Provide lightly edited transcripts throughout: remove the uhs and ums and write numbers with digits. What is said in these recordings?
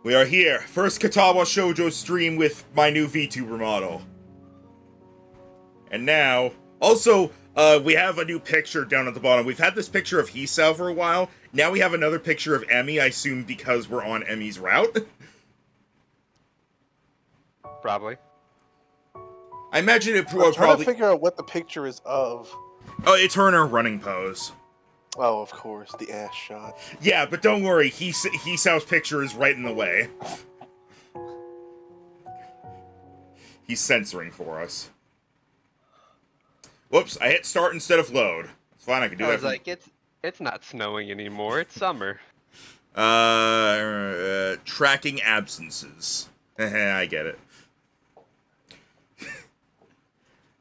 We are here. First Katawa Shoujo stream with my new VTuber model. And now, also, we have a new picture down at the bottom. We've had this picture of Hisao for a while. Now we have another picture of Emmy, I assume because we're on Emmy's route. Probably. I imagine it I'm trying probably... to figure out what the picture is of. Oh, it's her in her running pose. Oh, of course, the ass shot. Yeah, but don't worry, Hisao's picture is right in the way. He's censoring for us. Whoops, I hit start instead of load. It's fine, I can do that. I was like, it's not snowing anymore, it's summer. Tracking absences. I get it.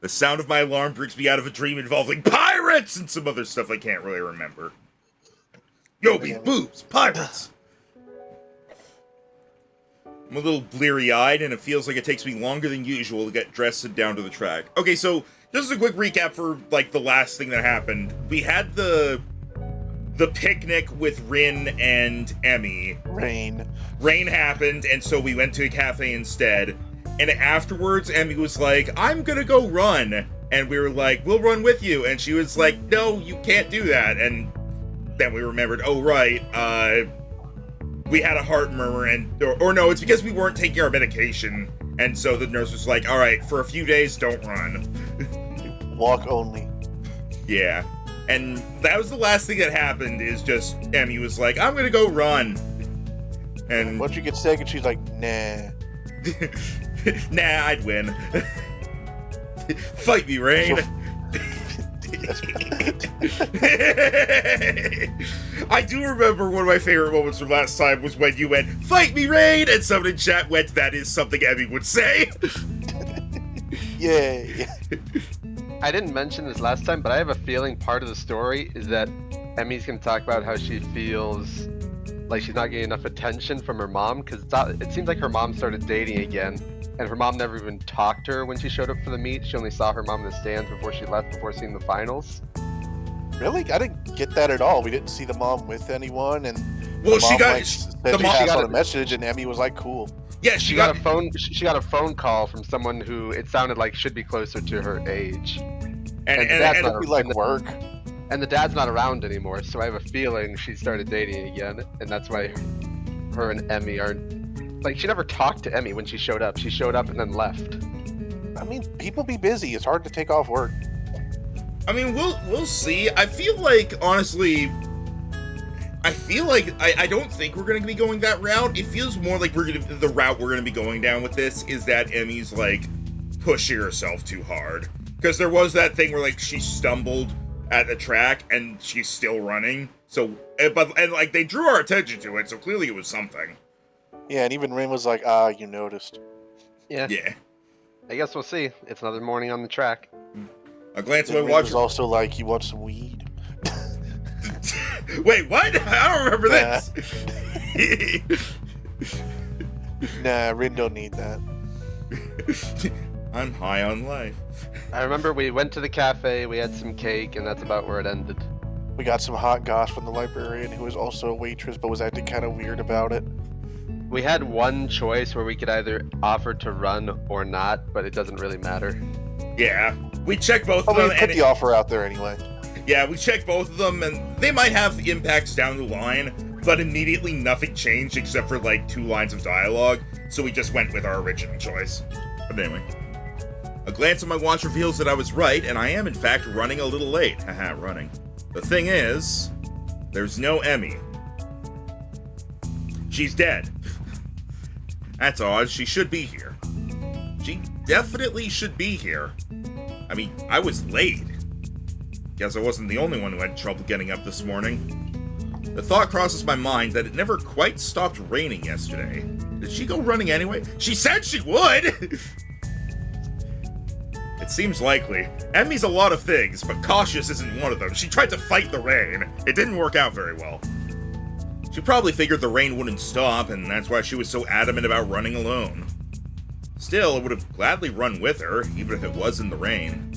The sound of my alarm brings me out of a dream involving pirates and some other stuff I can't really remember. Yobi, boobs, pirates! I'm a little bleary-eyed, and it feels like it takes me longer than usual to get dressed and down to the track. Okay, so, just a quick recap for, like, the last thing that happened. We had the picnic with Rin and Emmy. Rain happened, and so we went to a cafe instead. And afterwards, Emmy was like, I'm gonna go run. And we were like, we'll run with you. And she was like, no, you can't do that. And then we remembered, oh, right, we had a heart murmur, and, or no, it's because we weren't taking our medication. And so the nurse was like, all right, for a few days, don't run. walk only. Yeah. And that was the last thing that happened, is just Emmy was like, I'm gonna go run. And once you get sick, and she's like, nah. Nah, I'd win. Fight me, Rain. I do remember one of my favorite moments from last time was when you went, fight me, Rain, and someone in chat went, that is something Emmy would say. Yay. I didn't mention this last time, but I have a feeling part of the story is that Emmy's going to talk about how she feels like she's not getting enough attention from her mom, because it seems like her mom started dating again, and her mom never even talked to her when she showed up for the meet. She only saw her mom in the stands before she left, before seeing the finals. Really? I didn't get that at all. We didn't see the mom with anyone, and well, she got the mom passed on a message, and Emmy was like, "Cool." Yeah, she got a phone. She got a phone call from someone who it sounded like should be closer to her age, and it'd be like work. And the dad's not around anymore, so I have a feeling she started dating again, and that's why her and Emmy aren't... Like, she never talked to Emmy when she showed up. She showed up and then left. I mean, people be busy. It's hard to take off work. I mean, we'll see. I feel like, honestly, I don't think we're going to be going that route. It feels more like the route we're going to be going down with this is that Emmy's, like, pushing herself too hard. Because there was that thing where, like, she stumbled at the track, and she's still running. So, and like, they drew our attention to it, so clearly it was something. Yeah, and even Rin was like, you noticed. Yeah. Yeah. I guess we'll see. It's another morning on the track. A glance at my Rin watch. was also like, you want some weed? Wait, what? I don't remember this. Nah, Rin don't need that. I'm high on life. I remember we went to the cafe, we had some cake, and that's about where it ended. We got some hot goss from the librarian, who was also a waitress, but was acting kind of weird about it. We had one choice where we could either offer to run or not, but it doesn't really matter. Yeah, we checked both of We them. put the offer out there anyway. Yeah, we checked both of them, and they might have impacts down the line, but immediately nothing changed except for, like, 2 lines of dialogue, so we just went with our original choice. But anyway. A glance at my watch reveals that I was right, and I am in fact running a little late. Haha, running. The thing is, there's no Emmy. She's dead. That's odd, she should be here. She definitely should be here. I mean, I was late. Guess I wasn't the only one who had trouble getting up this morning. The thought crosses my mind that it never quite stopped raining yesterday. Did she go running anyway? She said she would! It seems likely. Emmy's a lot of things, but cautious isn't one of them. She tried to fight the rain. It didn't work out very well. She probably figured the rain wouldn't stop, and that's why she was so adamant about running alone. Still, I would have gladly run with her, even if it was in the rain.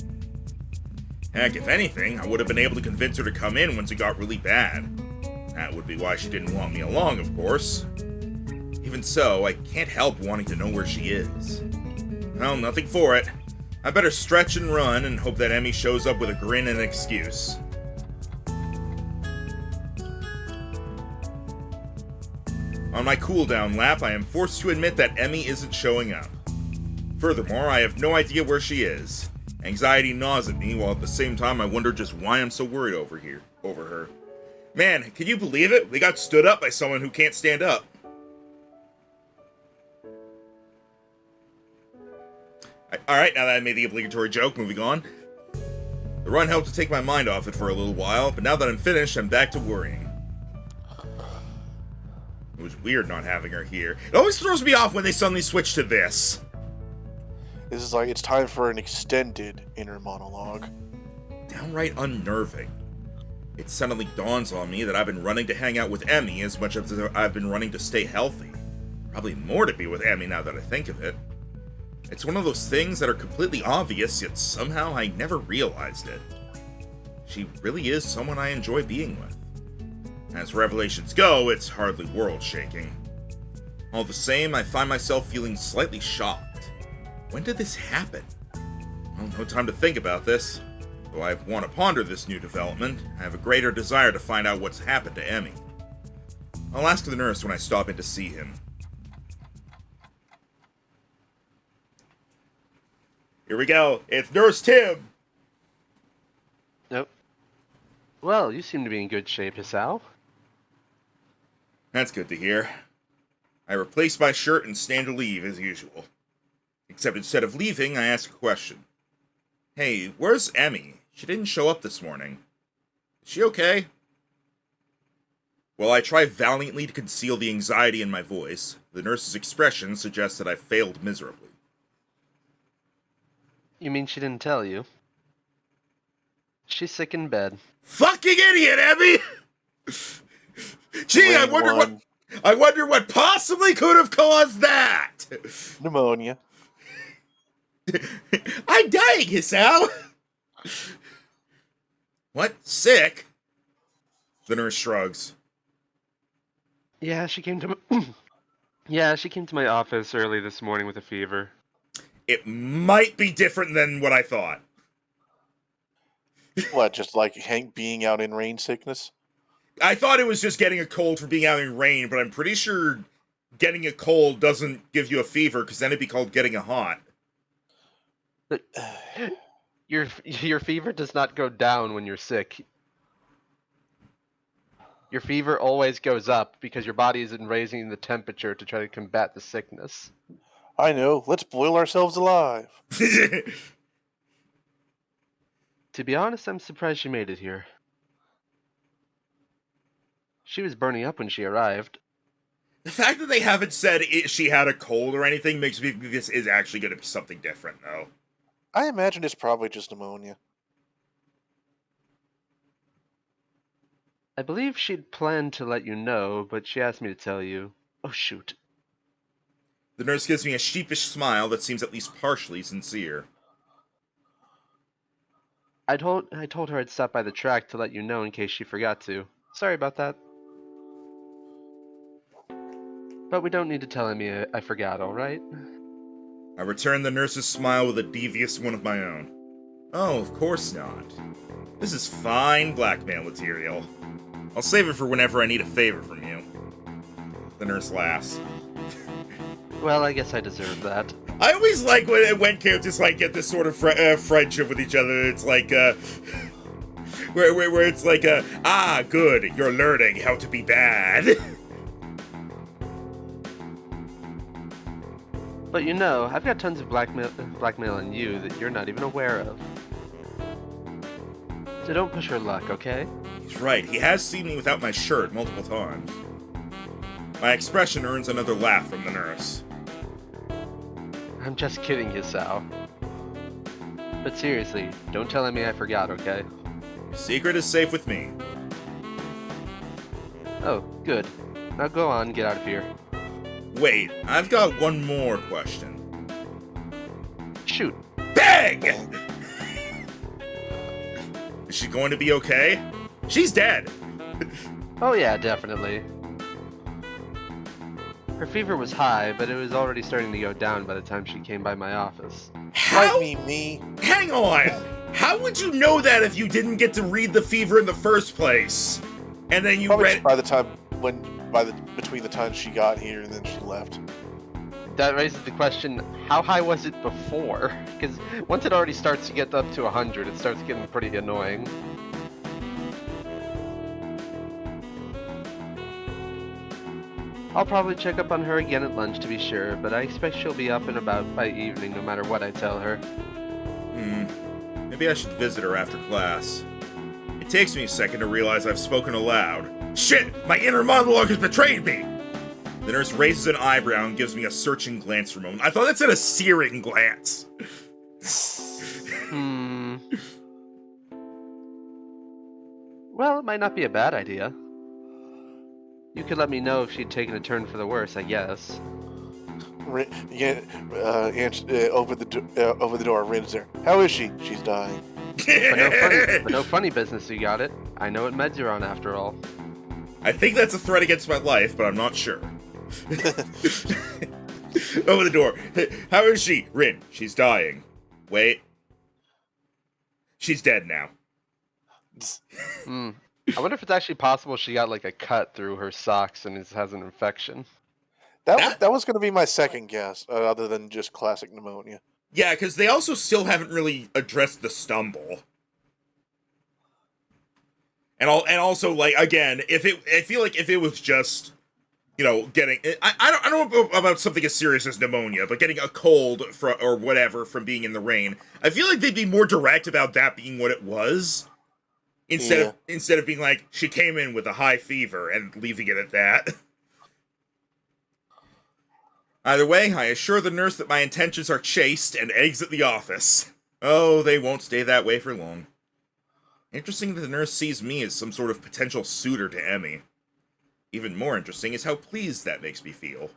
Heck, if anything, I would have been able to convince her to come in once it got really bad. That would be why she didn't want me along, of course. Even even so, I can't help wanting to know where she is. Well, nothing for it. I better stretch and run and hope that Emmy shows up with a grin and an excuse. On my cooldown lap, I am forced to admit that Emmy isn't showing up. Furthermore, I have no idea where she is. Anxiety gnaws at me, while at the same time I wonder just why I'm so worried over her. Man, can you believe it? We got stood up by someone who can't stand up. Alright, now that I made the obligatory joke, moving on. The run helped to take my mind off it for a little while, but now that I'm finished, I'm back to worrying. It was weird not having her here. It always throws me off when they suddenly switch to this. This is like, it's time for an extended inner monologue. Downright unnerving. It suddenly dawns on me that I've been running to hang out with Emmy as much as I've been running to stay healthy. Probably more to be with Emmy now that I think of it. It's one of those things that are completely obvious, yet somehow I never realized it. She really is someone I enjoy being with. As revelations go, it's hardly world-shaking. All the same, I find myself feeling slightly shocked. When did this happen? Well, no time to think about this. Though I want to ponder this new development, I have a greater desire to find out what's happened to Emmy. I'll ask the nurse when I stop in to see him. Here we go. It's Nurse Tim! Nope. Well, you seem to be in good shape, Hisao. That's good to hear. I replace my shirt and stand to leave as usual. Except instead of leaving, I ask a question. Hey, where's Emmy? She didn't show up this morning. Is she okay? While I try valiantly to conceal the anxiety in my voice, the nurse's expression suggests that I failed miserably. You mean she didn't tell you? She's sick in bed. Fucking idiot, Emmy! Gee, I wonder what possibly could have caused that! Pneumonia. I'm dying, Hisao! What? Sick? The nurse shrugs. Yeah, she came to my office early this morning with a fever. It might be different than what I thought. What, just like Hank being out in rain sickness? I thought it was just getting a cold for being out in rain, but I'm pretty sure getting a cold doesn't give you a fever, because then it'd be called getting a hot. But your fever does not go down when you're sick. Your fever always goes up because your body isn't raising the temperature to try to combat the sickness. I know. Let's boil ourselves alive. To be honest, I'm surprised she made it here. She was burning up when she arrived. The fact that they haven't said she had a cold or anything makes me think this is actually going to be something different, though. I imagine it's probably just pneumonia. I believe she'd planned to let you know, but she asked me to tell you. Oh, shoot. The nurse gives me a sheepish smile that seems at least partially sincere. I told her I'd stop by the track to let you know in case she forgot to. Sorry about that. But we don't need to tell Emmy I forgot, alright? I return the nurse's smile with a devious one of my own. Oh, of course not. This is fine blackmail material. I'll save it for whenever I need a favor from you. The nurse laughs. Well, I guess I deserve that. I always like when characters like get this sort of friendship with each other. It's like where it's like good, you're learning how to be bad. But you know, I've got tons of blackmail on you that you're not even aware of. So don't push her luck, okay? He's right. He has seen me without my shirt multiple times. My expression earns another laugh from the nurse. I'm just kidding, Hisao. But seriously, don't tell Emmy I forgot, okay? Your secret is safe with me. Oh, good. Now go on, get out of here. Wait, I've got one more question. Shoot. Bang! Is she going to be okay? She's dead! Oh yeah, definitely. Her fever was high, but it was already starting to go down by the time she came by my office. How? Me. Hang on! How would you know that if you didn't get to read the fever in the first place? And then you Probably read... just by the time between the time she got here and then she left. That raises the question, how high was it before? Because once it already starts to get up to 100, it starts getting pretty annoying. I'll probably check up on her again at lunch to be sure, but I expect she'll be up and about by evening no matter what I tell her. Maybe I should visit her after class. It takes me a second to realize I've spoken aloud. Shit! My inner monologue has betrayed me! The nurse raises an eyebrow and gives me a searching glance for a moment. I thought that said a searing glance. Well, it might not be a bad idea. You could let me know if she'd taken a turn for the worse, I guess. Open the door. Rin's there. How is she? She's dying. But no funny business, you got it. I know what meds you're on after all. I think that's a threat against my life, but I'm not sure. Open the door. How is she? Rin, she's dying. Wait. She's dead now. I wonder if it's actually possible she got like a cut through her socks and has an infection. That was going to be my second guess, other than just classic pneumonia. Yeah, because they also still haven't really addressed the stumble. And also, like, again, I feel like if it was just, getting, I don't know about something as serious as pneumonia, but getting a cold or whatever from being in the rain, I feel like they'd be more direct about that being what it was. Instead of being like, she came in with a high fever and leaving it at that. Either way, I assure the nurse that my intentions are chaste and exit the office. Oh, they won't stay that way for long. Interesting that the nurse sees me as some sort of potential suitor to Emmy. Even more interesting is how pleased that makes me feel.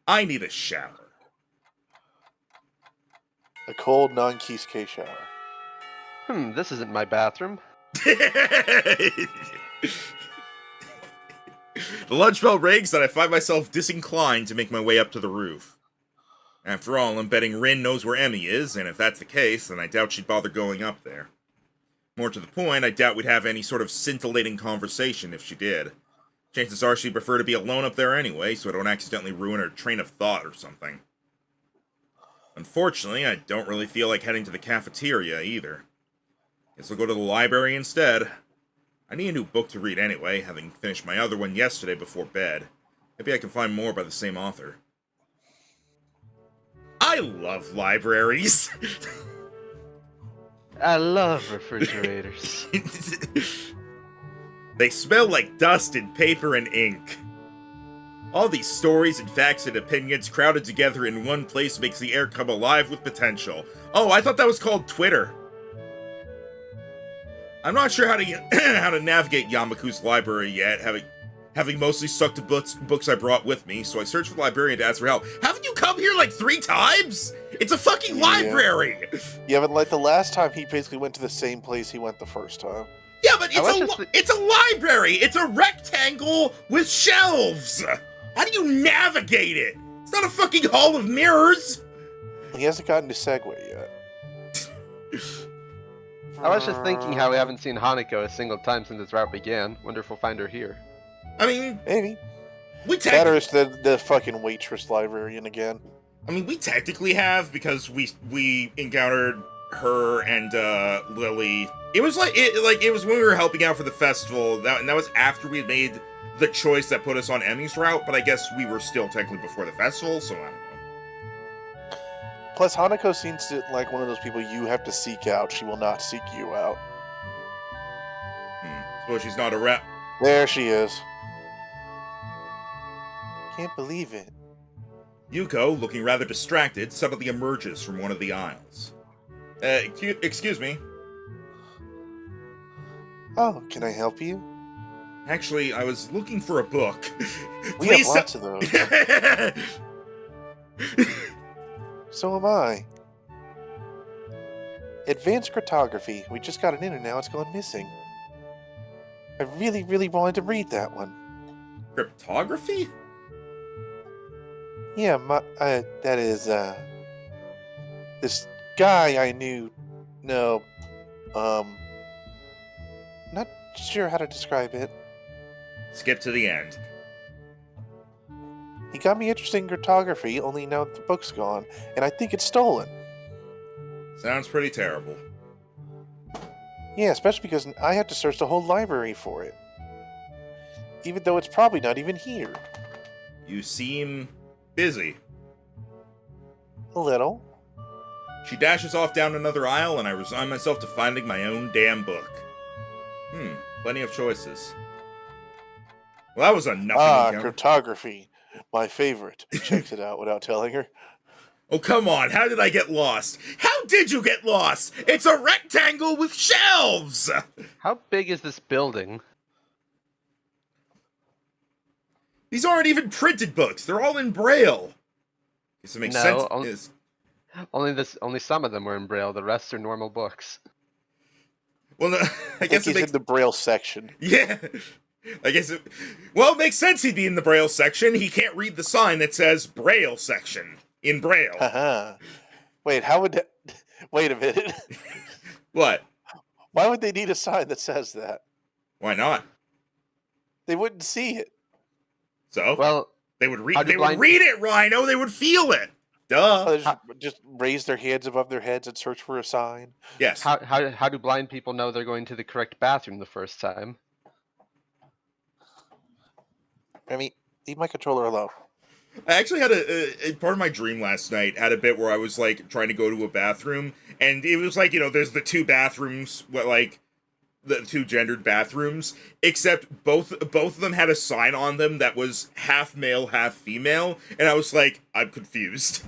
I need a shower. A cold, non-Kisuke shower. This isn't my bathroom. The lunch bell rings and I find myself disinclined to make my way up to the roof. After all, I'm betting Rin knows where Emmy is, and if that's the case, then I doubt she'd bother going up there. More to the point, I doubt we'd have any sort of scintillating conversation if she did. Chances are she'd prefer to be alone up there anyway, so I don't accidentally ruin her train of thought or something. Unfortunately, I don't really feel like heading to the cafeteria either. Guess I'll go to the library instead. I need a new book to read anyway, having finished my other one yesterday before bed. Maybe I can find more by the same author. I love libraries! I love refrigerators. They smell like dust and paper and ink. All these stories and facts and opinions crowded together in one place makes the air come alive with potential. Oh, I thought that was called Twitter. I'm not sure how to navigate Yamaku's library yet, having mostly stuck to books I brought with me, so I searched for the librarian to ask for help. Haven't you come here like 3 times? It's a fucking library! Yeah, but like the last time he basically went to the same place he went the first time. Yeah, but it's a library! It's a rectangle with shelves! How do you navigate it? It's not a fucking hall of mirrors! He hasn't gotten to Segway yet. I was just thinking how we haven't seen Hanako a single time since this route began. Wonder if we'll find her here. I mean, maybe. That or it's the fucking waitress librarian again. I mean, we technically have, because we encountered her and Lily. It was it was when we were helping out for the festival, and that was after we made the choice that put us on Emmy's route, but I guess we were still technically before the festival, so I don't know. Plus, Hanako seems to like one of those people you have to seek out. She will not seek you out. Suppose she's not a rep. There she is. Can't believe it. Yuko, looking rather distracted, suddenly emerges from one of the aisles. Excuse me. Oh, can I help you? Actually, I was looking for a book. We have lots of those. So am I. Advanced cryptography. We just got it in and now it's gone missing. I really, really wanted to read that one. Cryptography? Yeah, that is, this guy I knew, no, um, not sure how to describe it. Skip to the end. He got me interested in cryptography, only now the book's gone, and I think it's stolen. Sounds pretty terrible. Yeah, especially because I had to search the whole library for it. Even though it's probably not even here. You seem busy. A little. She dashes off down another aisle, and I resign myself to finding my own damn book. Plenty of choices. Well, that was a nothing encounter. Cryptography. My favorite. Checks it out without telling her. Oh, come on, how did I get lost? How did you get lost? It's a rectangle with shelves! How big is this building? These aren't even printed books, they're all in Braille. Guess it makes No, sense. only some of them were in Braille. The rest are normal books. Well, no, I guess he's in the Braille section. Yeah. I guess well, it makes sense he'd be in the Braille section. He can't read the sign that says Braille section in Braille. Haha. Wait, how would that... Wait a minute. What? Why would they need a sign that says that? Why not? They wouldn't see it. So? Well, they would read it, Rhino. They would feel it. Duh. Oh, they just raise their hands above their heads and search for a sign. Yes. How do blind people know they're going to the correct bathroom the first time? I mean, leave my controller alone. I actually had a part of my dream last night had a bit where I was like trying to go to a bathroom, and it was like, there's the two bathrooms, like the two gendered bathrooms, except both of them had a sign on them that was half male, half female, and I was like, I'm confused.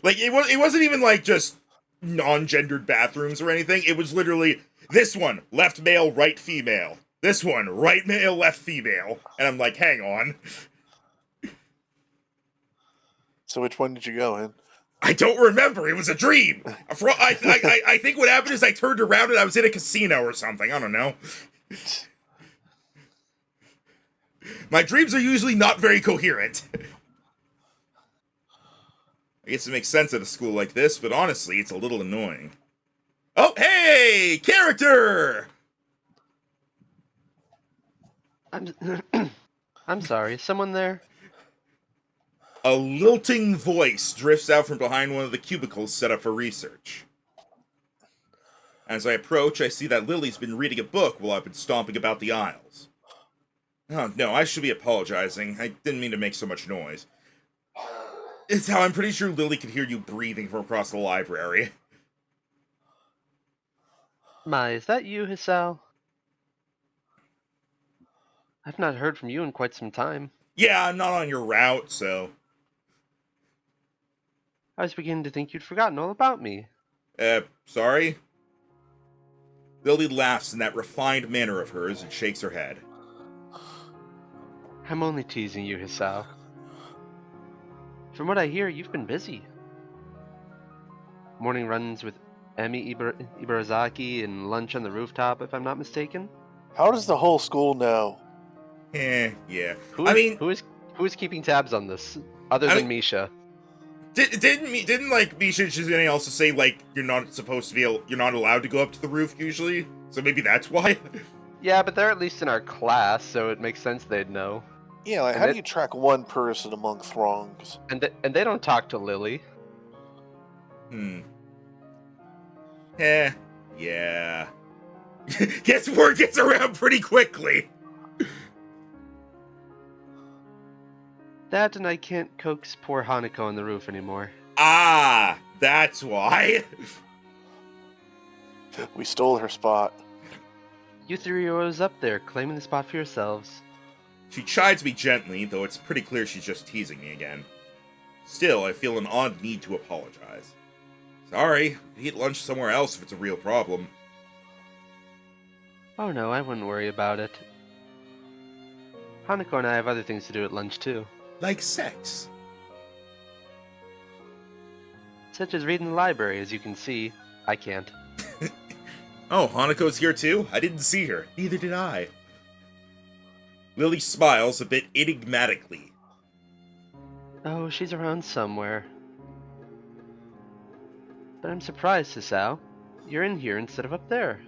Like it wasn't even like just non-gendered bathrooms or anything. It was literally this one, left male, right female. This one, right male, left female. And I'm like, hang on. So which one did you go in? I don't remember. It was a dream. I think what happened is I turned around and I was in a casino or something. I don't know. My dreams are usually not very coherent. I guess it makes sense at a school like this, but honestly, it's a little annoying. Oh, hey! Character! I'm sorry, is someone there? A lilting voice drifts out from behind one of the cubicles set up for research. As I approach, I see that Lily's been reading a book while I've been stomping about the aisles. Oh, no, I should be apologizing. I didn't mean to make so much noise. It's how I'm pretty sure Lily could hear you breathing from across the library. My, is that you, Hisao? I've not heard from you in quite some time. Yeah, I'm not on your route, so... I was beginning to think you'd forgotten all about me. Sorry? Lily laughs in that refined manner of hers and shakes her head. I'm only teasing you, Hisao. From what I hear, you've been busy. Morning runs with Emi Ibarazaki and lunch on the rooftop, if I'm not mistaken. How does the whole school know? Yeah. Who is keeping tabs on this, other than Misha? Didn't Misha Shizune also say, like, you're not allowed to go up to the roof usually? So maybe that's why? Yeah, but they're at least in our class, so it makes sense they'd know. Yeah, like, how do you track one person among throngs? And they don't talk to Lily. Yeah. Guess word gets around pretty quickly. That and I can't coax poor Hanako on the roof anymore. Ah, that's why. We stole her spot. You three are always up there, claiming the spot for yourselves. She chides me gently, though it's pretty clear she's just teasing me again. Still, I feel an odd need to apologize. Sorry, we could eat lunch somewhere else if it's a real problem. Oh no, I wouldn't worry about it. Hanako and I have other things to do at lunch too. Like sex. Such as reading the library, as you can see. I can't. Oh, Hanako's here too? I didn't see her. Neither did I. Lily smiles a bit enigmatically. Oh, she's around somewhere. But I'm surprised, Hisao. You're in here instead of up there.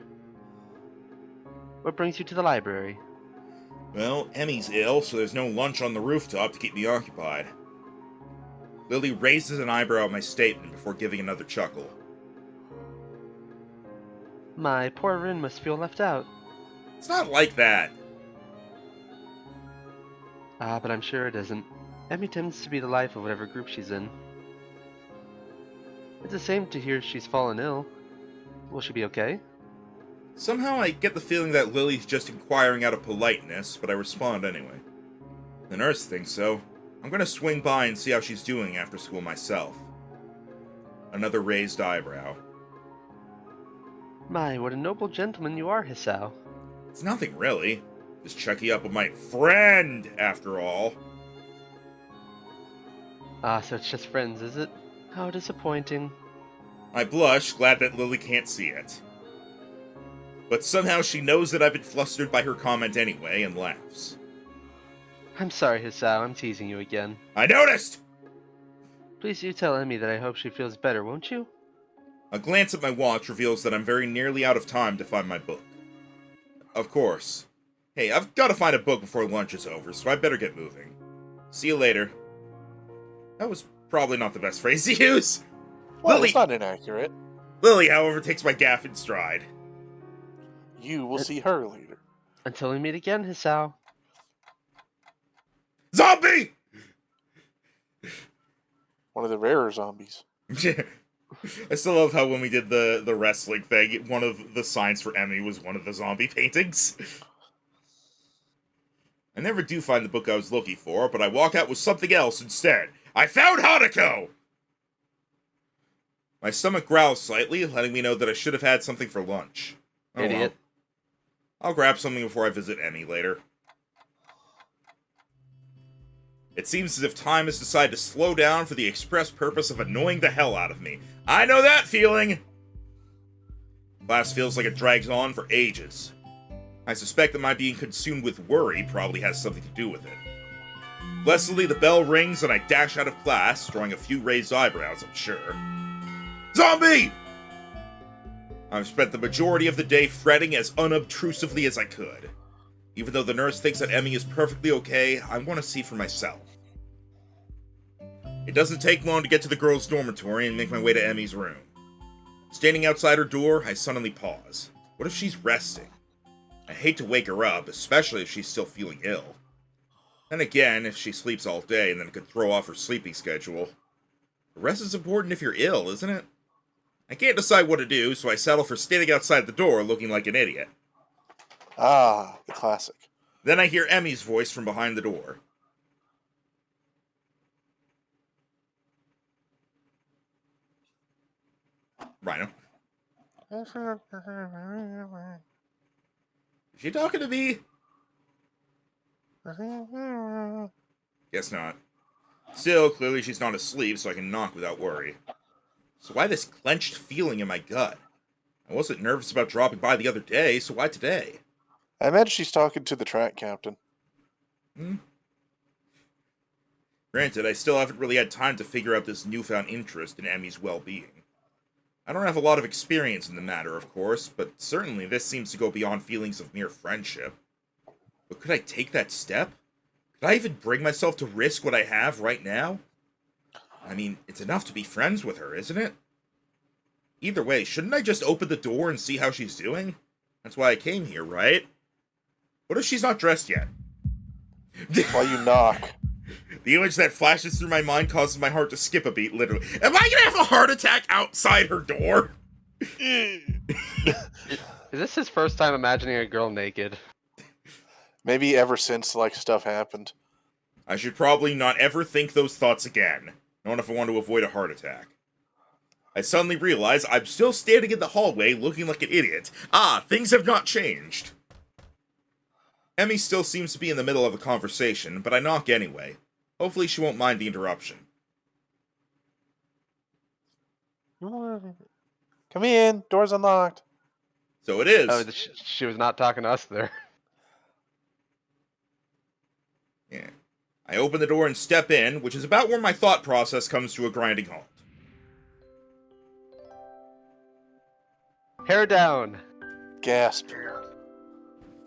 What brings you to the library? Well, Emmy's ill, so there's no lunch on the rooftop to keep me occupied. Lily raises an eyebrow at my statement before giving another chuckle. My poor Rin must feel left out. It's not like that. Ah, but I'm sure it isn't. Emmy tends to be the life of whatever group she's in. It's a shame to hear she's fallen ill. Will she be okay? Somehow I get the feeling that Lily's just inquiring out of politeness, but I respond anyway. The nurse thinks so. I'm gonna swing by and see how she's doing after school myself. Another raised eyebrow. My, what a noble gentleman you are, Hisao. It's nothing really. Just checking up on my friend, after all. Ah, so it's just friends, is it? How disappointing. I blush, glad that Lily can't see it. But somehow she knows that I've been flustered by her comment anyway, and laughs. I'm sorry, Hisao, I'm teasing you again. I noticed! Please do tell Emmy that I hope she feels better, won't you? A glance at my watch reveals that I'm very nearly out of time to find my book. Of course. Hey, I've got to find a book before lunch is over, so I better get moving. See you later. That was probably not the best phrase to use. Well, Lily, it's not inaccurate. Lily, however, takes my gaff in stride. You will see her later. Until we meet again, Hisao. Zombie! One of the rarer zombies. I still love how when we did the wrestling thing, one of the signs for Emmy was one of the zombie paintings. I never do find the book I was looking for, but I walk out with something else instead. I found Hanako! My stomach growls slightly, letting me know that I should have had something for lunch. Oh, Idiot. I'll grab something before I visit Emmy later. It seems as if time has decided to slow down for the express purpose of annoying the hell out of me. I know that feeling! Class feels like it drags on for ages. I suspect that my being consumed with worry probably has something to do with it. Blessedly, the bell rings and I dash out of class, drawing a few raised eyebrows, I'm sure. Zombie! I've spent the majority of the day fretting as unobtrusively as I could. Even though the nurse thinks that Emmy is perfectly okay, I want to see for myself. It doesn't take long to get to the girls' dormitory and make my way to Emmy's room. Standing outside her door, I suddenly pause. What if she's resting? I hate to wake her up, especially if she's still feeling ill. Then again, if she sleeps all day, then it could throw off her sleeping schedule. The rest is important if you're ill, isn't it? I can't decide what to do, so I settle for standing outside the door looking like an idiot. Ah, the classic. Then I hear Emmy's voice from behind the door. Rhino. Is she talking to me? Guess not. Still, clearly she's not asleep, so I can knock without worry. So why this clenched feeling in my gut? I wasn't nervous about dropping by the other day, so why today? I imagine she's talking to the track captain. Granted, I still haven't really had time to figure out this newfound interest in Emmy's well-being. I don't have a lot of experience in the matter, of course, but certainly this seems to go beyond feelings of mere friendship. But could I take that step? Could I even bring myself to risk what I have right now? I mean, it's enough to be friends with her, isn't it? Either way, shouldn't I just open the door and see how she's doing? That's why I came here, right? What if she's not dressed yet? While you knock. The image that flashes through my mind causes my heart to skip a beat, literally. Am I gonna have a heart attack outside her door? Is this his first time imagining a girl naked? Maybe ever since, like, stuff happened. I should probably not ever think those thoughts again. Not if I want to avoid a heart attack. I suddenly realize I'm still standing in the hallway looking like an idiot. Ah, things have not changed. Emmy still seems to be in the middle of a conversation, but I knock anyway. Hopefully she won't mind the interruption. Come in, door's unlocked. So it is. Oh, she was not talking to us there. Yeah. I open the door and step in, which is about where my thought process comes to a grinding halt. Hair down. Gasp.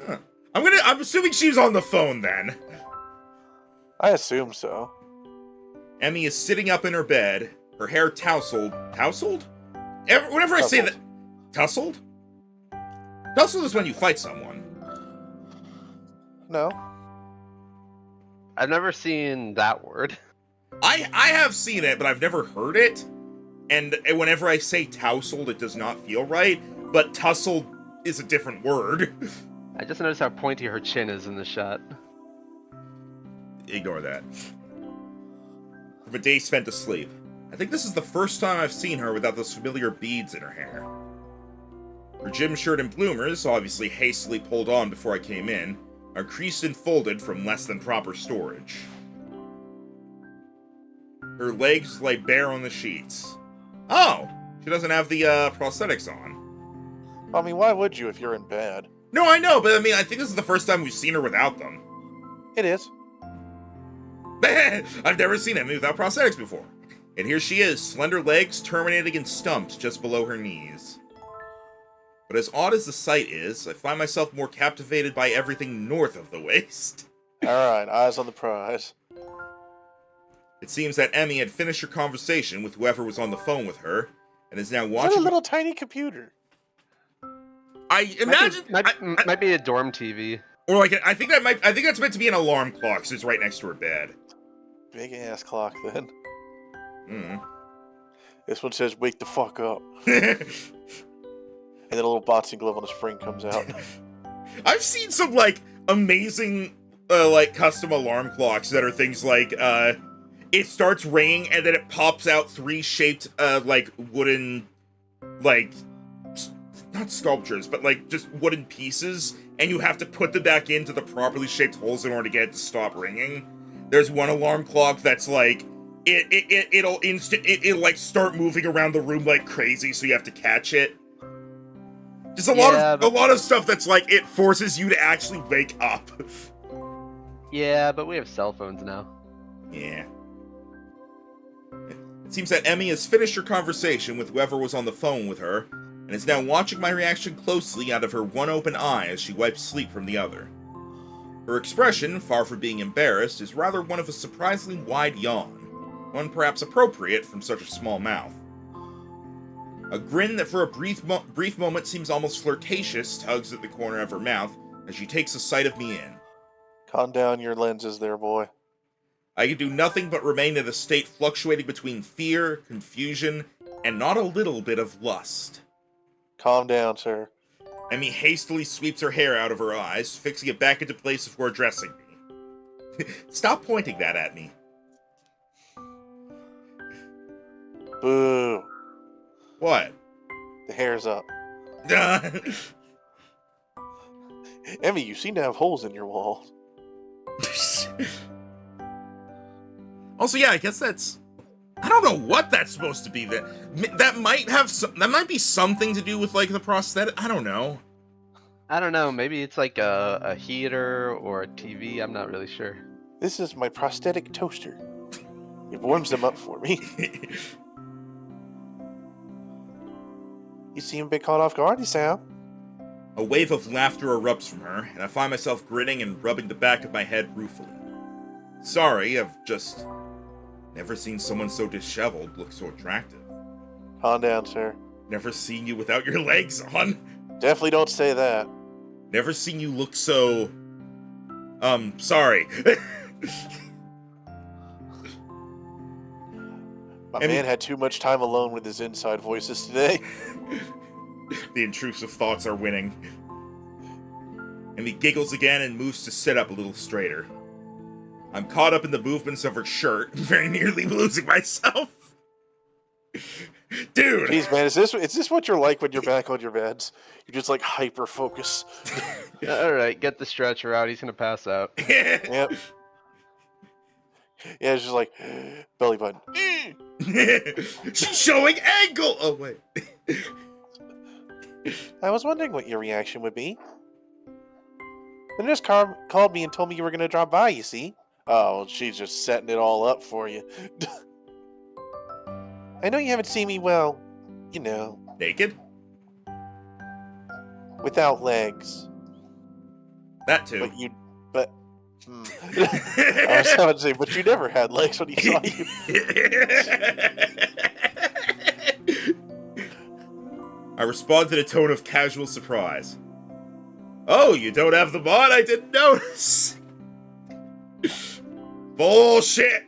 Huh. I'm assuming she was on the phone then. I assume so. Emmy is sitting up in her bed, her hair tousled. Tousled? Whenever I say that... Tousled? Tousled is when you fight someone. No. I've never seen that word. I have seen it, but I've never heard it. And whenever I say tousled, it does not feel right. But tussled is a different word. I just noticed how pointy her chin is in the shot. Ignore that. From a day spent asleep. I think this is the first time I've seen her without those familiar beads in her hair. Her gym shirt and bloomers, obviously hastily pulled on before I came in, are creased and folded from less than proper storage. Her legs lay bare on the sheets. Oh! She doesn't have the prosthetics on. I mean, why would you if you're in bed? No, I know, but I mean, I think this is the first time we've seen her without them. It is. I've never seen Emmy without prosthetics before. And here she is, slender legs terminating in stumps just below her knees. But as odd as the sight is, I find myself more captivated by everything north of the waist. Alright, eyes on the prize. It seems that Emmy had finished her conversation with whoever was on the phone with her, and is now Is watching... that a little tiny computer? I imagine... Might be a dorm TV. Or like, I think that's meant to be an alarm clock, because it's right next to her bed. Big ass clock then. Hmm. This one says, wake the fuck up. And then a little boxing glove on the spring comes out. I've seen some, like, amazing, like, custom alarm clocks that are things like, it starts ringing and then it pops out 3 shaped, like, wooden, like, not sculptures, but, like, just wooden pieces, and you have to put them back into the properly shaped holes in order to get it to stop ringing. There's one alarm clock that's, like, it'll like, start moving around the room like crazy, so you have to catch it. Just a lot of stuff that's like it forces you to actually wake up. Yeah, but we have cell phones now. Yeah. It seems that Emmy has finished her conversation with whoever was on the phone with her, and is now watching my reaction closely out of her one open eye as she wipes sleep from the other. Her expression, far from being embarrassed, is rather one of a surprisingly wide yawn, one perhaps appropriate from such a small mouth. A grin that for a brief moment seems almost flirtatious tugs at the corner of her mouth as she takes a sight of me in. Calm down your lenses there, boy. I can do nothing but remain in a state fluctuating between fear, confusion, and not a little bit of lust. Calm down, sir. Emmy hastily sweeps her hair out of her eyes, fixing it back into place before addressing me. Stop pointing that at me. Boo. What? The hair's up. Emmy, you seem to have holes in your walls. Also, yeah, I guess that's... I don't know what that's supposed to be. That might be something to do with, like, the prosthetic. I don't know. I don't know. Maybe it's like a heater or a TV. I'm not really sure. This is my prosthetic toaster. It warms them up for me. You seem a bit caught off guard, you sound. A wave of laughter erupts from her, and I find myself grinning and rubbing the back of my head ruefully. Sorry, I've just never seen someone so disheveled look so attractive. Calm down, sir. Never seen you without your legs on. Definitely don't say that. Never seen you look so... sorry. My man had too much time alone with his inside voices today. The intrusive thoughts are winning. And he giggles again and moves to sit up a little straighter. I'm caught up in the movements of her shirt, very nearly losing myself. Dude! Jeez, man, is this what you're like when you're back on your beds? You just, like, hyper-focus. Alright, get the stretcher out. He's gonna pass out. Yep. Yeah, it's just like, belly button. She's showing ankle! Oh, wait. I was wondering what your reaction would be. The nurse called me and told me you were going to drop by, you see. Oh, she's just setting it all up for you. I know you haven't seen me, well, Naked? without legs. That too. I was about to say, but you never had legs when he saw you. I responded in a tone of casual surprise. Oh, you don't have them on? I didn't notice. Bullshit.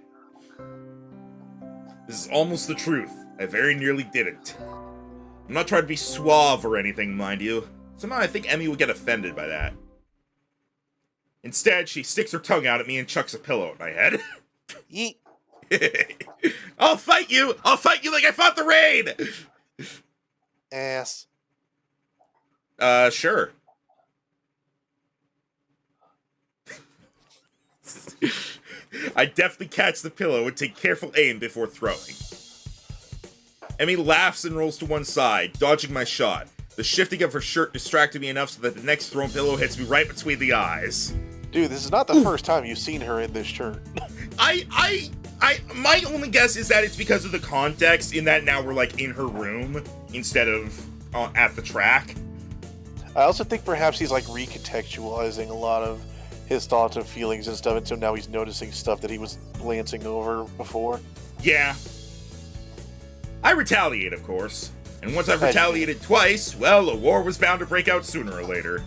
This is almost the truth. I very nearly didn't. I'm not trying to be suave or anything, mind you. Somehow I think Emmy would get offended by that. Instead, she sticks her tongue out at me and chucks a pillow at my head. Yeet. I'll fight you! I'll fight you like I fought the rain! Ass. Sure. I deftly catch the pillow and take careful aim before throwing. Emmy laughs and rolls to one side, dodging my shot. The shifting of her shirt distracted me enough so that the next thrown pillow hits me right between the eyes. Dude, this is not the first time you've seen her in this shirt. My only guess is that it's because of the context, in that now we're like in her room instead of at the track. I also think perhaps he's like recontextualizing a lot of his thoughts and feelings and stuff, and so now he's noticing stuff that he was glancing over before. Yeah. I retaliate, of course. And once I've retaliated twice, well, a war was bound to break out sooner or later.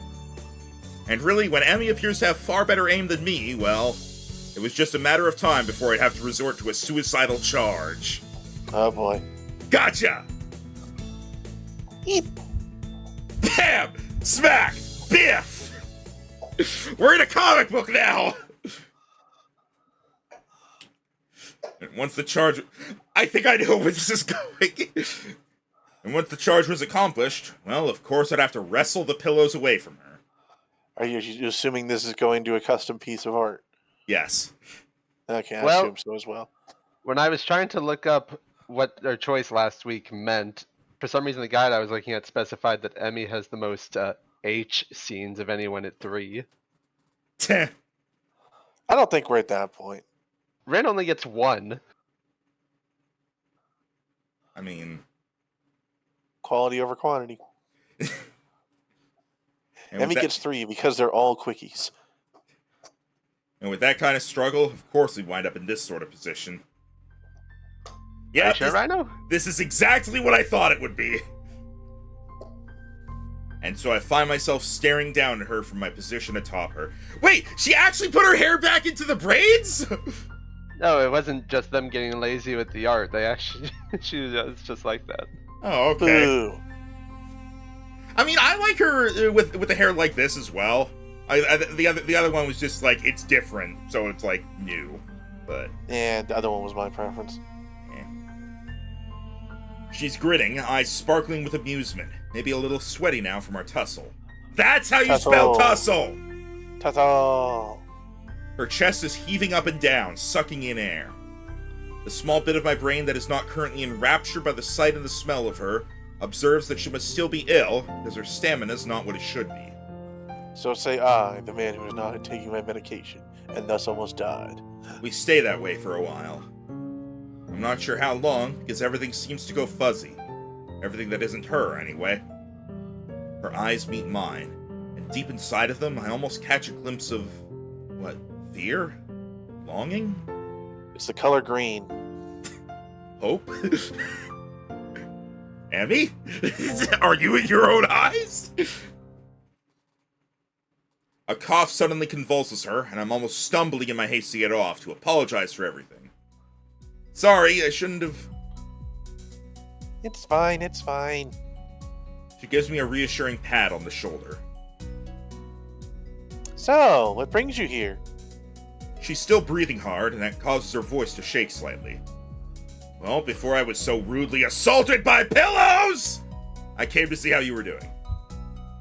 And really, when Emmy appears to have far better aim than me, well, it was just a matter of time before I'd have to resort to a suicidal charge. Oh boy. Gotcha! Eep. Bam! Smack! Biff! We're in a comic book now! And once the charge... I think I know where this is going. And once the charge was accomplished, well, of course I'd have to wrestle the pillows away from her. Are you assuming this is going to a custom piece of art? Yes. Okay, I Well- assume so as well. When I was trying to look up what their choice last week meant, for some reason the guide I was looking at specified that Emmy has the most H scenes of anyone at 3. I don't think we're at that point. Ren only gets 1. I mean... Quality over quantity. and Emmy with that- gets 3 because they're all quickies. And with that kind of struggle, of course we'd wind up in this sort of position. Are Yeah, you sure, Rhino? this is exactly what I thought it would be. And so I find myself staring down at her from my position atop her. Wait, she actually put her hair back into the braids? No, it wasn't just them getting lazy with the art. They actually, she was just like that. Oh, okay. Boo. I mean, I like her with the hair like this as well. The other one was just like, it's different, so it's like new. But And the other one was my preference. she's grinning, eyes sparkling with amusement, maybe a little sweaty now from our tussle. That's how you spell tussle! Ta-ta! Her chest is heaving up and down, sucking in air. The small bit of my brain that is not currently enraptured by the sight and the smell of her observes that she must still be ill, because her stamina is not what it should be. So say I, the man who is not taking my medication, and thus almost died. We stay that way for a while. I'm not sure how long, because everything seems to go fuzzy. Everything that isn't her, anyway. Her eyes meet mine, and deep inside of them, I almost catch a glimpse of... what? Fear? Longing? It's the color green. Hope? Emmy? Are you in your own eyes? A cough suddenly convulses her, and I'm almost stumbling in my haste to get off to apologize for everything. Sorry, I shouldn't have... It's fine, it's fine. She gives me a reassuring pat on the shoulder. So, what brings you here? She's still breathing hard, and that causes her voice to shake slightly. Well, before I was so rudely assaulted by pillows, I came to see how you were doing.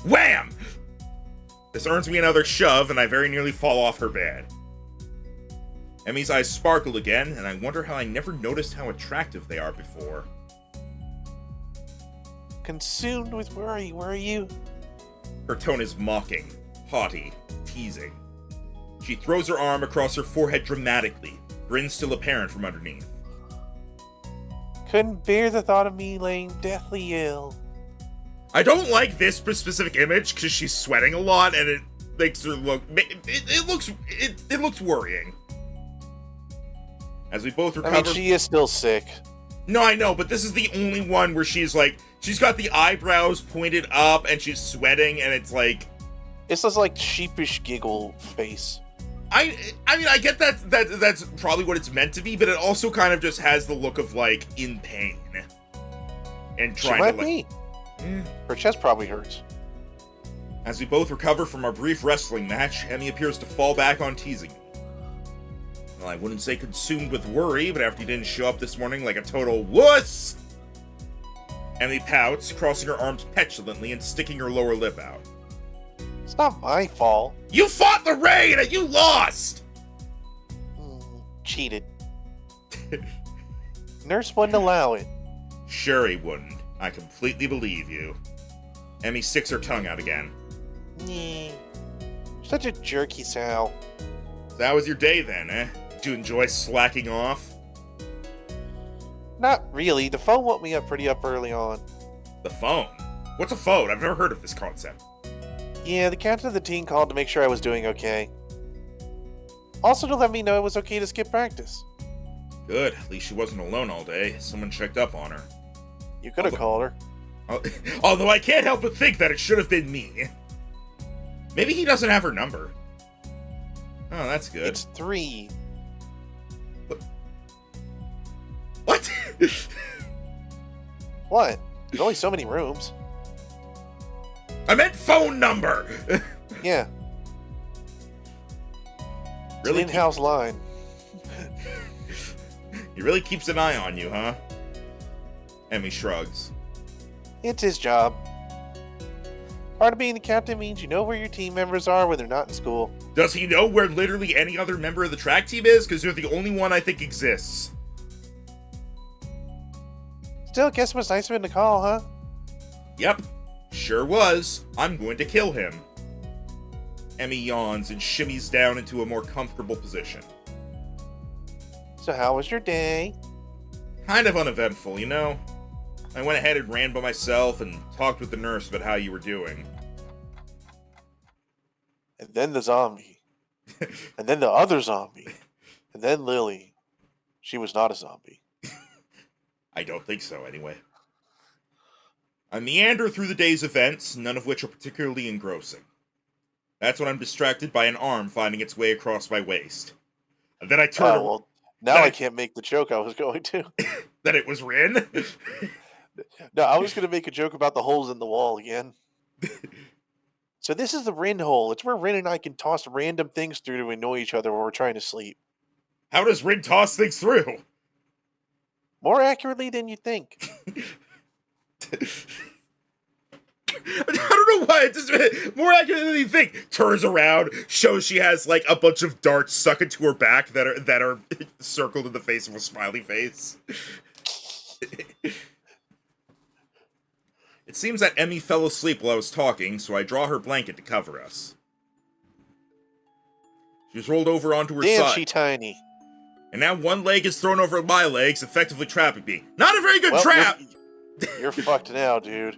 Wham! This earns me another shove, and I very nearly fall off her bed. Emmy's eyes sparkle again, and I wonder how I never noticed how attractive they are before. Consumed with worry, were you? Her tone is mocking, haughty, teasing. She throws her arm across her forehead dramatically, grin still apparent from underneath. Couldn't bear the thought of me laying deathly ill. I don't like this specific image because she's sweating a lot and it makes her look. It looks worrying. As we both recover. I mean, she is still sick. No, I know, but this is the only one where she's got the eyebrows pointed up and she's sweating, and it's like. It's this like sheepish giggle face. I mean, I get that's probably what it's meant to be, but it also kind of just has the look of like in pain and trying she to might be. Eh. Her chest probably hurts. As we both recover from our brief wrestling match, Emmy appears to fall back on teasing me. Well, I wouldn't say consumed with worry, but after you didn't show up this morning like a total wuss, Emmy pouts, crossing her arms petulantly and sticking her lower lip out. It's not my fault. You fought the raid and you lost! Cheated. Nurse wouldn't allow it. Sure he wouldn't. I completely believe you. Emmy sticks her tongue out again. Nah. Such a jerky Sal. So how was your day then, eh? Did you enjoy slacking off? Not really. The phone woke me up pretty early on. The phone? What's a phone? I've never heard of this concept. Yeah, the captain of the team called to make sure I was doing okay. Also to let me know it was okay to skip practice. Good. At least she wasn't alone all day. Someone checked up on her. You could have called her. Although I can't help but think that it should have been me. Maybe he doesn't have her number. Oh, that's good. It's 3. What? What? There's only so many rooms. I meant phone number! Yeah. Really? It's an in-house line. He really keeps an eye on you, huh? Emmy shrugs. It's his job. Part of being the captain means you know where your team members are when they're not in school. Does he know where literally any other member of the track team is? Because you're the only one I think exists. Still, guess it was nice of him to call, huh? Yep. Sure was. I'm going to kill him. Emmy yawns and shimmies down into a more comfortable position. So how was your day? Kind of uneventful, you know? I went ahead and ran by myself and talked with the nurse about how you were doing. And then the zombie. And then the other zombie. And then Lily. She was not a zombie. I don't think so, anyway. I meander through the day's events, none of which are particularly engrossing. That's when I'm distracted by an arm finding its way across my waist. And then I turn... well, now I can't make the joke I was going to. That it was Rin? No, I was going to make a joke about the holes in the wall again. So this is the Rin hole. It's where Rin and I can toss random things through to annoy each other while we're trying to sleep. How does Rin toss things through? More accurately than you think. I don't know why. It's just more accurate than you think. Turns around, shows she has like a bunch of darts stuck into her back that are circled in the face of a smiley face. It seems that Emmy fell asleep while I was talking, so I draw her blanket to cover us. She's rolled over onto her side. Damn, she tiny. And now one leg is thrown over my legs, effectively trapping me. Not a very good trap! You're fucked now, dude.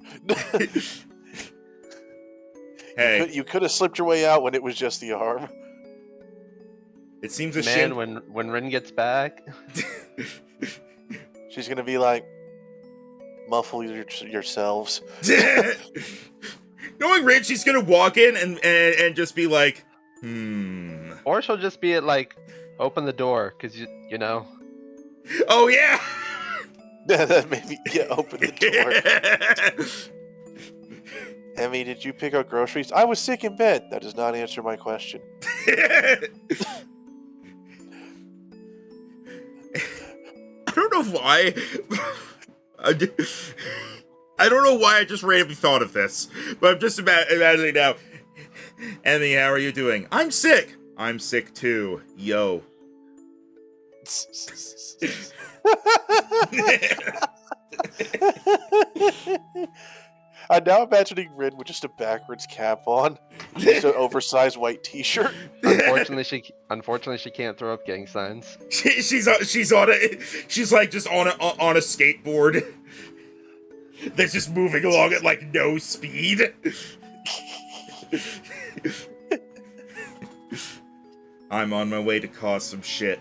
Hey. You could have slipped your way out when it was just the arm. It seems a Man, when Rin gets back... She's gonna be like, muffle yourselves. Knowing Rin, she's gonna walk in and just be like, Or she'll just be at like, open the door, because you know. Oh yeah! Maybe, yeah, open the door. Emmy, did you pick up groceries? I was sick in bed. That does not answer my question. I don't know why. I don't know why I just randomly thought of this, but I'm just imagining now. Emmy, how are you doing? I'm sick. I'm sick too. Yo. I'm now imagining Rin with just a backwards cap on, just an oversized white T-shirt. Unfortunately, she can't throw up gang signs. She's on a she's like just on a skateboard that's just moving along at like no speed. I'm on my way to cause some shit.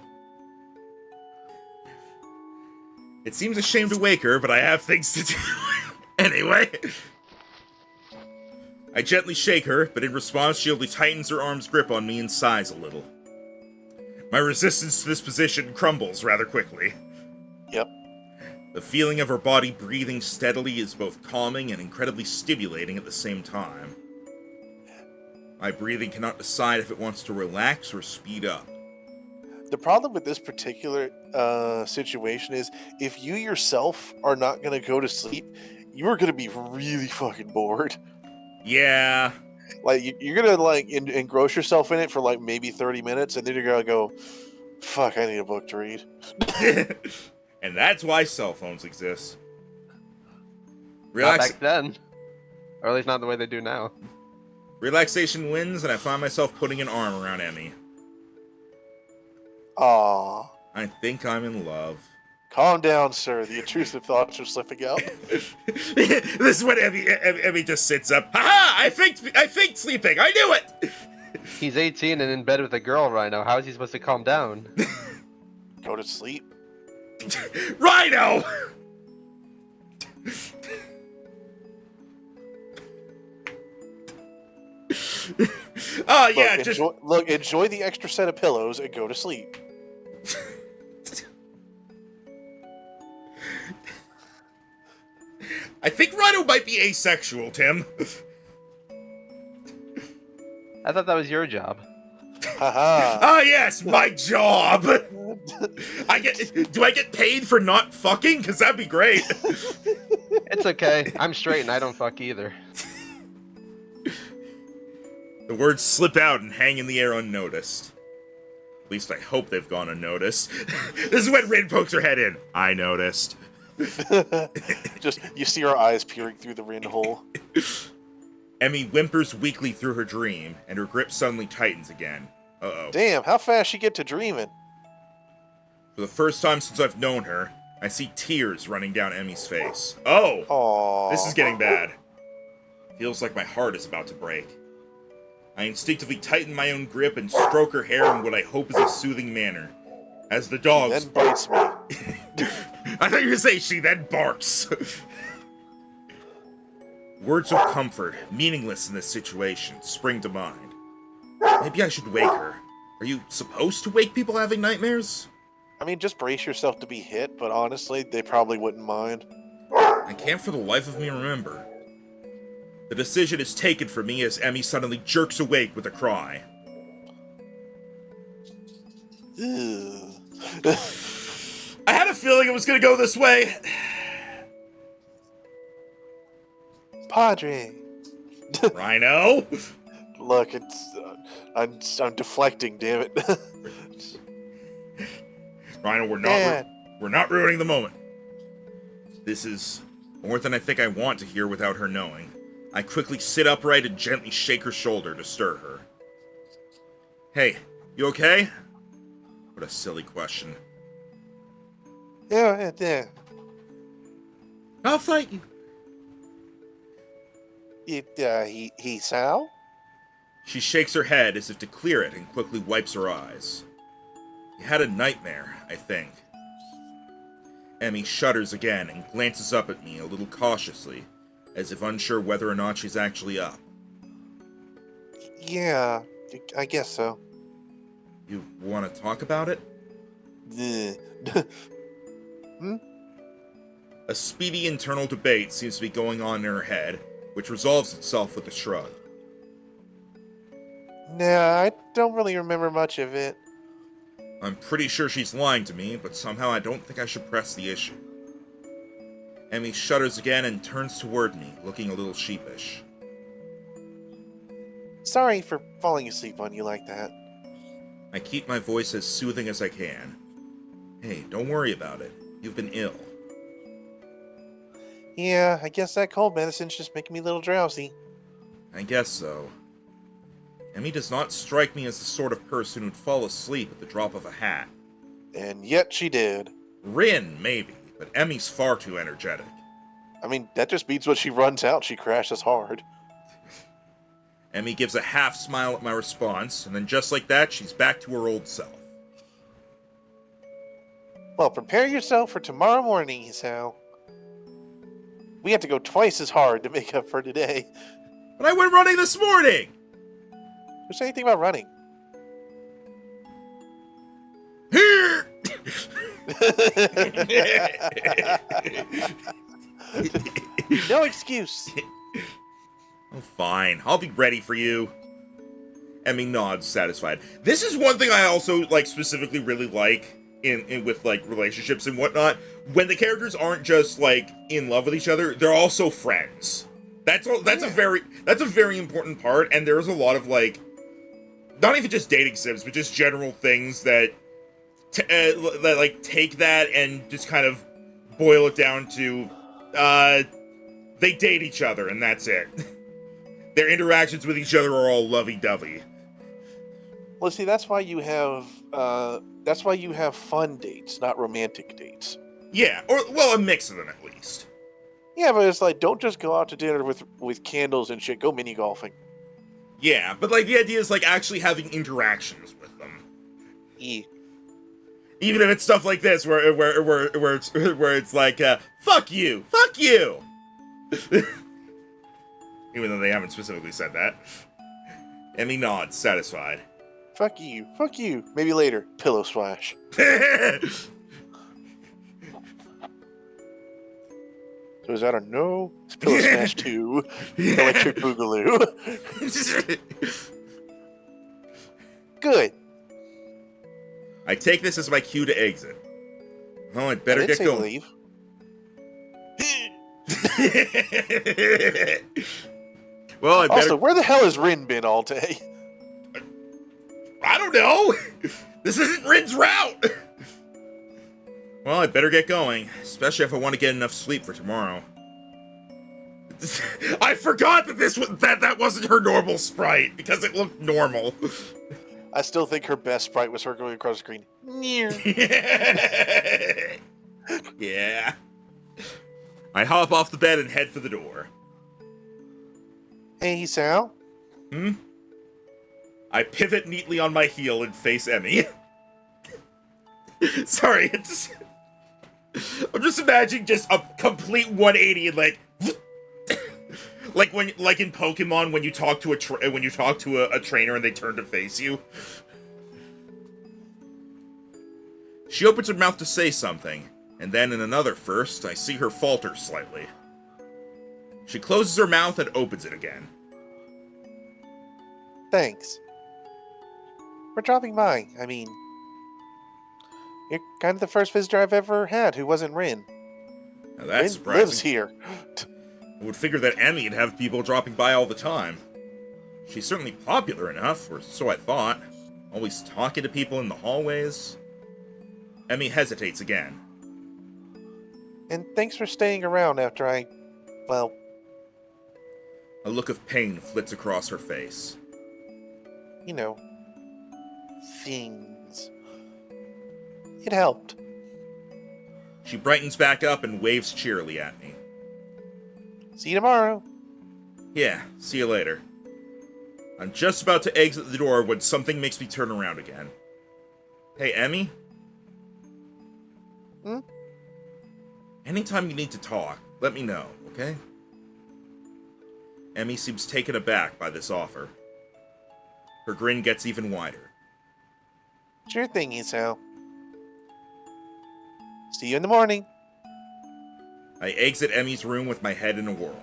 It seems a shame to wake her, but I have things to do. Anyway. I gently shake her, but in response she only tightens her arm's grip on me and sighs a little. My resistance to this position crumbles rather quickly. Yep. The feeling of her body breathing steadily is both calming and incredibly stimulating at the same time. My breathing cannot decide if it wants to relax or speed up. The problem with this particular situation is if you yourself are not going to go to sleep, you are going to be really fucking bored. Yeah. Like, you're going to, like, engross yourself in it for, like, maybe 30 minutes, and then you're going to go, fuck, I need a book to read. And that's why cell phones exist. Not back then. Or at least not the way they do now. Relaxation wins, and I find myself putting an arm around Emmy. Aww. I think I'm in love. Calm down, sir. The intrusive thoughts are slipping out. This is when Emmy just sits up. Ha-ha! I faked sleeping. I knew it! He's 18 and in bed with a girl right now. How is he supposed to calm down? Go to sleep. Rhino! Oh, yeah, enjoy the extra set of pillows and go to sleep. I think Rhino might be asexual, Tim. I thought that was your job. Haha. Oh yes, my job. Do I get paid for not fucking? Because that'd be great. It's okay. I'm straight and I don't fuck either. The words slip out and hang in the air unnoticed. At least I hope they've gone unnoticed. This is when Rin pokes her head in. I noticed. Just, you see her eyes peering through the Rin hole. Emmy whimpers weakly through her dream, and her grip suddenly tightens again. Uh-oh. Damn, how fast she get to dreaming? For the first time since I've known her, I see tears running down Emmy's face. Oh! Aww. This is getting bad. Feels like my heart is about to break. I instinctively tighten my own grip and stroke her hair in what I hope is a soothing manner. As the dog then bites me. I thought you were going to say she then barks. Words of comfort, meaningless in this situation, spring to mind. Maybe I should wake her. Are you supposed to wake people having nightmares? I mean, just brace yourself to be hit, but honestly, they probably wouldn't mind. I can't for the life of me remember. The decision is taken for me as Emmy suddenly jerks awake with a cry. I had a feeling it was going to go this way. Padre. Rhino? Look, it's I'm deflecting, damn it. Rhino, we're not ruining the moment. This is more than I think I want to hear without her knowing. I quickly sit upright and gently shake her shoulder to stir her. Hey, you okay? What a silly question. Yeah. I'll fight you. He's how? She shakes her head as if to clear it and quickly wipes her eyes. You had a nightmare, I think. Emmy shudders again and glances up at me a little cautiously, as if unsure whether or not she's actually up. Yeah, I guess so. You want to talk about it? A speedy internal debate seems to be going on in her head, which resolves itself with a shrug. Nah, I don't really remember much of it. I'm pretty sure she's lying to me, but somehow I don't think I should press the issue. Emmy shudders again and turns toward me, looking a little sheepish. Sorry for falling asleep on you like that. I keep my voice as soothing as I can. Hey, don't worry about it. You've been ill. Yeah, I guess that cold medicine's just making me a little drowsy. I guess so. Emmy does not strike me as the sort of person who'd fall asleep at the drop of a hat. And yet she did. Rin, maybe, but Emmy's far too energetic. I mean, that just means when she runs out, she crashes hard. Emmy gives a half smile at my response, and then just like that, she's back to her old self. Well, prepare yourself for tomorrow morning, Sal. We have to go twice as hard to make up for today. But I went running this morning! Who said anything about running? Here! No excuse. Oh, fine. I'll be ready for you. Emmy nods, satisfied. This is one thing I also, like, specifically really like in with, like, relationships and whatnot. When the characters aren't just, like, in love with each other, they're also friends. That's a very important part, and there's a lot of, like, not even just dating sims, but just general things that, that like, take that and just kind of boil it down to, they date each other, and that's it. Their interactions with each other are all lovey-dovey. Well, see, that's why you have fun dates, not romantic dates. Yeah, or, well, a mix of them at least. Yeah, but it's like, don't just go out to dinner with candles and shit. Go mini golfing. Yeah, but, like, the idea is, like, actually having interactions with them. Yeah. Even if it's stuff like this, where it's like, fuck you! Even though they haven't specifically said that. Emmy nods, satisfied. Fuck you. Maybe later. Pillow splash. So is that a no? It's Pillow Smash 2. Electric Boogaloo. Good. I take this as my cue to exit. Oh, I'd better get going. Leave. Well, I better... Also, where the hell has Rin been all day? I don't know! This isn't Rin's route! Well, I better get going, especially if I want to get enough sleep for tomorrow. I forgot that that wasn't her normal sprite, because it looked normal. I still think her best sprite was her going across the screen. Yeah. I hop off the bed and head for the door. Hey, Sal. I pivot neatly on my heel and face Emmy. Sorry, I'm just imagining just a complete 180 and like like in Pokemon when you talk to a trainer and they turn to face you. She opens her mouth to say something, and then in another first, I see her falter slightly. She closes her mouth and opens it again. Thanks. For dropping by. I mean, you're kind of the first visitor I've ever had who wasn't Rin. Now that's Rin surprising. lives here. I would figure that Emmy'd have people dropping by all the time. She's certainly popular enough, or so I thought. Always talking to people in the hallways. Emmy hesitates again. And thanks for staying around after a look of pain flits across her face. You know, things. It helped. She brightens back up and waves cheerily at me. See you tomorrow. Yeah, see you later. I'm just about to exit the door when something makes me turn around again. Hey, Emmy? Anytime you need to talk, let me know, okay? Emmy seems taken aback by this offer. Her grin gets even wider. Sure thing, Isao. See you in the morning. I exit Emmy's room with my head in a whirl.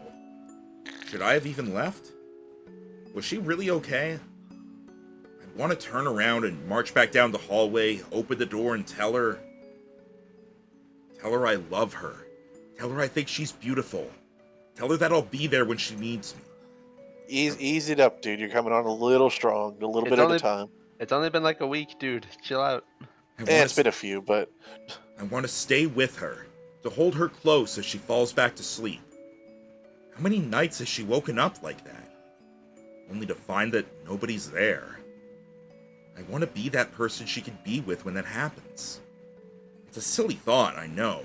Should I have even left? Was she really okay? I want to turn around and march back down the hallway, open the door and tell her I love her. Tell her I think she's beautiful. Tell her that I'll be there when she needs me. Ease it up, dude. You're coming on a little strong, a little bit at a time. It's only been like a week, dude. Chill out. It's been a few, but... I want to stay with her. to hold her close as she falls back to sleep. How many nights has she woken up like that? Only to find that nobody's there. I want to be that person she can be with when that happens. It's a silly thought, I know.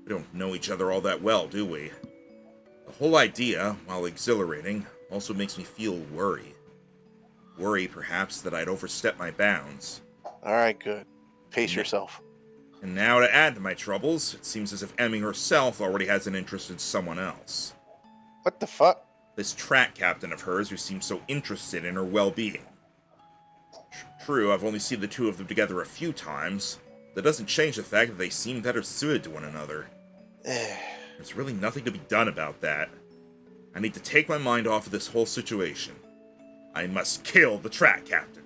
We don't know each other all that well, do we? The whole idea, while exhilarating, also makes me feel worry. Worry, perhaps, that I'd overstep my bounds. Alright, good. Pace yourself. And now to add to my troubles, it seems as if Emmy herself already has an interest in someone else. What the fuck? This track captain of hers who seems so interested in her well-being. True, I've only seen the two of them together a few times. That doesn't change the fact that they seem better suited to one another. There's really nothing to be done about that. I need to take my mind off of this whole situation. I must kill the track captain.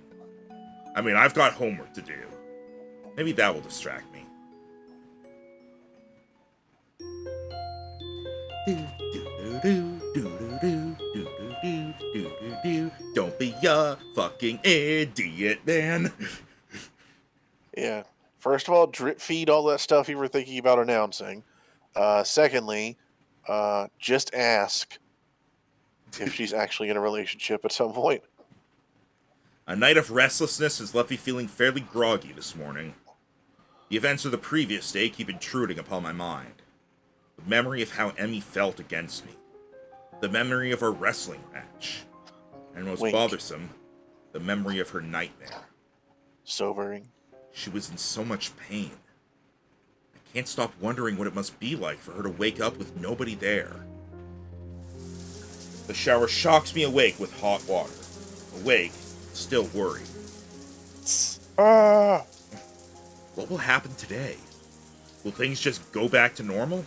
I mean, I've got homework to do. Maybe that will distract me. Don't be a fucking idiot, man. Yeah. First of all, drip feed all that stuff you were thinking about announcing. Secondly, just ask if she's actually in a relationship at some point. A night of restlessness has left me feeling fairly groggy this morning. The events of the previous day keep intruding upon my mind. The memory of how Emmy felt against me. The memory of our wrestling match. And most Wink. bothersome, the memory of her nightmare. Sobering. She was in so much pain. I can't stop wondering what it must be like for her to wake up with nobody there. The shower shocks me awake with hot water. Awake, still worried. Ah! What will happen today? Will things just go back to normal?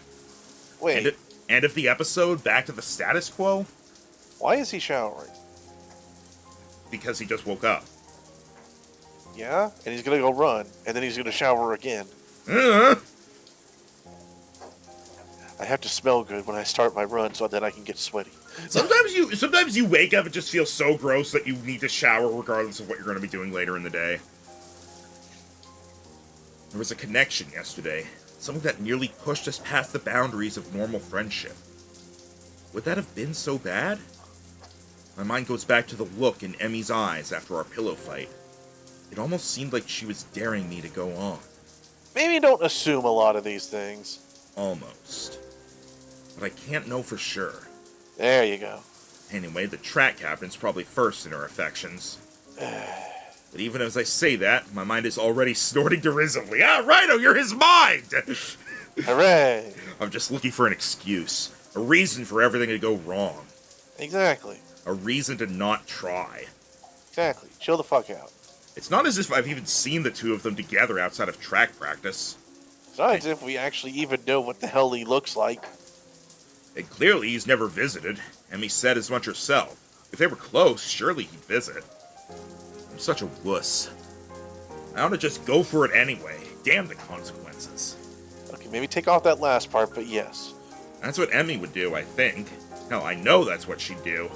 Wait, End of the episode back to the status quo? why is he showering? Because he just woke up. Yeah? And he's gonna go run, and then he's gonna shower again. Uh, I have to smell good when I start my run so that I can get sweaty. Sometimes you wake up and just feel so gross that you need to shower regardless of what you're going to be doing later in the day. There was a connection yesterday. Something that nearly pushed us past the boundaries of normal friendship. Would that have been so bad? My mind goes back to the look in Emmy's eyes after our pillow fight. It almost seemed like she was daring me to go on. Maybe don't assume a lot of these things. Almost. But I can't know for sure. There you go. Anyway, the track captain's probably first in her affections. But even as I say that, my mind is already snorting derisively. Ah, Rhino, you're his mind! Hooray! I'm just looking for an excuse. A reason for everything to go wrong. Exactly. A reason to not try. Exactly. Chill the fuck out. It's not as if I've even seen the two of them together outside of track practice. It's not as if we actually even know what the hell he looks like. And clearly he's never visited. Emmy said as much herself. If they were close, surely he'd visit. I'm such a wuss. I ought to just go for it anyway. Damn the consequences. Okay, maybe take off that last part, but yes. That's what Emmy would do, I think. Hell, I know that's what she'd do.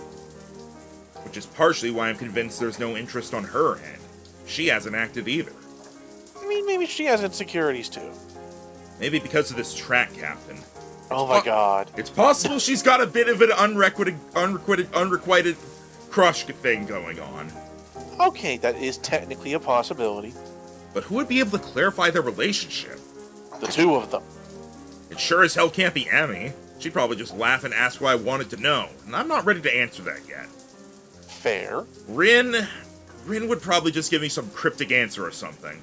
Which is partially why I'm convinced there's no interest on her end. She hasn't acted either. I mean, maybe she has insecurities too. Maybe because of this track captain. Oh my god. It's possible she's got a bit of an unrequited crush thing going on. Okay, that is technically a possibility. But who would be able to clarify their relationship? The two of them. It sure as hell can't be Emmy. She'd probably just laugh and ask what I wanted to know, and I'm not ready to answer that yet. Fair. Rin would probably just give me some cryptic answer or something.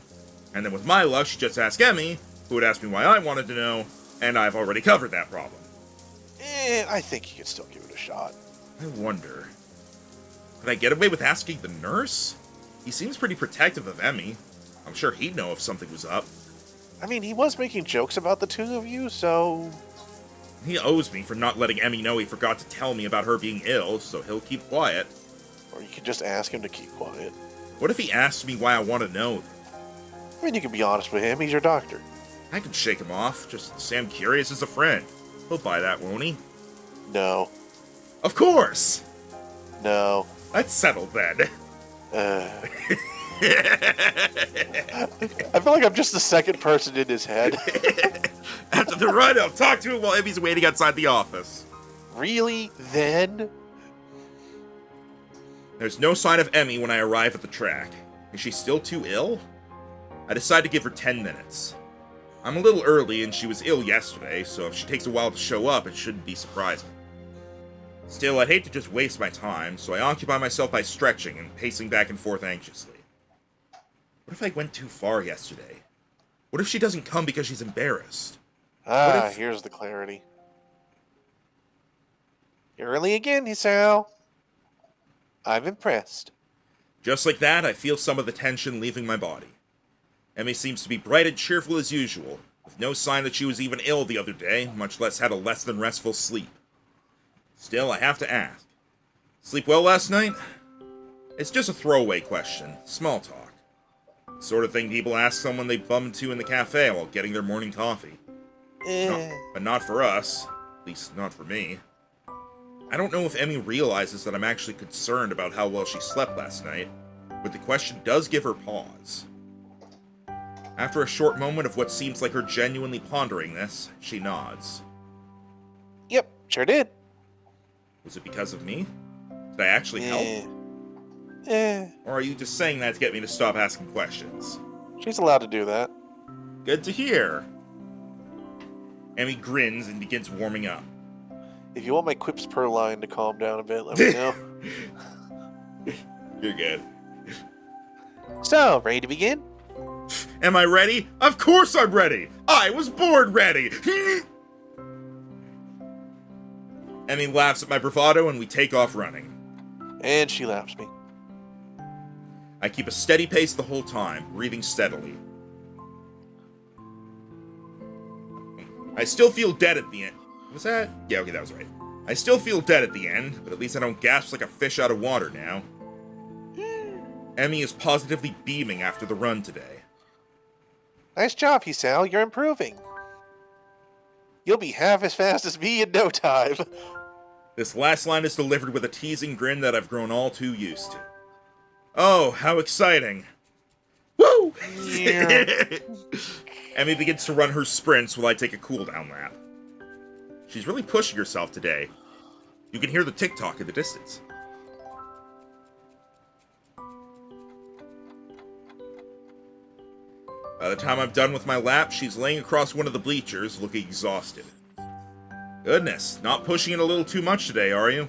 And then with my luck, she'd just ask Emmy, who would ask me why I wanted to know, and I've already covered that problem. I think you could still give it a shot. I wonder. Could I get away with asking the nurse? He seems pretty protective of Emmy. I'm sure he'd know if something was up. I mean, he was making jokes about the two of you, so... He owes me for not letting Emmy know he forgot to tell me about her being ill, so he'll keep quiet. Or you could just ask him to keep quiet. What if he asks me why I want to know? I mean, you can be honest with him. He's your doctor. I can shake him off. Just say I'm curious as a friend. He'll buy that, won't he? No. Of course! No. That's settled then. I feel like I'm just the second person in his head. After the run, I'll talk to him while Emmy's waiting outside the office. Really? Then? There's no sign of Emmy when I arrive at the track. Is she still too ill? I decide to give her 10 minutes. I'm a little early and she was ill yesterday, so if she takes a while to show up, it shouldn't be surprising. Still, I'd hate to just waste my time, so I occupy myself by stretching and pacing back and forth anxiously. What if I went too far yesterday? What if she doesn't come because she's embarrassed? Here's the clarity. You're early again, Hisao. I'm impressed. Just like that, I feel some of the tension leaving my body. Emmy seems to be bright and cheerful as usual, with no sign that she was even ill the other day, much less had a less than restful sleep. Still, I have to ask. Sleep well last night? It's just a throwaway question, small talk. The sort of thing people ask someone they bump into in the cafe while getting their morning coffee. But not for us. At least, not for me. I don't know if Emmy realizes that I'm actually concerned about how well she slept last night, but the question does give her pause. After a short moment of what seems like her genuinely pondering this, she nods. Yep, sure did. Was it because of me? Did I actually help? Or are you just saying that to get me to stop asking questions? She's allowed to do that. Good to hear. Emmy grins and begins warming up. If you want my quips per line to calm down a bit, let me know. You're good. So, ready to begin? Am I ready? Of course I'm ready! I was born ready! Emmy laughs at my bravado and we take off running. And she laughs me. I keep a steady pace the whole time, breathing steadily. I still feel dead at the end. Was that? Yeah, okay, that was right. I still feel dead at the end, but at least I don't gasp like a fish out of water now. Emmy is positively beaming after the run today. Nice job, Hisao. You're improving. You'll be half as fast as me in no time. This last line is delivered with a teasing grin that I've grown all too used to. Oh, how exciting. Woo! Yeah. Emmy begins to run her sprints while I take a cool-down lap. She's really pushing herself today. You can hear the tick-tock in the distance. By the time I'm done with my lap, she's laying across one of the bleachers, looking exhausted. Goodness, not pushing it a little too much today, are you?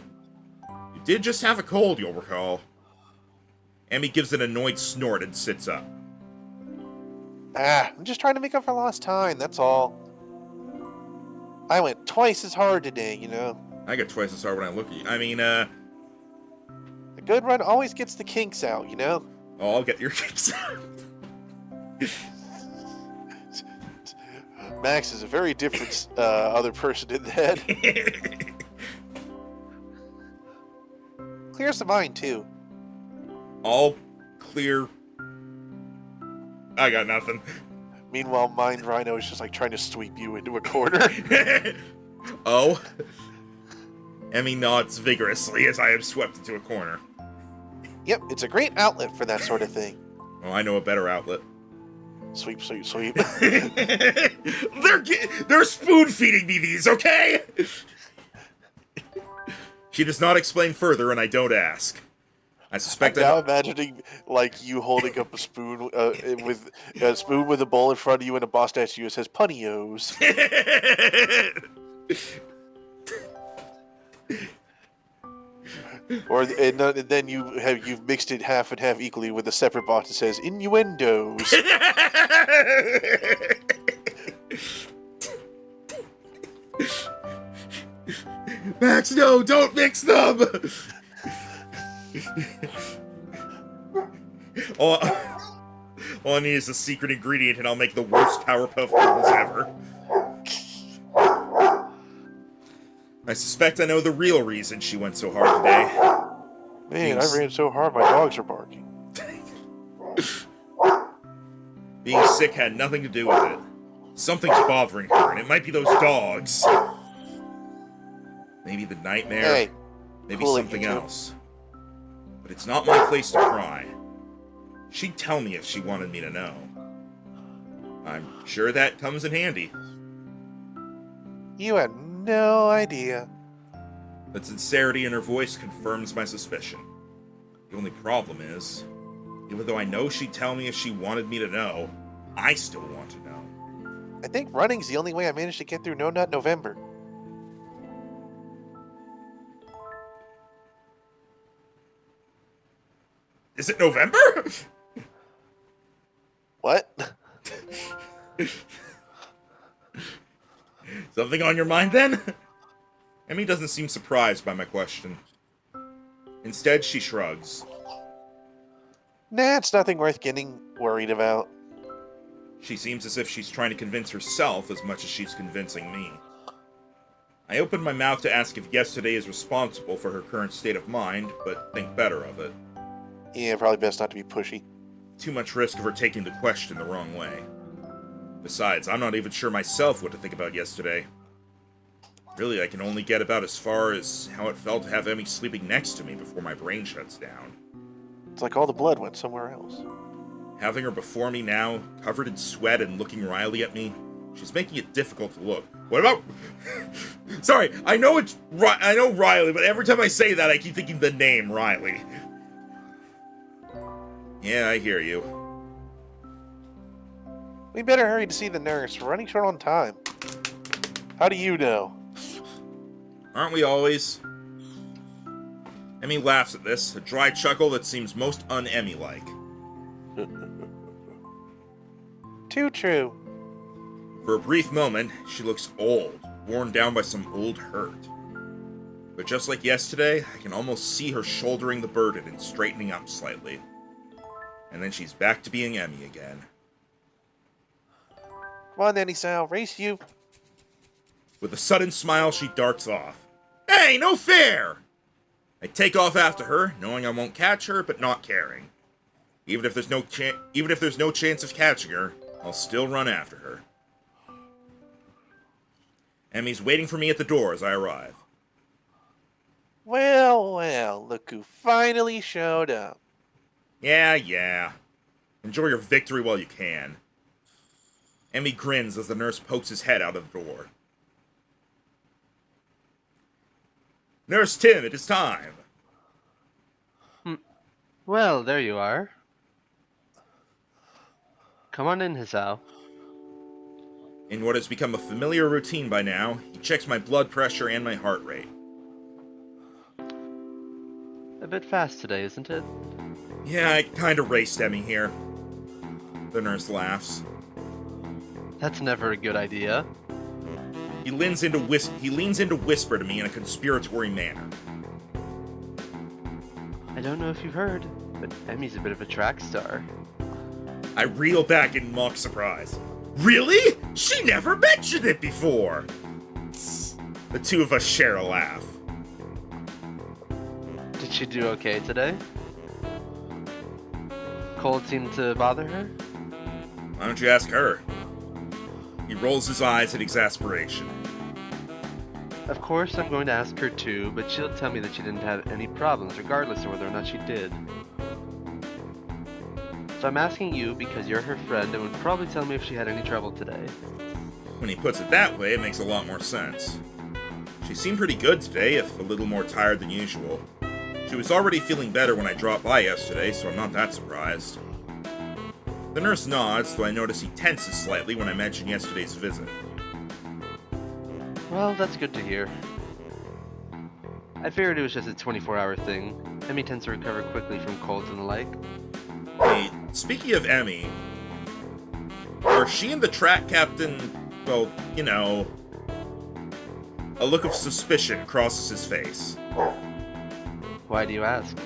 You did just have a cold, you'll recall. Emmy gives an annoyed snort and sits up. I'm just trying to make up for lost time, that's all. I went twice as hard today, you know. I get twice as hard when I look at you. I mean, A good run always gets the kinks out, you know? Oh, I'll get your kicks out. Max is a very different other person in that. Clears the mind, too. All clear. I got nothing. Meanwhile, Mind Rhino is just like trying to sweep you into a corner. Oh. Emmy nods vigorously as I am swept into a corner. Yep, it's a great outlet for that sort of thing. Oh, I know a better outlet. Sweep, sweep, sweep. They're spoon-feeding me these, okay? She does not explain further, and I don't ask. I suspect I'm now imagining like you holding up a spoon with a spoon with a bowl in front of you and a boss statue that says "Punios." And then you've mixed it half and half equally with a separate box that says "Innuendos." Max, no, don't mix them! all I need is a secret ingredient and I'll make the worst Powerpuff Girls ever. I suspect I know the real reason she went so hard today. Man, I ran so hard my dogs are barking. Being sick had nothing to do with it. Something's bothering her, and it might be those dogs. Maybe the nightmare. Hey, maybe cool something else. But it's not my place to pry. She'd tell me if she wanted me to know. I'm sure that comes in handy. You had no idea. The sincerity in her voice confirms my suspicion. The only problem is, even though I know she'd tell me if she wanted me to know, I still want to know. I think running's the only way I managed to get through No Nut November. Is it November? What? Something on your mind then? Emmy doesn't seem surprised by my question. Instead, she shrugs. Nah, it's nothing worth getting worried about. She seems as if she's trying to convince herself as much as she's convincing me. I opened my mouth to ask if yesterday is responsible for her current state of mind, but think better of it. Yeah, probably best not to be pushy. Too much risk of her taking the question the wrong way. Besides, I'm not even sure myself what to think about yesterday. Really, I can only get about as far as how it felt to have Emmy sleeping next to me before my brain shuts down. It's like all the blood went somewhere else. Having her before me now, covered in sweat and looking wryly at me, she's making it difficult to look. What about... Sorry, I know Riley, but every time I say that, I keep thinking the name Riley. Yeah, I hear you. We better hurry to see the nurse. We're running short on time. How do you know? Aren't we always? Emmy laughs at this, a dry chuckle that seems most un-Emmy-like. Too true. For a brief moment, she looks old, worn down by some old hurt. But just like yesterday, I can almost see her shouldering the burden and straightening up slightly. And then she's back to being Emmy again. Come on, Nanny Sal, race you. With a sudden smile, she darts off. Hey, no fair! I take off after her, knowing I won't catch her, but not caring. Even if there's no chance of catching her, I'll still run after her. Emmy's waiting for me at the door as I arrive. Well, well, look who finally showed up. Yeah. Enjoy your victory while you can. Emmy grins as the nurse pokes his head out of the door. Nurse Tim, it is time. Well, there you are. Come on in, Hisao. In what has become a familiar routine by now, he checks my blood pressure and my heart rate. A bit fast today, isn't it? Yeah, I kinda raced Emmy here. The nurse laughs. That's never a good idea. He leans in to whisper to me in a conspiratory manner. I don't know if you've heard, but Emmy's a bit of a track star. I reel back in mock surprise. Really? She never mentioned it before! The two of us share a laugh. Did she do okay today? Cold seemed to bother her? Why don't you ask her? He rolls his eyes in exasperation. Of course I'm going to ask her too, but she'll tell me that she didn't have any problems regardless of whether or not she did. So I'm asking you because you're her friend and would probably tell me if she had any trouble today. When he puts it that way, it makes a lot more sense. She seemed pretty good today, if a little more tired than usual. She was already feeling better when I dropped by yesterday, so I'm not that surprised. The nurse nods, though I notice he tenses slightly when I mention yesterday's visit. Well, that's good to hear. I figured it was just a 24-hour thing. Emmy tends to recover quickly from colds and the like. Hey, speaking of Emmy, are she and the track captain, well, you know... A look of suspicion crosses his face. Why do you ask?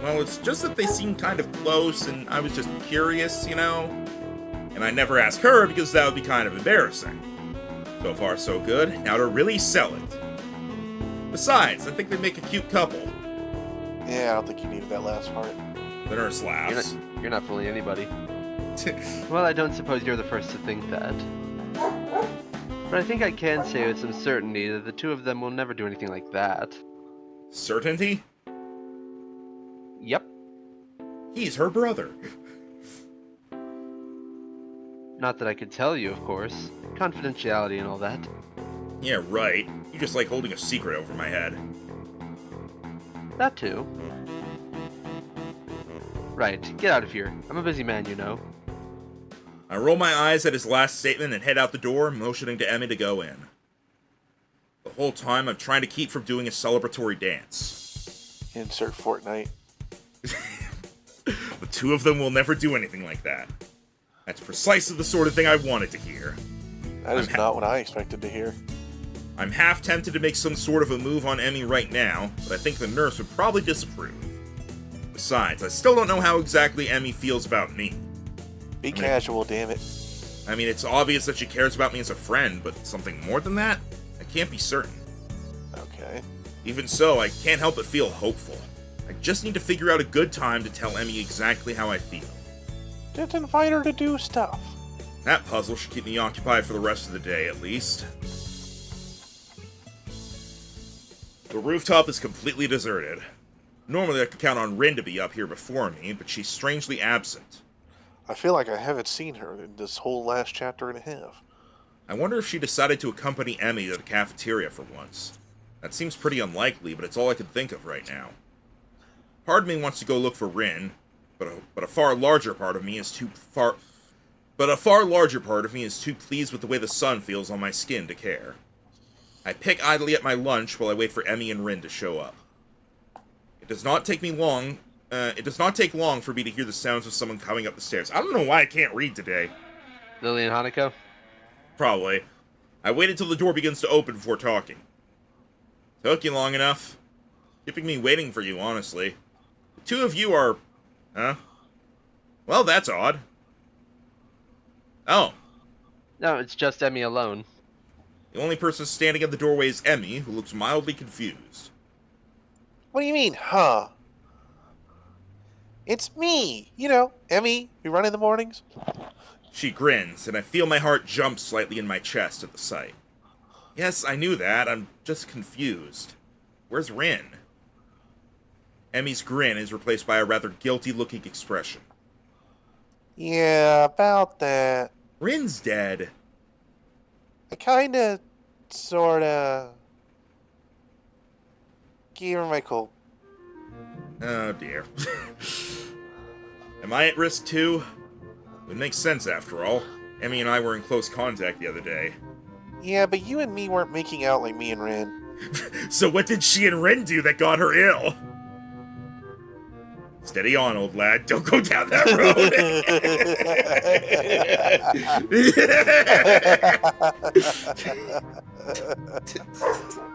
Well, it's just that they seem kind of close, and I was just curious, you know? And I never asked her because that would be kind of embarrassing. So far, so good. Now to really sell it. Besides, I think they make a cute couple. Yeah, I don't think you needed that last part. The nurse laughs. You're not fooling anybody. Well, I don't suppose you're the first to think that. But I think I can say with some certainty that the two of them will never do anything like that. Certainty? Yep. He's her brother. Not that I could tell you, of course. Confidentiality and all that. Yeah, right. You just like holding a secret over my head. That too. Right, get out of here. I'm a busy man, you know. I roll my eyes at his last statement and head out the door, motioning to Emmy to go in. The whole time, I'm trying to keep from doing a celebratory dance. Insert Fortnite. The two of them will never do anything like that. That's precisely the sort of thing I wanted to hear. That is not what I expected to hear. I'm half tempted to make some sort of a move on Emmy right now, but I think the nurse would probably disapprove. Besides, I still don't know how exactly Emmy feels about me. Be casual, damn it. I mean, it's obvious that she cares about me as a friend, but something more than that? I can't be certain. Okay. Even so, I can't help but feel hopeful. I just need to figure out a good time to tell Emmy exactly how I feel. Just invite her to do stuff. That puzzle should keep me occupied for the rest of the day, at least. The rooftop is completely deserted. Normally I could count on Rin to be up here before me, but she's strangely absent. I feel like I haven't seen her in this whole last chapter and a half. I wonder if she decided to accompany Emmy to the cafeteria for once. That seems pretty unlikely, but it's all I can think of right now. Part of me wants to go look for Rin, but a far larger part of me is too pleased with the way the sun feels on my skin to care. I pick idly at my lunch while I wait for Emmy and Rin to show up. It does not take long for me to hear the sounds of someone coming up the stairs. I don't know why I can't read today. Lily and Hanako? Probably. I wait until the door begins to open before talking. Took you long enough. Keeping me waiting for you, honestly. The two of you are... Huh? Well, that's odd. Oh. No, it's just Emmy alone. The only person standing at the doorway is Emmy, who looks mildly confused. What do you mean, huh? It's me. You know, Emmy, we run in the mornings. She grins, and I feel my heart jump slightly in my chest at the sight. Yes, I knew that. I'm just confused. Where's Rin? Emmy's grin is replaced by a rather guilty-looking expression. Yeah, about that. Rin's dead. I kinda, sorta... gave her my coat. Oh, dear. Am I at risk, too? It makes sense, after all. Emmy and I were in close contact the other day. Yeah, but you and me weren't making out like me and Rin. So what did she and Rin do that got her ill? Steady on, old lad. Don't go down that road.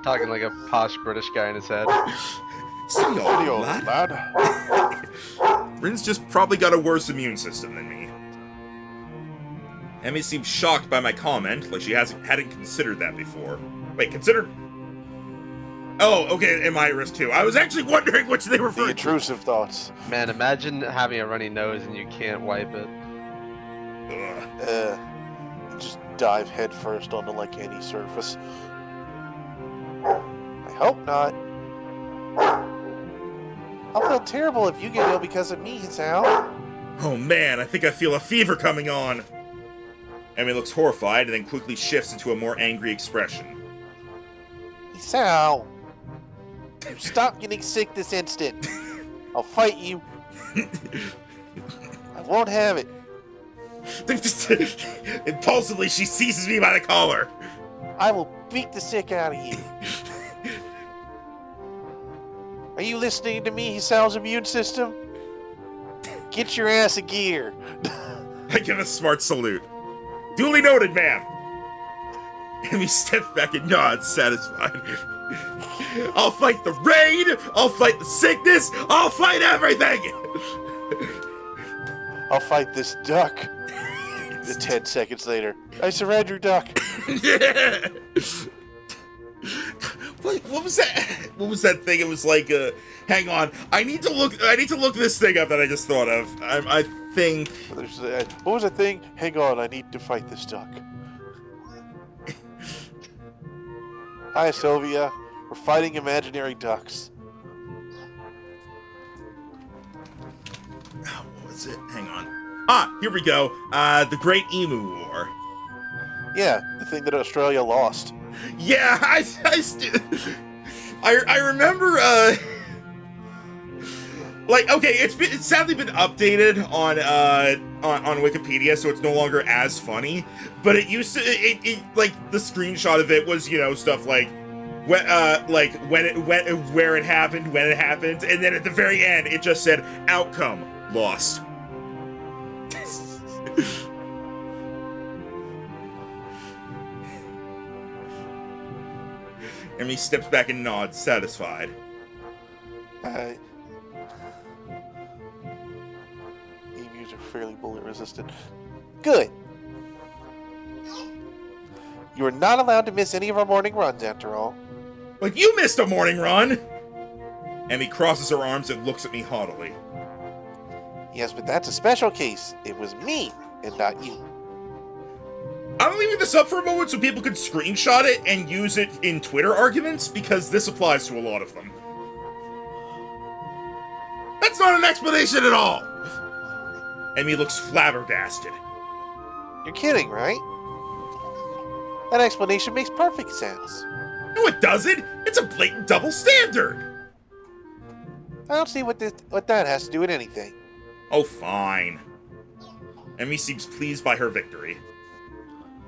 Talking like a posh British guy in his head. Steady on, Steady old on, lad. lad. Rin's just probably got a worse immune system than me. Emmy seems shocked by my comment, like she hadn't considered that before. Wait, considered? Oh, okay, am I at risk too? I was actually wondering which they were The for. intrusive thoughts. Man, imagine having a runny nose and you can't wipe it. Just dive headfirst onto like any surface. I hope not. I'll feel terrible if you get ill because of me, Sal. Oh man, I think I feel a fever coming on. Emmy looks horrified and then quickly shifts into a more angry expression. Sal, you stop getting sick this instant. I'll fight you. I won't have it. Impulsively, she seizes me by the collar. I will beat the sick out of you. Are you listening to me, Sal's immune system? Get your ass a gear. I give a smart salute. Duly noted, ma'am. Emmy steps back and nods, satisfied. I'll fight the rain, I'll fight the sickness, I'll fight everything! I'll fight this duck. 10 seconds later, I surrender, duck. What was that? What was that thing? It was like, hang on. I need to look this thing up that I just thought of. I think. What was that thing? Hang on, I need to fight this duck. Hi, Sylvia. We're fighting imaginary ducks. What was it? Hang on. Ah, here we go. The Great Emu War. Yeah, the thing that Australia lost. Yeah, I remember, like, okay, it's sadly been updated on Wikipedia, so it's no longer as funny, but it used to, it like, the screenshot of it was, you know, stuff like, where it happened, when it happened, and then at the very end, it just said, outcome, lost. And he steps back and nods, satisfied. Emus are fairly bullet resistant. Good. You are not allowed to miss any of our morning runs, after all. Like, you missed a morning run! And he crosses her arms and looks at me haughtily. Yes, but that's a special case. It was me, and not you. I'm leaving this up for a moment so people could screenshot it and use it in Twitter arguments, because this applies to a lot of them. That's not an explanation at all! And he looks flabbergasted. You're kidding, right? That explanation makes perfect sense. No, it doesn't! It's a blatant double standard! I don't see what that has to do with anything. Oh, fine. Emmy seems pleased by her victory.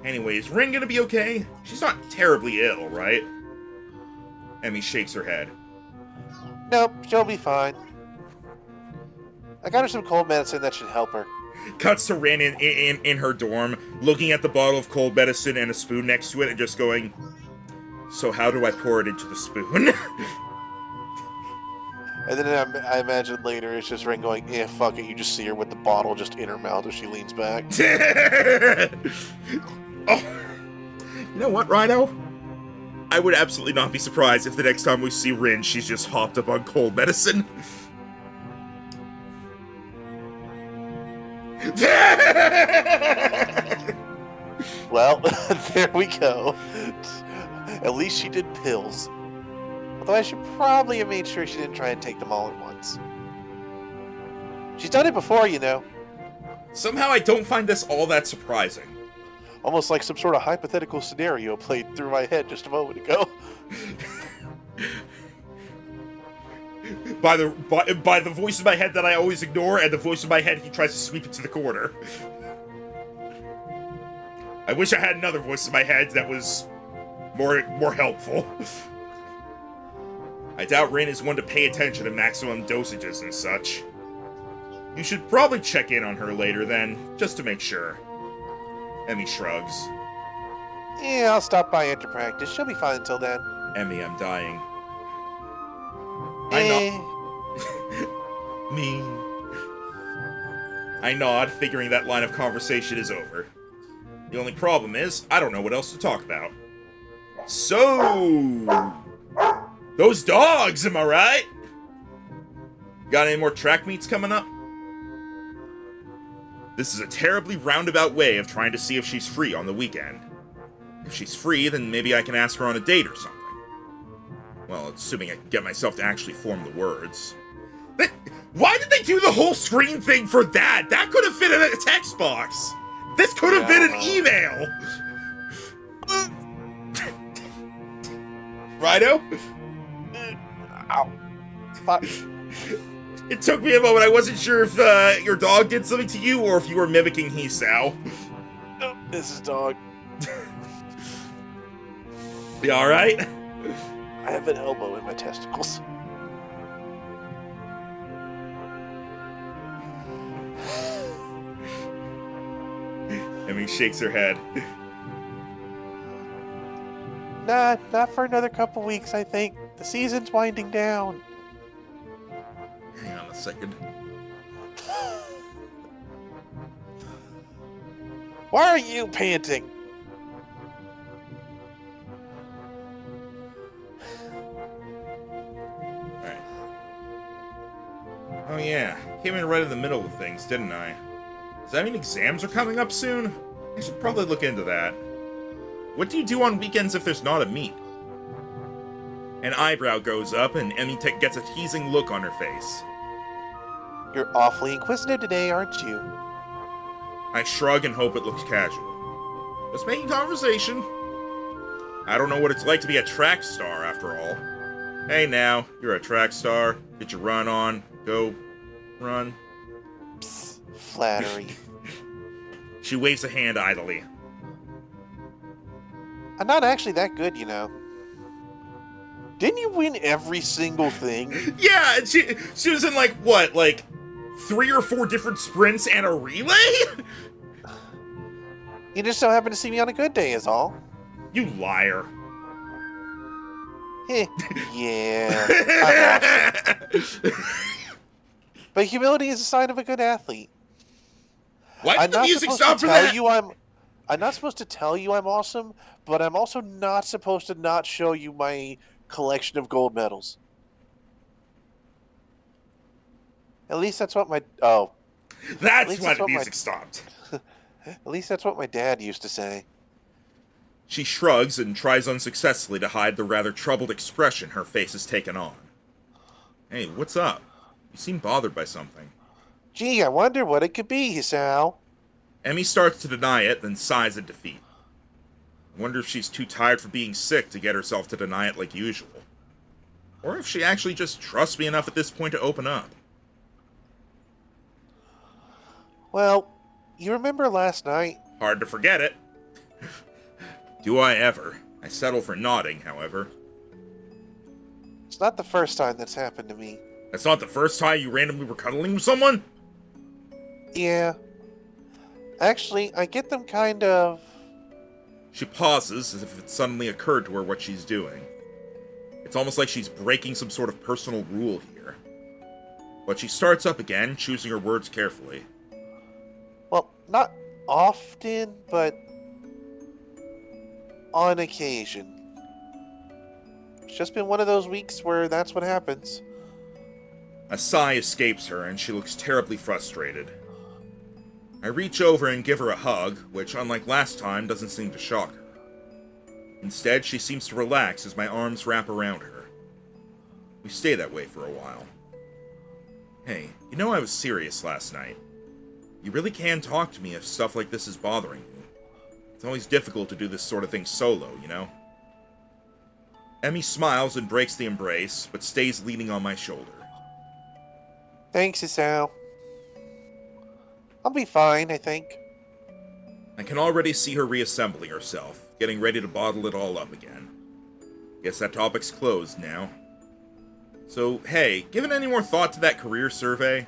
Anyway, is Rin gonna be okay? She's not terribly ill, right? Emmy shakes her head. Nope, she'll be fine. I got her some cold medicine that should help her. Cuts to Rin in her dorm, looking at the bottle of cold medicine and a spoon next to it and just going, so how do I pour it into the spoon? And then I imagine later it's just Rin going, eh, fuck it, you just see her with the bottle just in her mouth as she leans back. Oh, you know what, Rhino? I would absolutely not be surprised if the next time we see Rin, she's just hopped up on cold medicine. Well, there we go. At least she did pills. Although I should probably have made sure she didn't try and take them all at once. She's done it before, you know. Somehow I don't find this all that surprising. Almost like some sort of hypothetical scenario played through my head just a moment ago. by the voice in my head that I always ignore, and the voice in my head he tries to sweep it to the corner. I wish I had another voice in my head that was more helpful. I doubt Rin is one to pay attention to maximum dosages and such. You should probably check in on her later then, just to make sure. Emmy shrugs. Yeah, I'll stop by after practice. She'll be fine until then. Emmy, I'm dying. Me. I nod, figuring that line of conversation is over. The only problem is, I don't know what else to talk about. So... those dogs, am I right? Got any more track meets coming up? This is a terribly roundabout way of trying to see if she's free on the weekend. If she's free, then maybe I can ask her on a date or something. Well, assuming I can get myself to actually form the words. Why did they do the whole screen thing for that? That could have fit in a text box. This could have been an email. Righto? Ow. Fuck. It took me a moment. I wasn't sure if your dog did something to you or if you were mimicking Hisao. Oh, this is dog. You alright? I have an elbow in my testicles. Emmy shakes her head. Nah, not for another couple weeks, I think. The season's winding down. Hang on a second. Why are you panting? Alright. Oh yeah, came in right in the middle of things, didn't I? Does that mean exams are coming up soon? I should probably look into that. What do you do on weekends if there's not a meet? An eyebrow goes up and Emmy gets a teasing look on her face. You're awfully inquisitive today, aren't you? I shrug and hope it looks casual. Just making conversation. I don't know what it's like to be a track star, after all. Hey now, you're a track star. Get your run on. Go. Run. Psst, flattery. She waves a hand idly. I'm not actually that good, you know. Didn't you win every single thing? Yeah, and she was in like, what, like 3 or 4 different sprints and a relay? You just so happen to see me on a good day is all. You liar. Yeah, I'm awesome. But humility is a sign of a good athlete. Why did the music stop for that? that? I'm not supposed to tell you I'm awesome, but I'm also not supposed to not show you my collection of gold medals. At least that's what my That's why the music stopped. At least that's what my dad used to say. She shrugs and tries unsuccessfully to hide the rather troubled expression her face has taken on. Hey, what's up? You seem bothered by something. Gee, I wonder what it could be, Sal. Emmy starts to deny it, then sighs in defeat. I wonder if she's too tired from being sick to get herself to deny it like usual. Or if she actually just trusts me enough at this point to open up. Well, you remember last night? Hard to forget it. Do I ever? I settle for nodding, however. It's not the first time that's happened to me. That's not the first time you randomly were cuddling with someone? Yeah. Actually, I get them kind of... She pauses as if it suddenly occurred to her what she's doing. It's almost like she's breaking some sort of personal rule here. But she starts up again, choosing her words carefully. Well, not often, but on occasion. It's just been one of those weeks where that's what happens. A sigh escapes her, and she looks terribly frustrated. I reach over and give her a hug, which, unlike last time, doesn't seem to shock her. Instead, she seems to relax as my arms wrap around her. We stay that way for a while. Hey, you know I was serious last night. You really can talk to me if stuff like this is bothering you. It's always difficult to do this sort of thing solo, you know? Emmy smiles and breaks the embrace, but stays leaning on my shoulder. Thanks, Sal. I'll be fine, I think. I can already see her reassembling herself, getting ready to bottle it all up again. Guess that topic's closed now. So, hey, given any more thought to that career survey?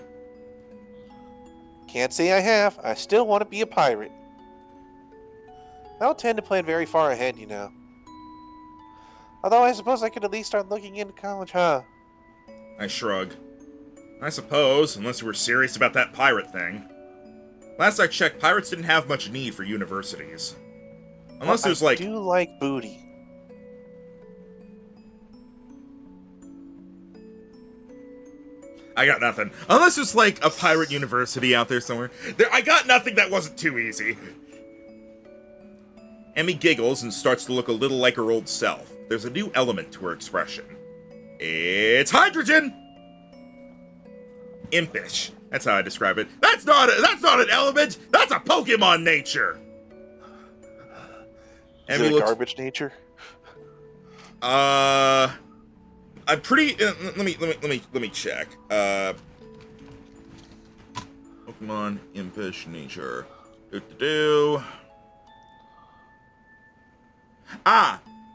Can't say I have. I still want to be a pirate. I don't tend to plan very far ahead, you know. Although I suppose I could at least start looking into college, huh? I shrug. I suppose, unless you were serious about that pirate thing. Last I checked, pirates didn't have much need for universities. Unless there's like... I do like booty. I got nothing. Unless there's like a pirate university out there somewhere. I got nothing that wasn't too easy. Emmy giggles and starts to look a little like her old self. There's a new element to her expression. It's hydrogen! Impish. That's how I describe it. That's not an element! That's a Pokemon nature! Is it a garbage nature? I'm pretty. Let me check. Pokemon impish nature.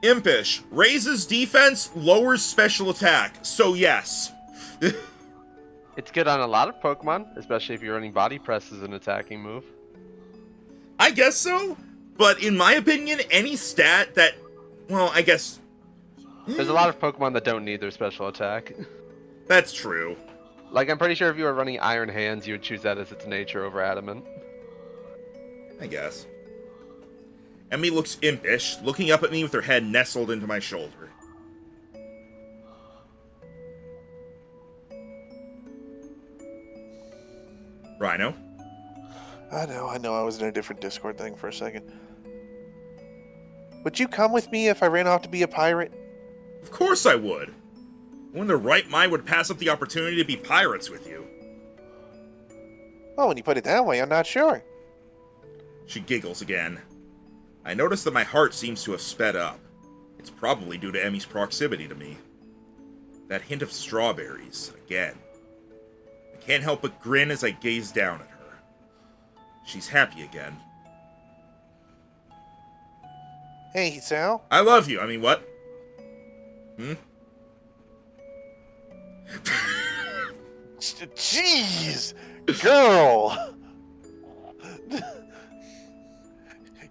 Impish raises defense, lowers special attack. So yes. It's good on a lot of Pokemon, especially if you're running body press as an attacking move. I guess so, but in my opinion, any stat that, well, I guess. There's a lot of Pokemon that don't need their special attack. That's true. Like, I'm pretty sure if you were running Iron Hands, you would choose that as its nature over Adamant. I guess. Emmy looks impish, looking up at me with her head nestled into my shoulder. Rhino? I know. I was in a different Discord thing for a second. Would you come with me if I ran off to be a pirate? Of course I would. Who in their right mind would pass up the opportunity to be pirates with you? Well, when you put it that way, I'm not sure. She giggles again. I notice that my heart seems to have sped up. It's probably due to Emmy's proximity to me. That hint of strawberries, again. I can't help but grin as I gaze down at her. She's happy again. Hey, Sal. I love you. I mean, what? Jeez! Girl!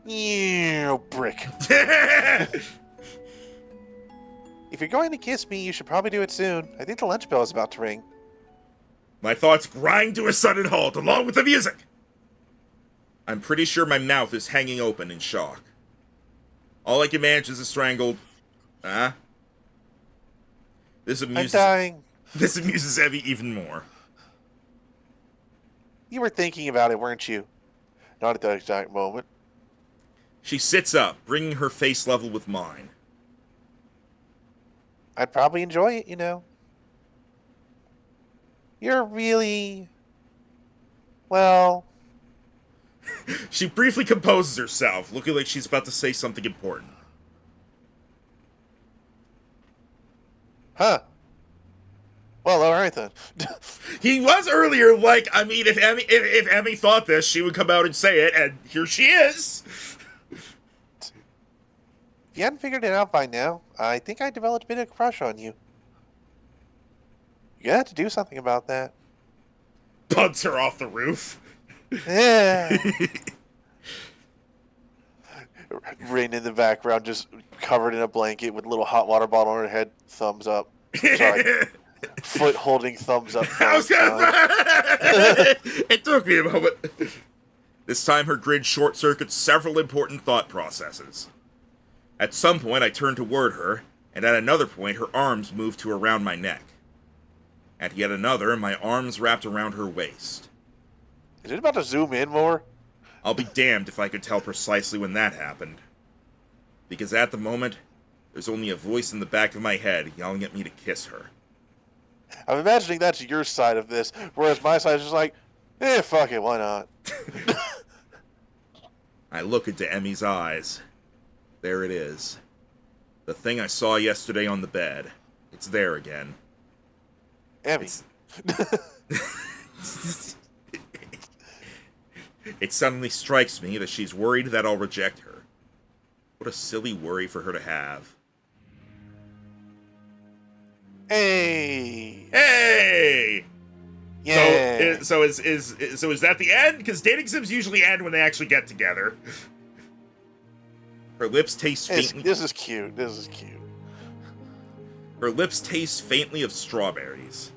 You brick. If you're going to kiss me, you should probably do it soon. I think the lunch bell is about to ring. My thoughts grind to a sudden halt, along with the music. I'm pretty sure my mouth is hanging open in shock. All I can manage is a strangled, This I'm dying. This amuses Evie even more. You were thinking about it, weren't you? Not at that exact moment. She sits up, bringing her face level with mine. I'd probably enjoy it, you know. You're really... well... She briefly composes herself, looking like she's about to say something important. Huh. Well, alright then. He was earlier like, I mean, if Emmy thought this, she would come out and say it, and here she is. If you hadn't figured it out by now, I think I developed a bit of a crush on you. You have to do something about that. Bugs her off the roof. Yeah. Rain in the background, just covered in a blanket with a little hot water bottle on her head. Thumbs up. Sorry. Foot holding thumbs up. It took me a moment. This time her grid short-circuits several important thought processes. At some point I turn toward her, and at another point her arms move to around my neck. At yet another, my arms wrapped around her waist. Is it about to zoom in more? I'll be damned if I could tell precisely when that happened. Because at the moment, there's only a voice in the back of my head yelling at me to kiss her. I'm imagining that's your side of this, whereas my side is just like, fuck it, why not? I look into Emmy's eyes. There it is. The thing I saw yesterday on the bed. It's there again. Emmy. It suddenly strikes me that she's worried that I'll reject her. What a silly worry for her to have. Hey! Hey! Yeah! So is that the end? Because dating sims usually end when they actually get together. Her lips taste faintly... This is cute. This is cute. Her lips taste faintly of strawberries.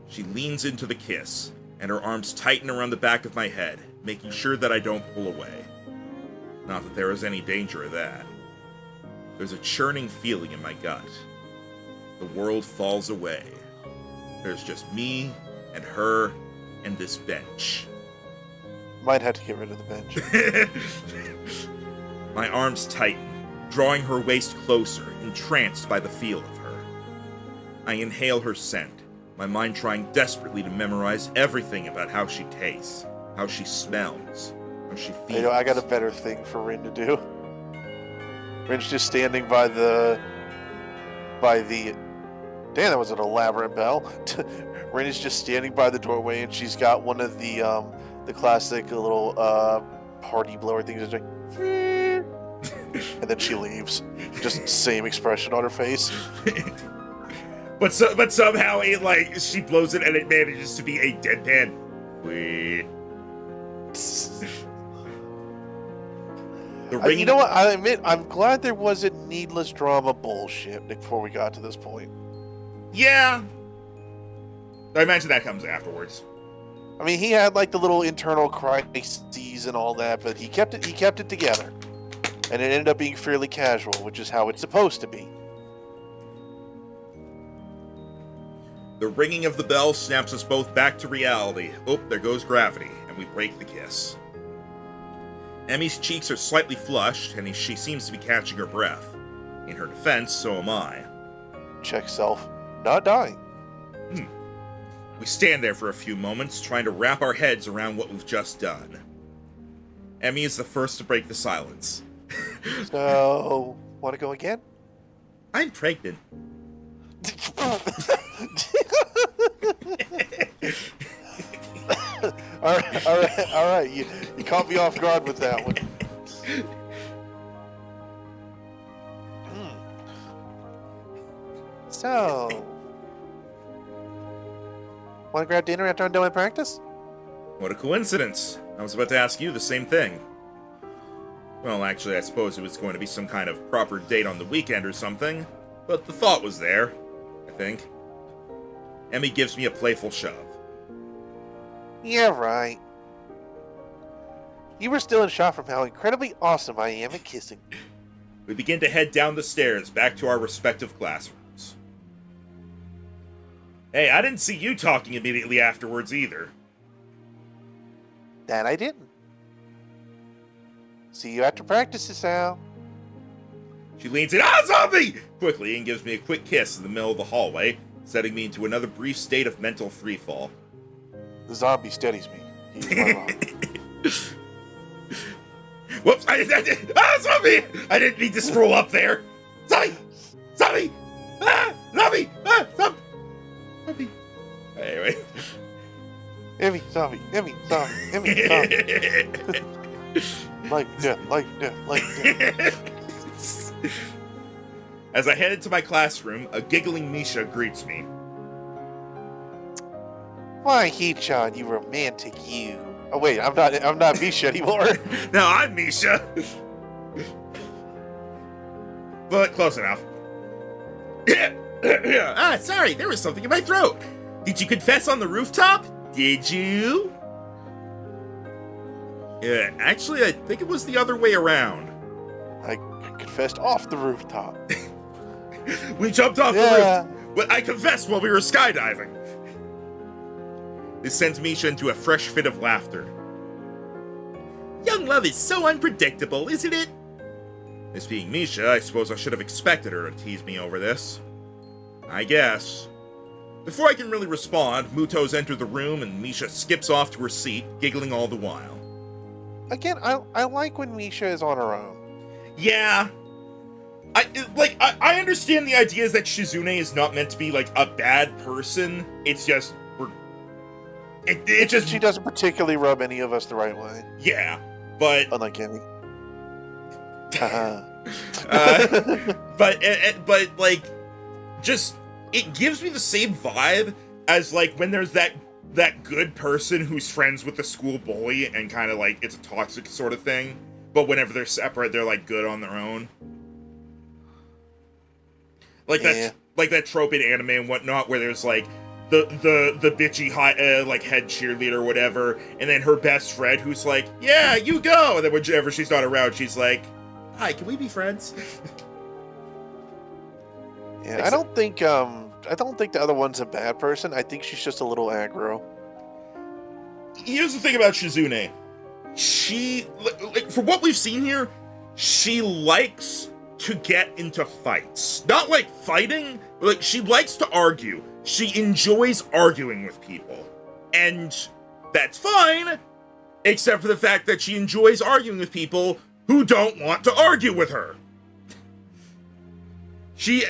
She leans into the kiss, and her arms tighten around the back of my head, making sure that I don't pull away. Not that there is any danger of that. There's a churning feeling in my gut. The world falls away. There's just me, and her, and this bench. Might have to get rid of the bench. My arms tighten, drawing her waist closer, entranced by the feel of her. I inhale her scent, my mind trying desperately to memorize everything about how she tastes, how she smells, how she feels. You know, I got a better thing for Rin to do. Rin's just standing by the... Damn, that was an elaborate bell. Rin is just standing by the doorway, and she's got one of the classic little party blower things. That's like, and then she leaves. Just same expression on her face. But somehow she blows it and it manages to be a deadpan. You know what? I admit, I'm glad there wasn't needless drama bullshit before we got to this point. Yeah. I imagine that comes afterwards. I mean, he had like the little internal crises and all that, but he kept it together. And it ended up being fairly casual, which is how it's supposed to be. The ringing of the bell snaps us both back to reality. Oh, there goes gravity, and we break the kiss. Emmy's cheeks are slightly flushed, and she seems to be catching her breath. In her defense, so am I. Check self. Not dying. We stand there for a few moments, trying to wrap our heads around what we've just done. Emmy is the first to break the silence. So, want to go again? I'm pregnant. All right. You caught me off guard with that one. So, want to grab dinner after I'm done with practice? What a coincidence. I was about to ask you the same thing. Well, actually, I suppose it was going to be some kind of proper date on the weekend or something, but the thought was there, I think. Emmy gives me a playful shove. Yeah, right. You were still in shock from how incredibly awesome I am at kissing. We begin to head down the stairs back to our respective classrooms. Hey, I didn't see you talking immediately afterwards either. That I didn't. See you after practice, Sal. She leans in, zombie! Quickly and gives me a quick kiss in the middle of the hallway, setting me into another brief state of mental freefall. The zombie steadies me. He's my mom. Whoops! Zombie! I didn't mean to scroll up there. Zombie! Zombie! Zombie! Zombie! Anyway. Emmy, zombie. Life, death. As I head into my classroom, a giggling Misha greets me. Why, Heechon, you romantic you. Oh wait, I'm not Misha anymore. No, I'm Misha. But close enough. Sorry, there was something in my throat. Did you confess on the rooftop? Did you? Yeah, actually, I think it was the other way around. I confessed off the rooftop. We jumped off the roof. But I confessed while we were skydiving. This sends Misha into a fresh fit of laughter. Young love is so unpredictable, isn't it? This being Misha, I suppose I should have expected her to tease me over this. I guess. Before I can really respond, Muto's entered the room and Misha skips off to her seat, giggling all the while. Again, I like when Misha is on her own. Yeah. I understand the idea is that Shizune is not meant to be, like, a bad person. It's just, She doesn't particularly rub any of us the right way. Yeah, but... Unlike Emmy. But, like, just... It gives me the same vibe as, like, when there's that good person who's friends with the school bully and kind of, like, it's a toxic sort of thing. But whenever they're separate, they're, like, good on their own. Like, that trope in anime and whatnot where there's, like, the bitchy high, like, head cheerleader or whatever, and then her best friend who's like, yeah, you go! And then whenever she's not around, she's like, hi, can we be friends? Yeah, I don't think the other one's a bad person. I think she's just a little aggro. Here's the thing about Shizune. She, like, from what we've seen here, she likes to get into fights. Not like fighting, but like she likes to argue. She enjoys arguing with people. And that's fine, except for the fact that she enjoys arguing with people who don't want to argue with her. She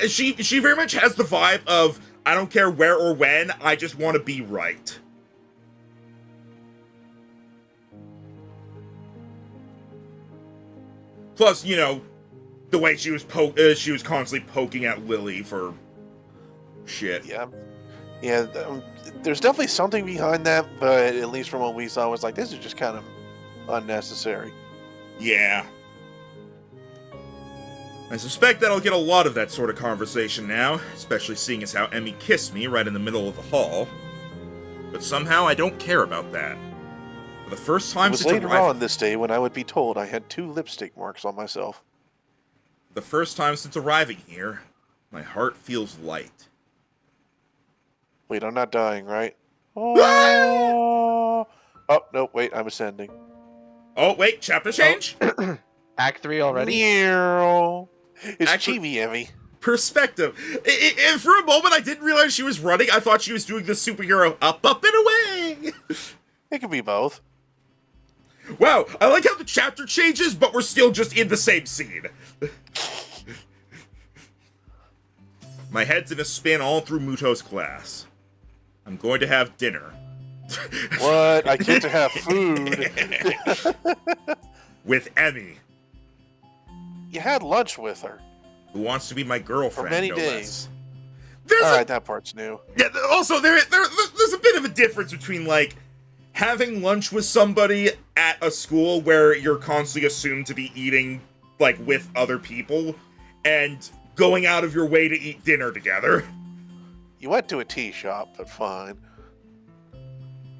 very much has the vibe of, I don't care where or when, I just want to be right. Plus, you know, the way she was constantly poking at Lily for shit. Yeah. There's definitely something behind that, but at least from what we saw, it was like, this is just kind of unnecessary. Yeah. I suspect that I'll get a lot of that sort of conversation now, especially seeing as how Emmy kissed me right in the middle of the hall. But somehow I don't care about that. For the first time since later on this day when I would be told I had 2 lipstick marks on myself. The first time since arriving here, my heart feels light. Wait, I'm not dying, right? Oh, no, wait, I'm ascending. Oh, wait, chapter change? Act 3 already? It's Chibi, Emmy. Perspective. For a moment, I didn't realize she was running. I thought she was doing the superhero up, and away. It could be both. Wow, I like how the chapter changes, but we're still just in the same scene. My head's in a spin all through Muto's class. I'm going to have dinner. What? I get to have food. With Emmy. You had lunch with her. Who wants to be my girlfriend, For many no days. less. Alright, that part's new. Yeah, also, there's a bit of a difference between, like, having lunch with somebody at a school where you're constantly assumed to be eating, like, with other people, and going out of your way to eat dinner together. You went to a tea shop, but fine.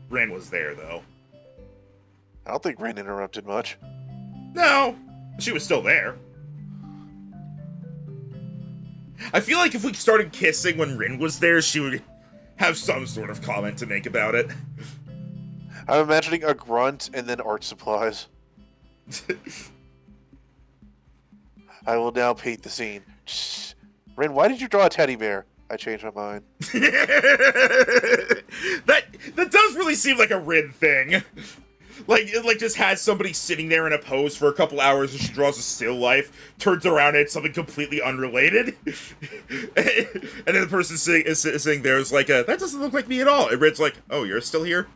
Rin was there, though. I don't think Rin interrupted much. No, she was still there. I feel like if we started kissing when Rin was there, she would have some sort of comment to make about it. I'm imagining a grunt and then art supplies. I will now paint the scene. Shh. Rin, why did you draw a teddy bear? I changed my mind. that does really seem like a Rin thing. Like, it just has somebody sitting there in a pose for a couple hours and she draws a still life, turns around and it's something completely unrelated. And then the person sitting there is like, that doesn't look like me at all. And Rin's like, oh, you're still here?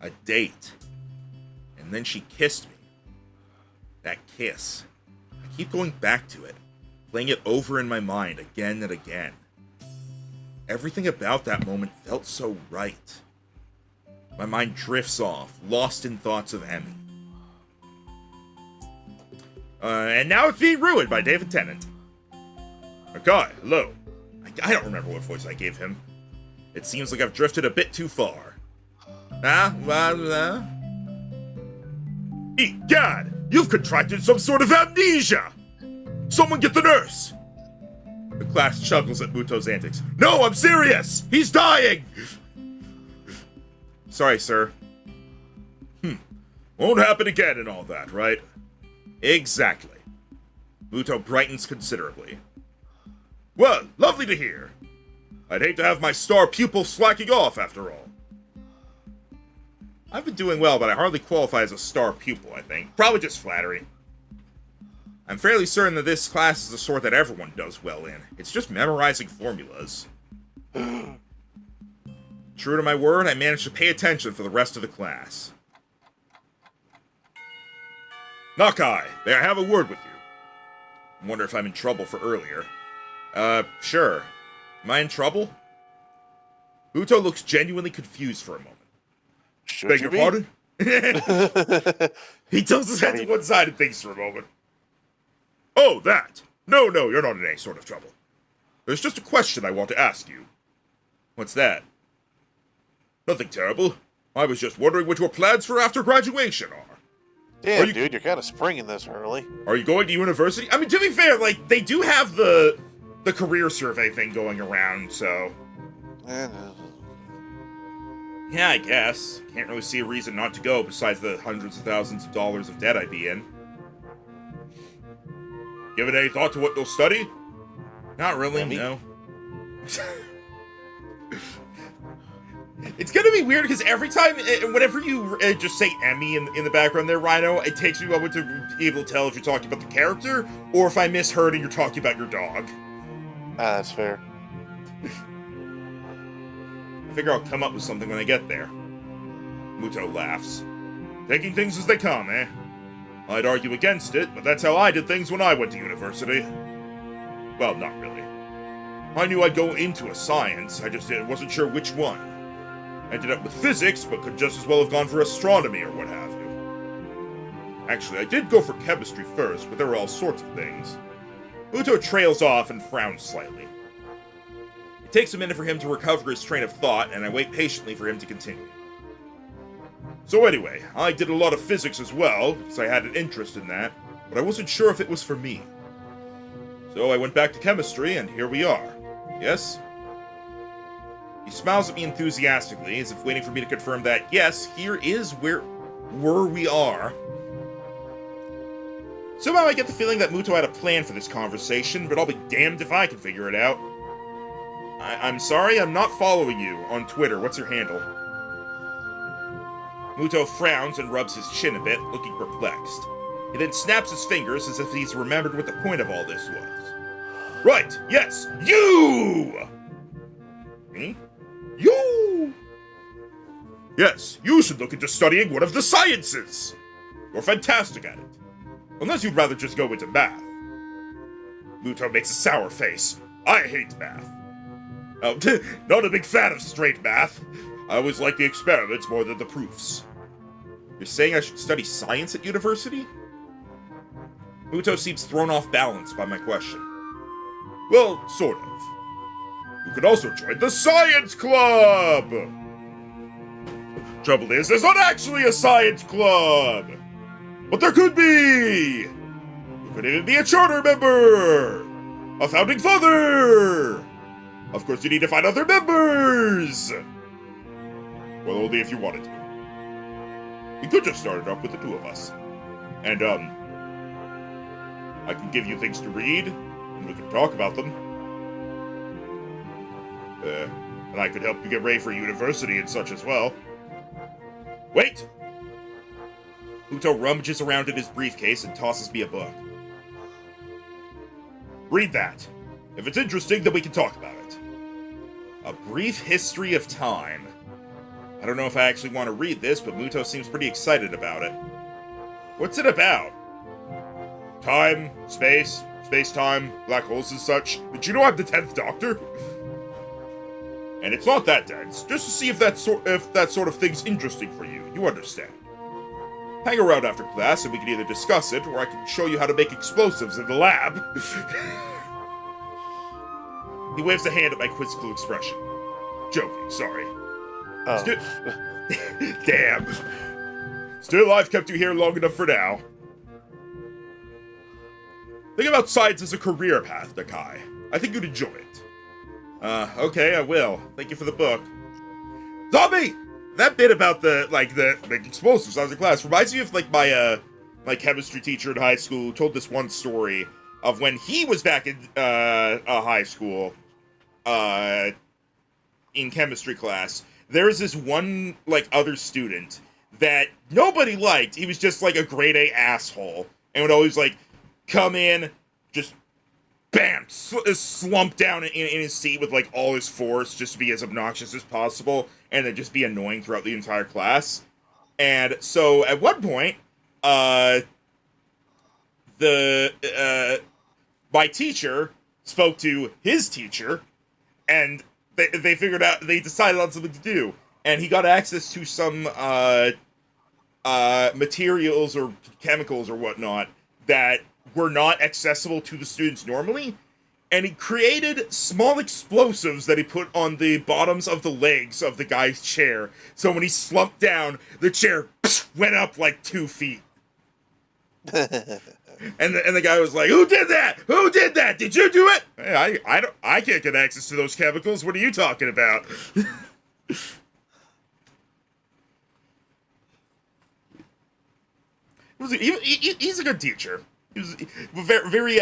A date. And then she kissed me. That kiss. I keep going back to it, playing it over in my mind again and again. Everything about that moment felt so right. My mind drifts off, lost in thoughts of Emmy. And now it's being ruined by David Tennant. Okay, hello. I don't remember what voice I gave him. It seems like I've drifted a bit too far. Egad! You've contracted some sort of amnesia! Someone get the nurse! The class chuckles at Muto's antics. No, I'm serious! He's dying! Sorry, sir. Won't happen again and all that, right? Exactly. Muto brightens considerably. Well, lovely to hear. I'd hate to have my star pupil slacking off after all. I've been doing well, but I hardly qualify as a star pupil, I think. Probably just flattery. I'm fairly certain that this class is the sort that everyone does well in. It's just memorizing formulas. True to my word, I managed to pay attention for the rest of the class. Nakai, may I have a word with you? I wonder if I'm in trouble for earlier. Sure. Am I in trouble? Muto looks genuinely confused for a moment. Should Beg you your be? pardon? He tilts his head to one side and thinks for a moment. Oh, that! No, you're not in any sort of trouble. There's just a question I want to ask you. What's that? Nothing terrible. I was just wondering what your plans for after graduation are. Damn, dude, you're kind of springing this early. Are you going to university? I mean, to be fair, like, they do have the career survey thing going around, so... Yeah, I guess. Can't really see a reason not to go besides the hundreds of thousands of dollars of debt I'd be in. Given any thought to what you'll study? Not really, no. It's gonna be weird because every time, whenever you just say Emmy in the background there, Rhino, it takes me a moment to be able to tell if you're talking about the character or if I misheard and you're talking about your dog. That's fair. I figure I'll come up with something when I get there. Muto laughs. Taking things as they come, eh? I'd argue against it, but that's how I did things when I went to university. Well, not really. I knew I'd go into a science, I just wasn't sure which one. Ended up with physics, but could just as well have gone for astronomy or what have you. Actually, I did go for chemistry first, but there were all sorts of things. Muto trails off and frowns slightly. It takes a minute for him to recover his train of thought, and I wait patiently for him to continue. So anyway, I did a lot of physics as well, because I had an interest in that, but I wasn't sure if it was for me. So I went back to chemistry, and here we are. Yes? He smiles at me enthusiastically, as if waiting for me to confirm that, yes, here is where we are. Somehow I get the feeling that Muto had a plan for this conversation, but I'll be damned if I can figure it out. I'm sorry, I'm not following you on Twitter. What's your handle? Muto frowns and rubs his chin a bit, looking perplexed. He then snaps his fingers as if he's remembered what the point of all this was. Right, yes, you! Me? You! Yes, you should look into studying one of the sciences! You're fantastic at it. Unless you'd rather just go into math. Muto makes a sour face. I hate math. Oh, not a big fan of straight math. I always like the experiments more than the proofs. You're saying I should study science at university? Muto seems thrown off balance by my question. Well, sort of. You could also join the science club! Trouble is, there's not actually a science club! But there could be! You could even be a charter member! A founding father! Of course you need to find other members! Well, only if you wanted to. We could just start it up with the two of us. And, I can give you things to read, and we can talk about them. And I could help you get ready for university and such as well. Wait! Muto rummages around in his briefcase and tosses me a book. Read that. If it's interesting, then we can talk about it. A Brief History of Time. I don't know if I actually want to read this, but Muto seems pretty excited about it. What's it about? Time, space, space-time, black holes and such. Did you know I'm the 10th Doctor? And it's not that dense, just to see if that sort of thing's interesting for you. You understand. Hang around after class and we can either discuss it, or I can show you how to make explosives in the lab. He waves a hand at my quizzical expression. Joking, sorry. Oh. Damn. Still, I've kept you here long enough for now. Think about science as a career path, Nakai. I think you'd enjoy it. Okay, I will. Thank you for the book. Zombie! That bit about the explosives out of the class reminds me of, my chemistry teacher in high school who told this one story of when he was back in, high school, in chemistry class. There's this one, other student that nobody liked. He was just, a grade A asshole. And would always, come in, just bam, slump down in his seat with all his force just to be as obnoxious as possible and then just be annoying throughout the entire class. And so at one point, my teacher spoke to his teacher and they figured out, they decided on something to do. And he got access to some materials or chemicals or whatnot that were not accessible to the students normally, and he created small explosives that he put on the bottoms of the legs of the guy's chair, so when he slumped down, the chair went up 2 feet. and the guy was like, Who did that? Who did that? Did you do it? Hey, I can't get access to those chemicals. What are you talking about? He's a good teacher. He was very, very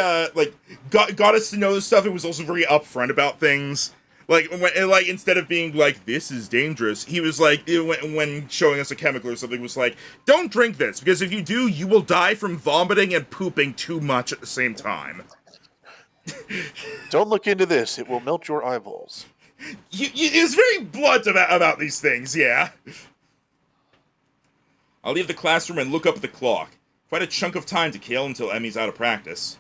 got us to know this stuff. It was also very upfront about things. Instead of being this is dangerous, he was when showing us a chemical or something, was don't drink this, because if you do, you will die from vomiting and pooping too much at the same time. Don't look into this. It will melt your eyeballs. He was very blunt about these things, yeah. I'll leave the classroom and look up at the clock. Quite a chunk of time to kill until Emmy's out of practice.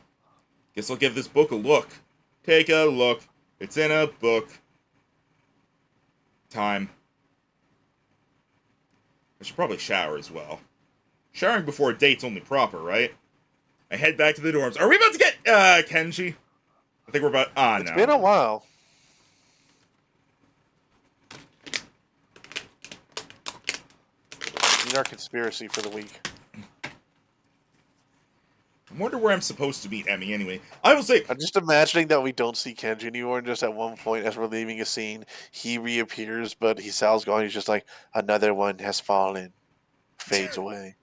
Guess I'll give this book a look. Take a look. It's in a book. Time. I should probably shower as well. Showering before a date's only proper, right? I head back to the dorms. Are we about to get, Kenji? I think we're about... no. It's been a while. Need our conspiracy for the week. I wonder where I'm supposed to meet Emmy anyway. I will say... I'm just imagining that we don't see Kenji anymore, and just at one point as we're leaving a scene, he reappears, but Sal's gone. He's just like, another one has fallen. Fades away.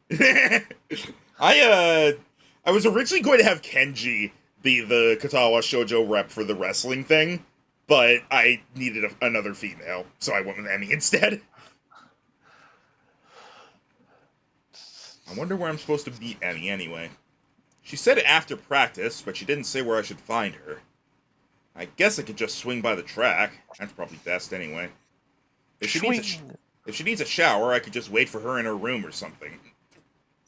I was originally going to have Kenji be the Katawa Shoujo rep for the wrestling thing, but I needed another female, so I went with Emmy instead. I wonder where I'm supposed to meet Emmy anyway. She said after practice, but she didn't say where I should find her. I guess I could just swing by the track. That's probably best anyway. If she needs a shower, I could just wait for her in her room or something.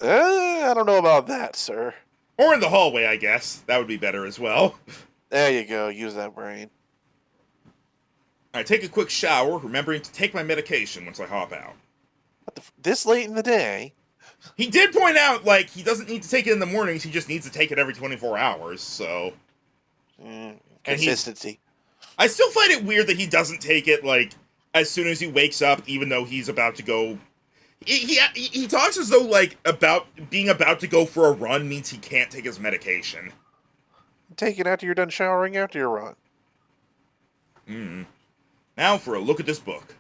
I don't know about that, sir. Or in the hallway, I guess. That would be better as well. There you go. Use that brain. I take a quick shower, remembering to take my medication once I hop out. What this late in the day? He did point out, like, he doesn't need to take it in the mornings, he just needs to take it every 24 hours, so... Consistency. I still find it weird that he doesn't take it, like, as soon as he wakes up, even though he's about to go... He talks as though, like, being about to go for a run means he can't take his medication. Take it after you're done showering after your run. Now for a look at this book.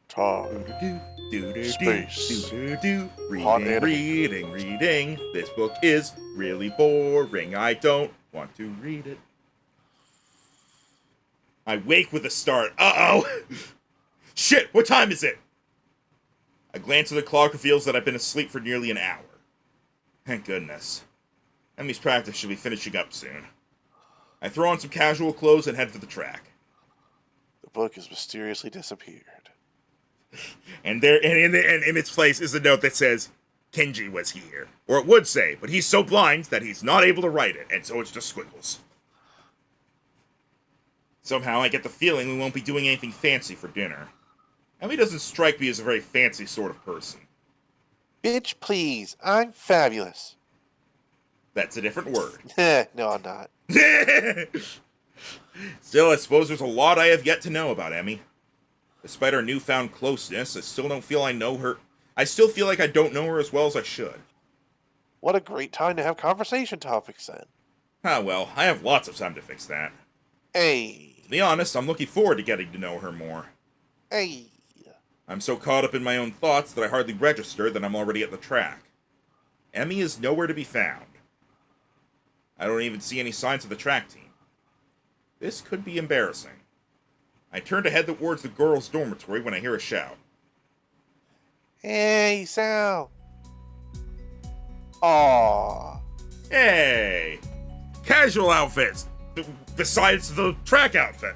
Time. Space. Hot Reading. This book is really boring. I don't want to read it. I wake with a start. Uh-oh! Shit, what time is it? A glance at the clock reveals that I've been asleep for nearly an hour. Thank goodness. Emmy's practice should be finishing up soon. I throw on some casual clothes and head for the track. The book has mysteriously disappeared. And in its place is a note that says, Kenji was here. Or it would say, but he's so blind that he's not able to write it, and so it's just squiggles. Somehow I get the feeling we won't be doing anything fancy for dinner. Emmy doesn't strike me as a very fancy sort of person. Bitch, please. I'm fabulous. That's a different word. No, I'm not. Still, I suppose there's a lot I have yet to know about Emmy. Despite our newfound closeness, I still don't feel I know her. I still feel like I don't know her as well as I should. What a great time to have conversation topics then. Ah, well, I have lots of time to fix that. Hey. To be honest, I'm looking forward to getting to know her more. Hey. I'm so caught up in my own thoughts that I hardly register that I'm already at the track. Emmy is nowhere to be found. I don't even see any signs of the track team. This could be embarrassing. I turn to head towards the girls' dormitory when I hear a shout. Hey, Sal. Aww. Hey! Casual outfits! Besides the track outfit.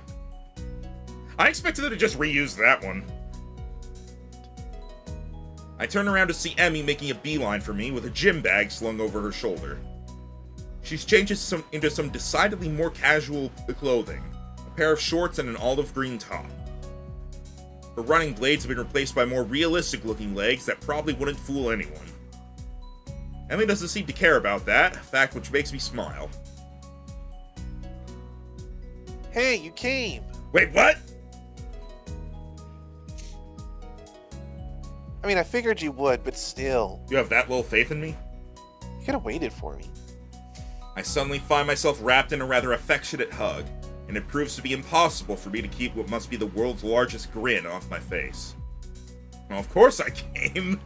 I expected her to just reuse that one. I turn around to see Emmy making a beeline for me with a gym bag slung over her shoulder. She's changed into some decidedly more casual clothing. A pair of shorts and an olive green top. Her running blades have been replaced by more realistic looking legs that probably wouldn't fool anyone. Emmy doesn't seem to care about that, a fact which makes me smile. Hey, you came. Wait, what? I mean, I figured you would, but still. You have that little faith in me? You could have waited for me. I suddenly find myself wrapped in a rather affectionate hug, and it proves to be impossible for me to keep what must be the world's largest grin off my face. Well, of course I came.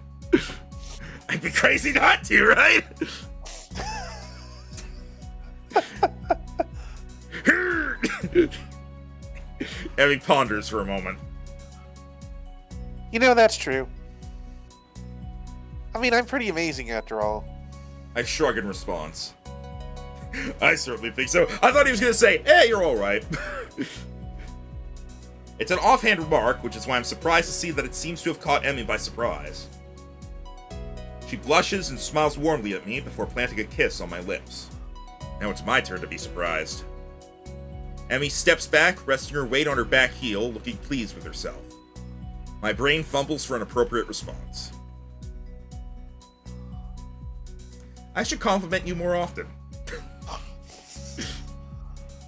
I'd be crazy not to, right? Emmy ponders for a moment. You know, that's true. I mean, I'm pretty amazing after all. I shrug in response. I certainly think so. I thought he was going to say, hey, you're alright. It's an offhand remark, which is why I'm surprised to see that it seems to have caught Emmy by surprise. She blushes and smiles warmly at me before planting a kiss on my lips. Now it's my turn to be surprised. Emmy steps back, resting her weight on her back heel, looking pleased with herself. My brain fumbles for an appropriate response. I should compliment you more often.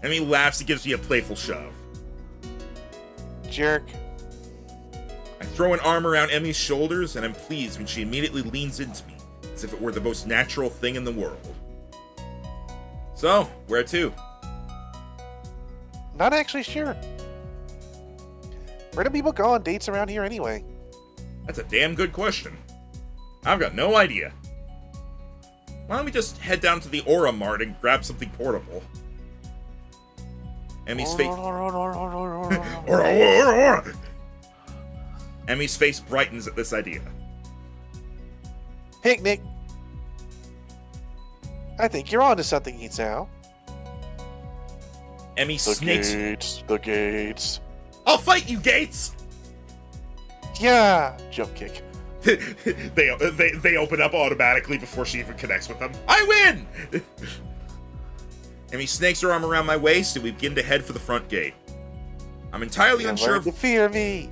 Emmy laughs and gives me a playful shove. Jerk. I throw an arm around Emmy's shoulders, and I'm pleased when she immediately leans into me, as if it were the most natural thing in the world. So, where to? Not actually sure. Where do people go on dates around here anyway? That's a damn good question. I've got no idea. Why don't we just head down to the Aura Mart and grab something portable? Emmy's face... Aura! Emmy's face brightens at this idea. Picnic. I think you're onto something, Isao. Emmy The snakes. gates. The gates. I'll fight you, Gates! Yeah. Jump kick. they open up automatically before she even connects with them. I win! Emmy snakes her arm around my waist, and we begin to head for the front gate. I'm entirely unsure to fear me.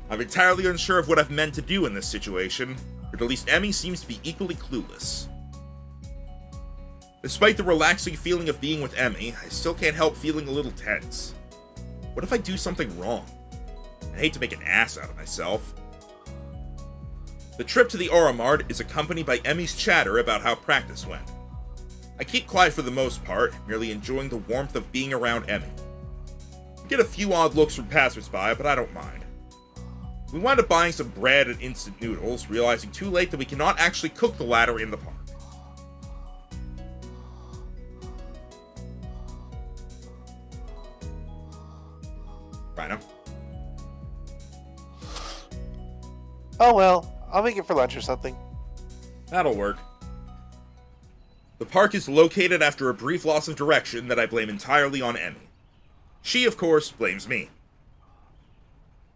I'm entirely unsure of what I've meant to do in this situation, but at least Emmy seems to be equally clueless. Despite the relaxing feeling of being with Emmy, I still can't help feeling a little tense. What if I do something wrong? I hate to make an ass out of myself. The trip to the Aura Mart is accompanied by Emmy's chatter about how practice went. I keep quiet for the most part, merely enjoying the warmth of being around Emmy. I get a few odd looks from passersby, but I don't mind. We wind up buying some bread and instant noodles, realizing too late that we cannot actually cook the latter in the park. Rhino? Oh well, I'll make it for lunch or something. That'll work. The park is located after a brief loss of direction that I blame entirely on Emmy. She, of course, blames me.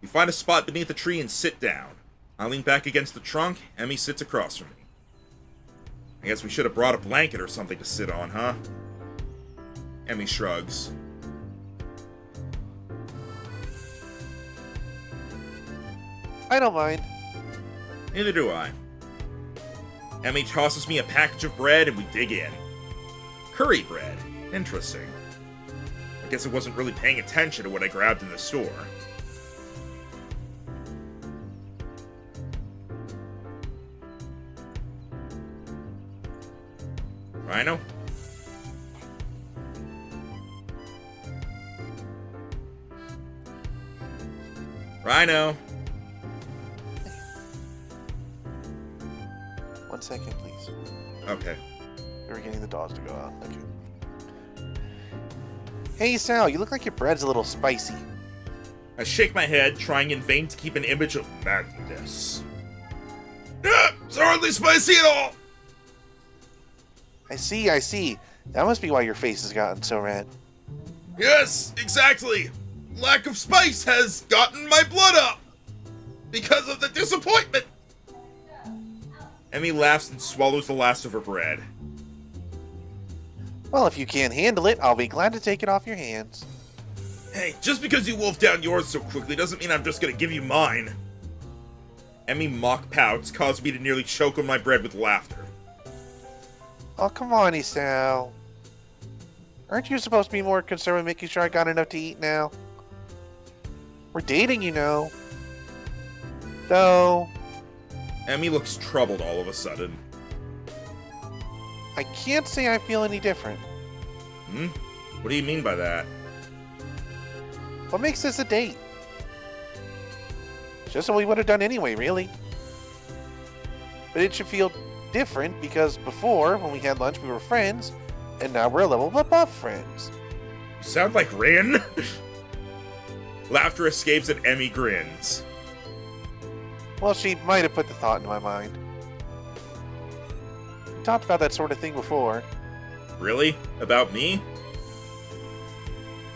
We find a spot beneath a tree and sit down. I lean back against the trunk, Emmy sits across from me. I guess we should have brought a blanket or something to sit on, huh? Emmy shrugs. I don't mind. Neither do I. Emmy tosses me a package of bread and we dig in. Curry bread. Interesting. I guess I wasn't really paying attention to what I grabbed in the store. Rhino? Rhino? 1 second, please. Okay. We're getting the dogs to go out. Okay. Hey, Sal, you look like your bread's a little spicy. I shake my head, trying in vain to keep an image of madness. It's hardly spicy at all! I see. That must be why your face has gotten so red. Yes, exactly. Lack of spice has gotten my blood up. Because of the disappointment. Emmy laughs and swallows the last of her bread. Well, if you can't handle it, I'll be glad to take it off your hands. Hey, just because you wolfed down yours so quickly doesn't mean I'm just gonna give you mine. Emmy mock pouts caused me to nearly choke on my bread with laughter. Oh, come on, Isao. Aren't you supposed to be more concerned with making sure I got enough to eat now? We're dating, you know. Though, Emmy looks troubled all of a sudden. I can't say I feel any different. What do you mean by that? What makes this a date? Just what we would have done anyway, really. But it should feel different because before, when we had lunch, we were friends, and now we're a level above friends. You sound like Rin. Laughter escapes and Emmy grins. Well, she might have put the thought into my mind. We talked about that sort of thing before. Really? About me?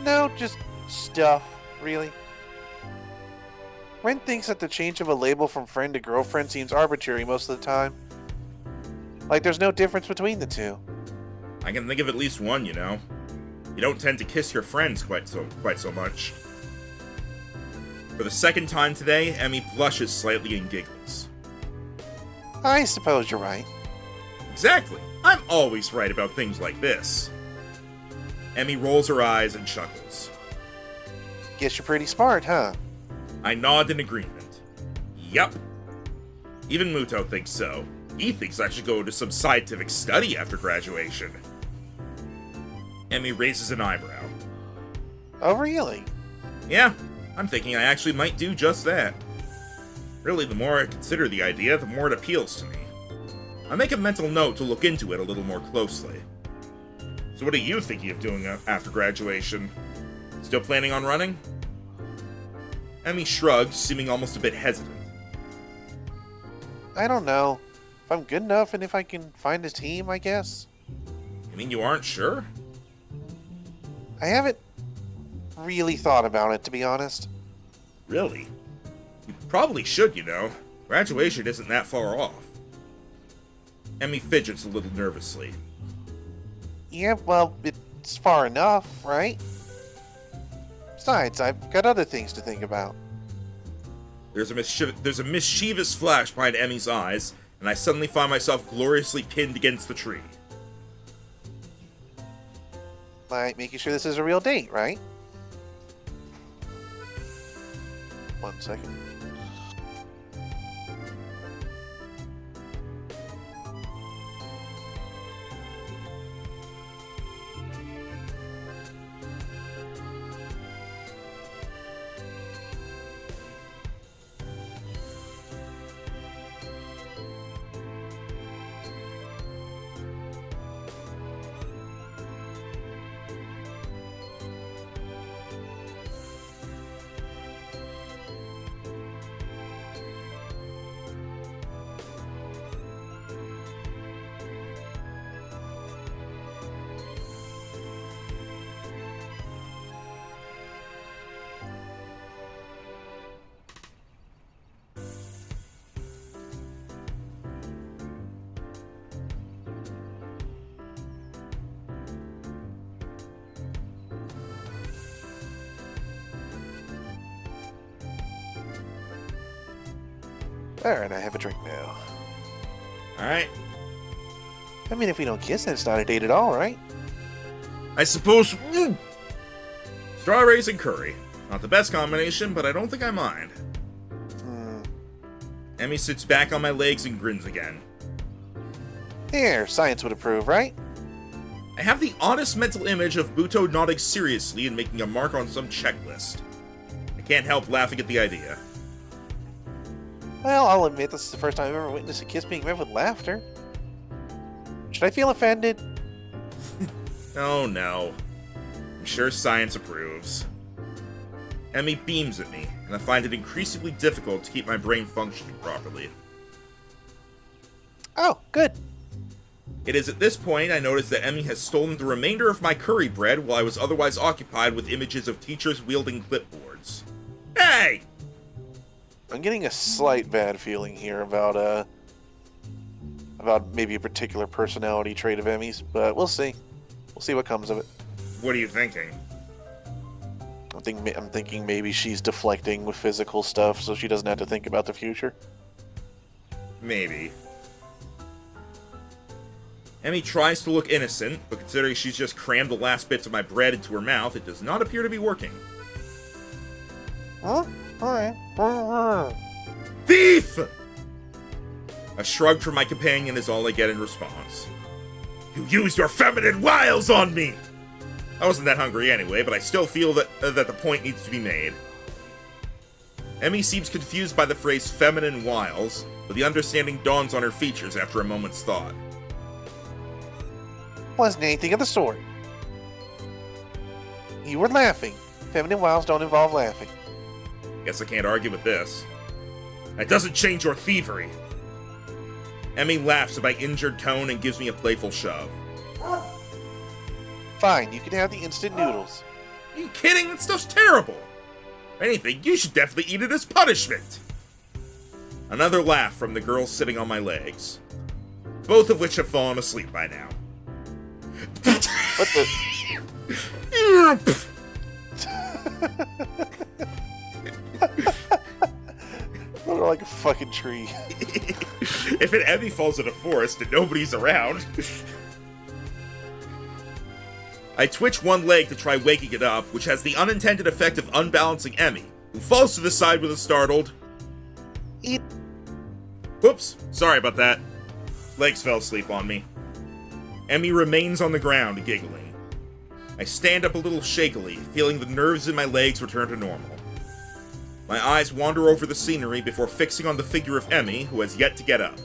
No, just stuff, really. Ren thinks that the change of a label from friend to girlfriend seems arbitrary most of the time. Like there's no difference between the two. I can think of at least one, you know. You don't tend to kiss your friends quite so much. For the second time today, Emmy blushes slightly and giggles. I suppose you're right. Exactly. I'm always right about things like this. Emmy rolls her eyes and chuckles. Guess you're pretty smart, huh? I nod in agreement. Yup. Even Muto thinks so. He thinks I should go to some scientific study after graduation. Emmy raises an eyebrow. Oh, really? Yeah, I'm thinking I actually might do just that. Really, the more I consider the idea, the more it appeals to me. I make a mental note to look into it a little more closely. So what are you thinking of doing after graduation? Still planning on running? Emmy shrugs, seeming almost a bit hesitant. I don't know. if I'm good enough and if I can find a team, I guess. I mean, you aren't sure? I haven't really thought about it, to be honest. Really? You probably should, you know. Graduation isn't that far off. Emmy fidgets a little nervously. Yeah, well, it's far enough, right? Besides, I've got other things to think about. There's a mischievous flash behind Emmy's eyes, and I suddenly find myself gloriously pinned against the tree. Like making sure this is a real date, right? 1 second. Alright, I have a drink now. Alright? I mean, if we don't kiss, then it's not a date at all, right? I suppose... Strawberries and curry. Not the best combination, but I don't think I mind. Emmy sits back on my legs and grins again. Here, science would approve, right? I have the oddest mental image of Buto nodding seriously and making a mark on some checklist. I can't help laughing at the idea. Well, I'll admit this is the first time I've ever witnessed a kiss being met with laughter. Should I feel offended? Oh no. I'm sure science approves. Emmy beams at me, and I find it increasingly difficult to keep my brain functioning properly. Oh, good. It is at this point I notice that Emmy has stolen the remainder of my curry bread while I was otherwise occupied with images of teachers wielding clipboards. Hey! I'm getting a slight bad feeling here about maybe a particular personality trait of Emmy's, but we'll see. We'll see what comes of it. What are you thinking? I'm thinking maybe she's deflecting with physical stuff so she doesn't have to think about the future. Maybe. Emmy tries to look innocent, but considering she's just crammed the last bits of my bread into her mouth, it does not appear to be working. Huh? Alright. Thief! A shrug from my companion is all I get in response. You used your feminine wiles on me! I wasn't that hungry anyway, but I still feel that the point needs to be made. Emmy seems confused by the phrase feminine wiles, but the understanding dawns on her features after a moment's thought. Wasn't anything of the sort. You were laughing. Feminine wiles don't involve laughing. Guess I can't argue with this. That doesn't change your thievery. Emmy laughs at my injured tone and gives me a playful shove. Fine, you can have the instant noodles. Are you kidding? That stuff's terrible. If anything, you should definitely eat it as punishment. Another laugh from the girl sitting on my legs. Both of which have fallen asleep by now. What the? Look like a fucking tree. If an Emmy falls in a forest and nobody's around. I twitch one leg to try waking it up, which has the unintended effect of unbalancing Emmy, who falls to the side with a startled... Eat. Whoops, sorry about that. Legs fell asleep on me. Emmy remains on the ground, giggling. I stand up a little shakily, feeling the nerves in my legs return to normal. My eyes wander over the scenery before fixing on the figure of Emmy, who has yet to get up.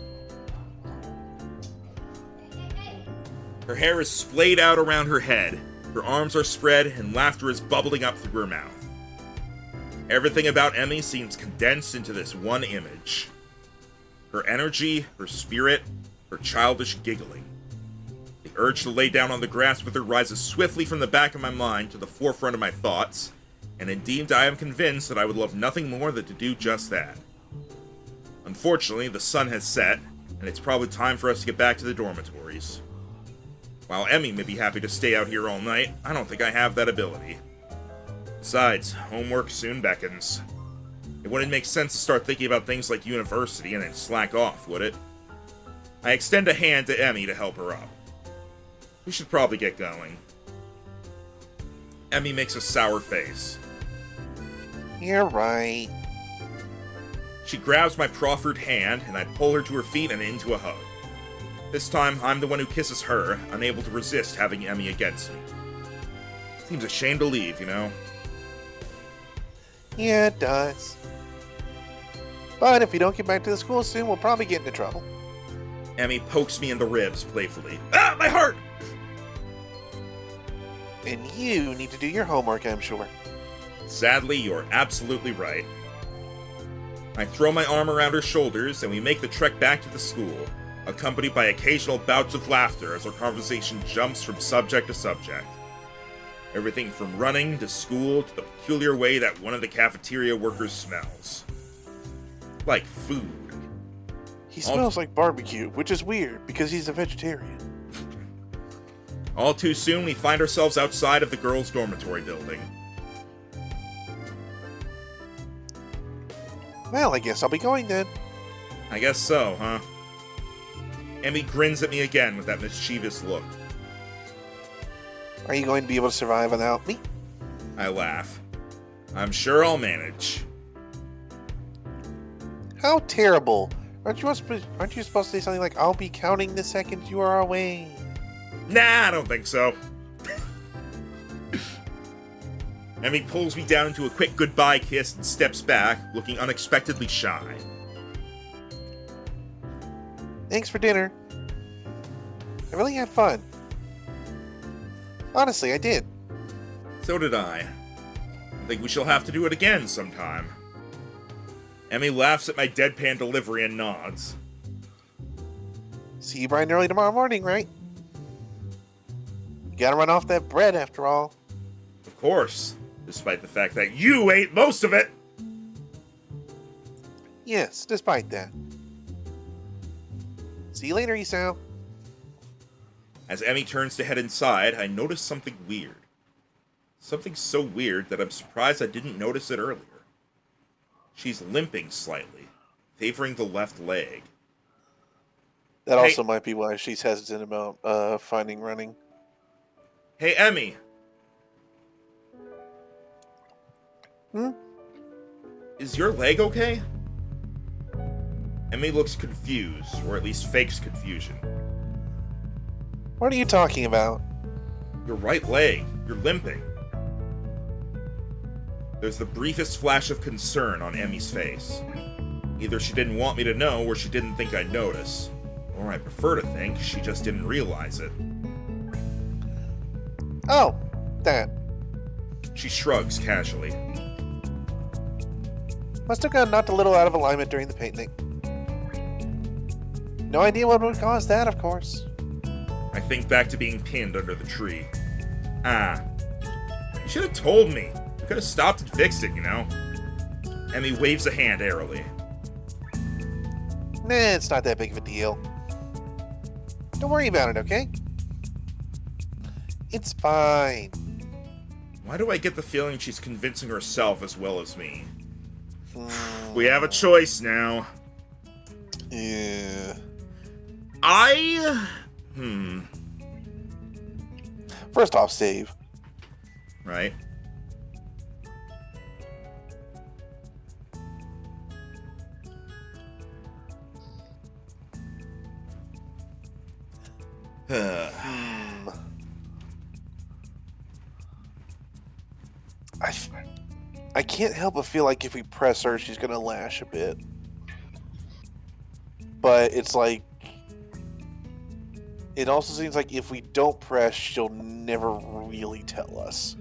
Her hair is splayed out around her head, her arms are spread, and laughter is bubbling up through her mouth. Everything about Emmy seems condensed into this one image. Her energy, her spirit, her childish giggling. The urge to lay down on the grass with her rises swiftly from the back of my mind to the forefront of my thoughts, and indeed I am convinced that I would love nothing more than to do just that. Unfortunately, the sun has set, and it's probably time for us to get back to the dormitories. While Emmy may be happy to stay out here all night, I don't think I have that ability. Besides, homework soon beckons. It wouldn't make sense to start thinking about things like university and then slack off, would it? I extend a hand to Emmy to help her up. We should probably get going. Emmy makes a sour face. You're right. She grabs my proffered hand, and I pull her to her feet and into a hug. This time, I'm the one who kisses her, unable to resist having Emmy against me. Seems a shame to leave, you know? Yeah, it does. But if we don't get back to the school soon, we'll probably get into trouble. Emmy pokes me in the ribs playfully. Ah, my heart! And you need to do your homework, I'm sure. Sadly, you're absolutely right. I throw my arm around her shoulders, and we make the trek back to the school, accompanied by occasional bouts of laughter as our conversation jumps from subject to subject. Everything from running to school to the peculiar way that one of the cafeteria workers smells. Like food. He smells like barbecue, which is weird because he's a vegetarian. All too soon, we find ourselves outside of the girls' dormitory building. Well, I guess I'll be going then. I guess so, huh? Emmy grins at me again with that mischievous look. Are you going to be able to survive without me? I laugh. I'm sure I'll manage. How terrible. Aren't you supposed to say something like, I'll be counting the seconds you are away? Nah, I don't think so. Emmy pulls me down into a quick goodbye kiss and steps back, looking unexpectedly shy. Thanks for dinner. I really had fun. Honestly, I did. So did I. I think we shall have to do it again sometime. Emmy laughs at my deadpan delivery and nods. See you bright and early tomorrow morning, right? You gotta run off that bread after all. Of course, despite the fact that you ate most of it! Yes, despite that. See you later, Isao. As Emmy turns to head inside, I notice something weird. Something so weird that I'm surprised I didn't notice it earlier. She's limping slightly, favoring the left leg. That also might be why she's hesitant about finding running. Hey, Emmy! Is your leg okay? Emmy looks confused, or at least fakes confusion. What are you talking about? Your right leg. You're limping. There's the briefest flash of concern on Emmy's face. Either she didn't want me to know, or she didn't think I'd notice. Or I prefer to think she just didn't realize it. Oh, that. She shrugs casually. Must have gotten knocked a little out of alignment during the picnic. No idea what would cause that, of course. I think back to being pinned under the tree. Ah. You should have told me. We could have stopped and fixed it, you know? Emmy waves a hand airily. Nah, it's not that big of a deal. Don't worry about it, okay? It's fine. Why do I get the feeling she's convincing herself as well as me? We have a choice now. Yeah. First off, save. Right. I can't help but feel like if we press her, she's gonna lash a bit. But it's like, it also seems like if we don't press, she'll never really tell us.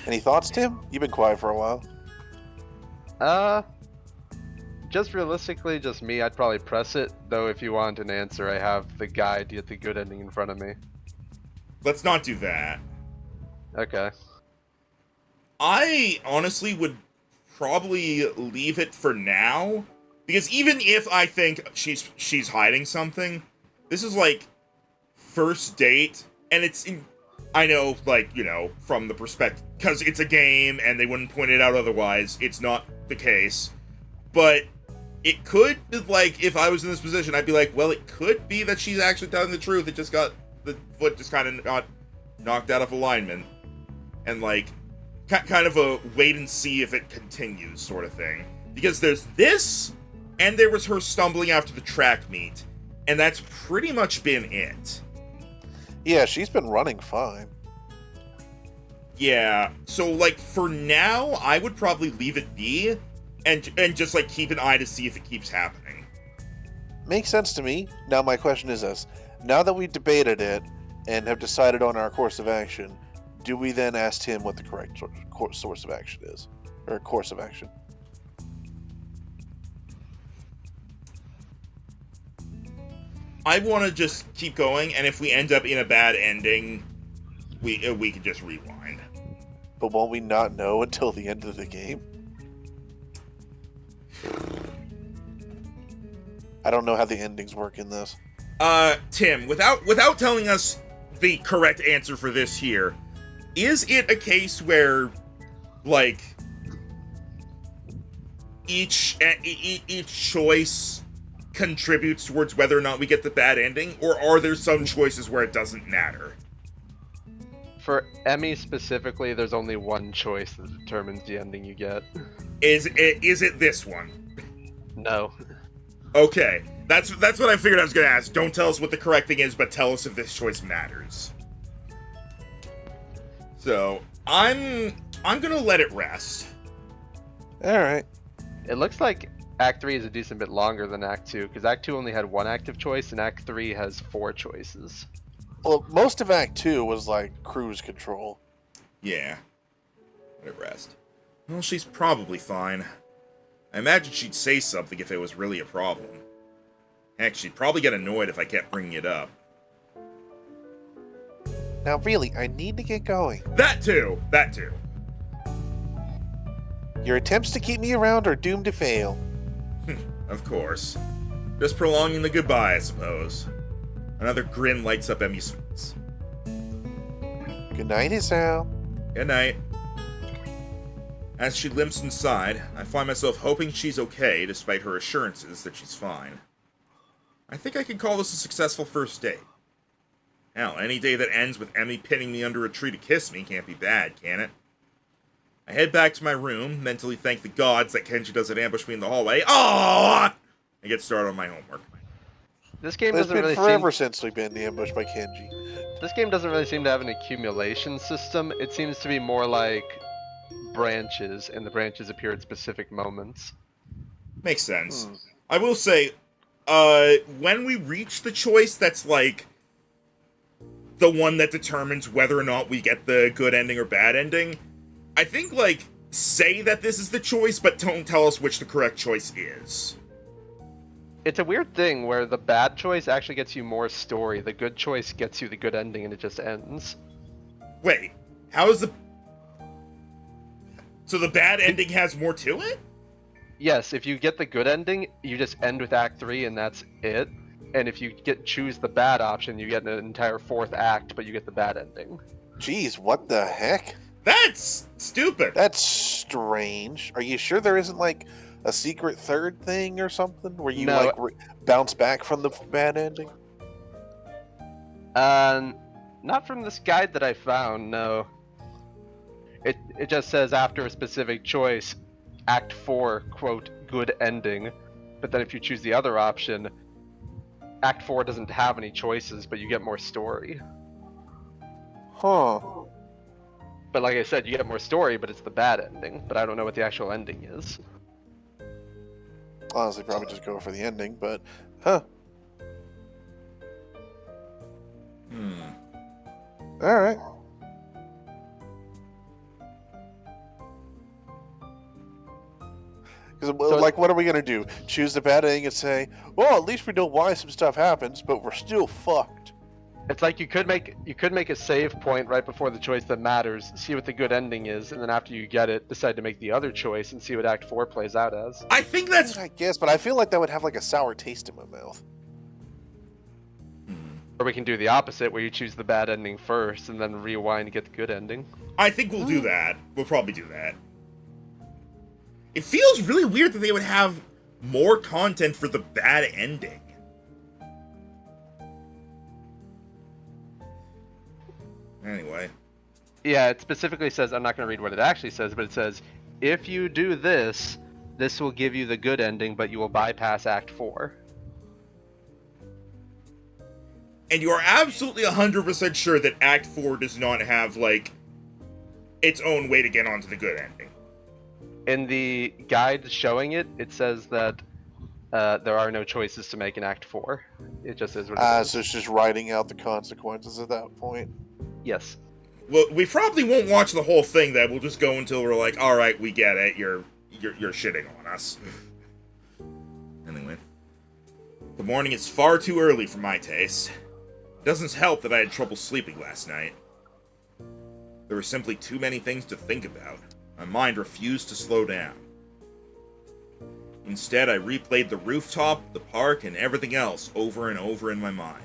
Any thoughts, Tim? You've been quiet for a while. Just realistically, just me, I'd probably press it. Though if you want an answer, I have the guide to get the good ending in front of me. Let's not do that. Okay. I honestly would probably leave it for now, because even if I think she's hiding something, this is like first date, and I know, like, you know, from the perspective, because it's a game and they wouldn't point it out otherwise, it's not the case, but it could, like, if I was in this position, I'd be like, well, it could be that she's actually telling the truth, it just got, the foot just kind of got knocked out of alignment, and, like, kind of a wait and see if it continues sort of thing. Because there's this, and there was her stumbling after the track meet, and that's pretty much been it. Yeah, she's been running fine. Yeah, so, like, for now, I would probably leave it be, and just, like, keep an eye to see if it keeps happening. Makes sense to me. Now my question is this. Now that we've debated it, and have decided on our course of action, do we then ask him what the correct source of action is? Or course of action? I want to just keep going, and if we end up in a bad ending, we can just rewind. But won't we not know until the end of the game? I don't know how the endings work in this. Tim, without telling us the correct answer for this here, is it a case where, like, each choice contributes towards whether or not we get the bad ending, or are there some choices where it doesn't matter? For Emmy specifically, there's only one choice that determines the ending you get. Is it this one? No. Okay, that's what I figured I was gonna ask. Don't tell us what the correct thing is, but tell us if this choice matters. So I'm gonna let it rest. All right. It looks like Act 3 is a decent bit longer than Act 2, because Act 2 only had one active choice, and Act 3 has 4 choices. Well, most of Act 2 was like cruise control. Yeah. Let it rest. Well, she's probably fine. I imagine she'd say something if it was really a problem. Heck, she'd probably get annoyed if I kept bringing it up. Now, really, I need to get going. That too! That too. Your attempts to keep me around are doomed to fail. Of course. Just prolonging the goodbye, I suppose. Another grin lights up Emmy's face. Good night, Isao. Good night. As she limps inside, I find myself hoping she's okay despite her assurances that she's fine. I think I can call this a successful first date. Hell, any day that ends with Emmy pinning me under a tree to kiss me can't be bad, can it? I head back to my room, mentally thank the gods that Kenji doesn't ambush me in the hallway. Oh! I get started on my homework. This game It's doesn't been really forever since we've been ambushed by Kenji. This game doesn't really seem to have an accumulation system. It seems to be more like branches, and the branches appear at specific moments. Makes sense. I will say, when we reach the choice that's like the one that determines whether or not we get the good ending or bad ending, I think, like, say that this is the choice, but don't tell us which the correct choice is. It's a weird thing where the bad choice actually gets you more story. The good choice gets you the good ending, and it just ends. Wait, how is the... So the bad ending has more to it? Yes, if you get the good ending, you just end with Act 3 and that's it. And if you choose the bad option, you get an entire 4th act, but you get the bad ending. Jeez, what the heck? That's stupid. That's strange. Are you sure there isn't like a secret third thing or something where you No. like bounce back from the bad ending? Not from this guide that I found, no. It just says after a specific choice, Act 4, quote, good ending. But then if you choose the other option, Act 4 doesn't have any choices, but you get more story. Huh. But like I said, you get more story, but it's the bad ending. But I don't know what the actual ending is. Honestly, probably just go for the ending, but huh. Alright. Because, like, what are we gonna do? Choose the bad ending and say, well, at least we know why some stuff happens, but we're still fucked. It's like you could make a save point right before the choice that matters, see what the good ending is, and then after you get it, decide to make the other choice and see what Act 4 plays out as. I think that's... I guess, but I feel like that would have, like, a sour taste in my mouth. Or we can do the opposite, where you choose the bad ending first, and then rewind to get the good ending. I think we'll do that. We'll probably do that. It feels really weird that they would have more content for the bad ending. Anyway. Yeah, it specifically says, I'm not going to read what it actually says, but it says, if you do this, this will give you the good ending, but you will bypass Act 4. And you are absolutely 100% sure that Act 4 does not have, like, its own way to get onto the good ending. In the guide showing it, it says that there are no choices to make in Act 4. It just is what it is. So it's just writing out the consequences at that point. Yes. Well, we probably won't watch the whole thing then. We'll just go until we're like, all right, we get it. You're shitting on us. Anyway. The morning is far too early for my taste. It doesn't help that I had trouble sleeping last night. There were simply too many things to think about. My mind refused to slow down. Instead, I replayed the rooftop, the park, and everything else over and over in my mind.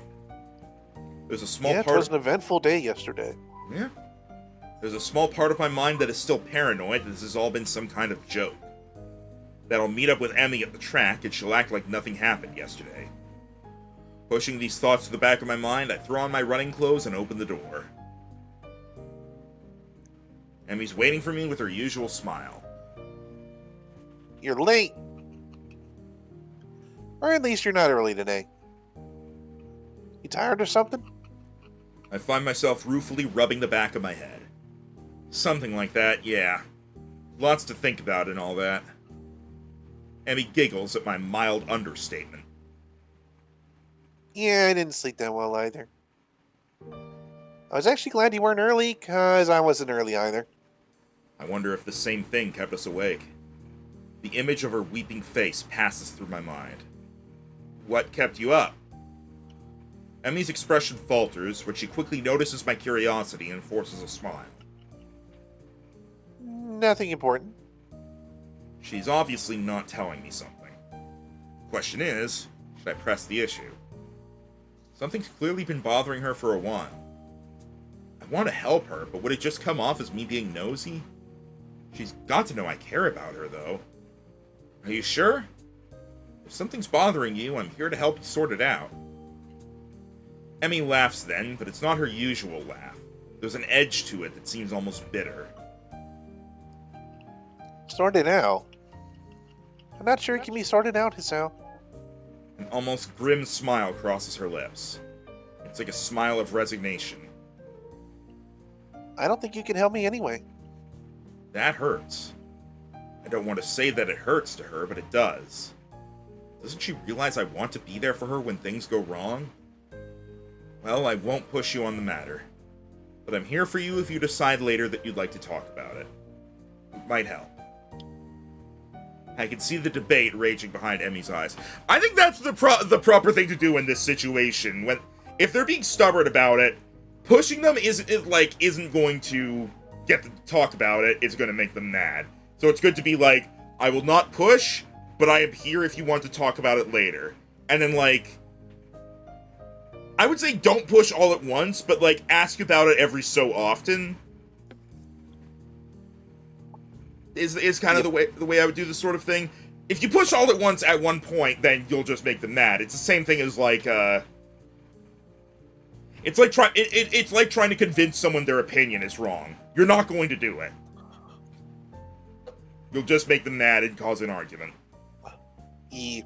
There's a small part. It was an eventful day yesterday. Yeah. There's a small part of my mind that is still paranoid that this has all been some kind of joke. That I'll meet up with Emmy at the track and she'll act like nothing happened yesterday. Pushing these thoughts to the back of my mind, I throw on my running clothes and open the door. Emmy's waiting for me with her usual smile. You're late. Or at least you're not early today. You tired or something? I find myself ruefully rubbing the back of my head. Something like that, yeah. Lots to think about and all that. Emmy giggles at my mild understatement. Yeah, I didn't sleep that well either. I was actually glad you weren't early, because I wasn't early either. I wonder if the same thing kept us awake. The image of her weeping face passes through my mind. What kept you up? Emmy's expression falters, but she quickly notices my curiosity and forces a smile. Nothing important. She's obviously not telling me something. Question is, should I press the issue? Something's clearly been bothering her for a while. I want to help her, but would it just come off as me being nosy? She's got to know I care about her, though. Are you sure? If something's bothering you, I'm here to help you sort it out. Emmy laughs then, but it's not her usual laugh. There's an edge to it that seems almost bitter. Sorted out? I'm not sure it can be sorted out, Hisao. An almost grim smile crosses her lips. It's like a smile of resignation. I don't think you can help me anyway. That hurts. I don't want to say that it hurts to her, but it does. Doesn't she realize I want to be there for her when things go wrong? Well, I won't push you on the matter. But I'm here for you if you decide later that you'd like to talk about it. It might help. I can see the debate raging behind Emmy's eyes. I think that's the proper thing to do in this situation. If they're being stubborn about it, pushing them isn't going to get them to talk about it. It's going to make them mad. So it's good to be like, I will not push, but I am here if you want to talk about it later. And then, like, I would say don't push all at once, but, like, ask about it every so often. Is kind of the way I would do this sort of thing. If you push all at once at one point, then you'll just make them mad. It's the same thing as, like, it's like trying to convince someone their opinion is wrong. You're not going to do it. You'll just make them mad and cause an argument. It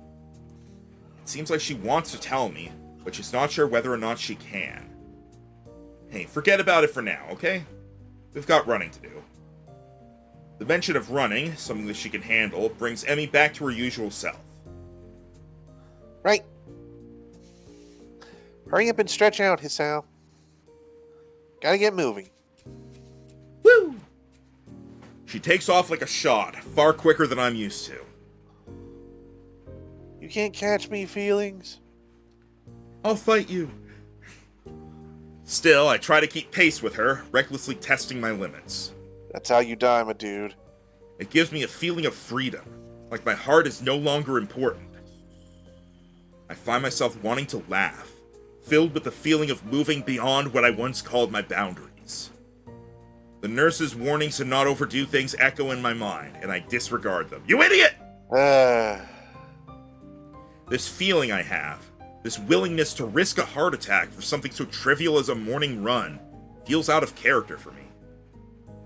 seems like she wants to tell me, but she's not sure whether or not she can. Hey, forget about it for now, okay? We've got running to do. The mention of running, something that she can handle, brings Emmy back to her usual self. Right. Hurry up and stretch out, Hisao. Gotta get moving. Woo! She takes off like a shot, far quicker than I'm used to. can't catch me, feelings. I'll fight you. Still, I try to keep pace with her, recklessly testing my limits. That's how you die, my dude. It gives me a feeling of freedom, like my heart is no longer important. I find myself wanting to laugh, filled with the feeling of moving beyond what I once called my boundaries. The nurse's warnings to not overdo things echo in my mind, and I disregard them. You idiot! This feeling I have, this willingness to risk a heart attack for something so trivial as a morning run, feels out of character for me.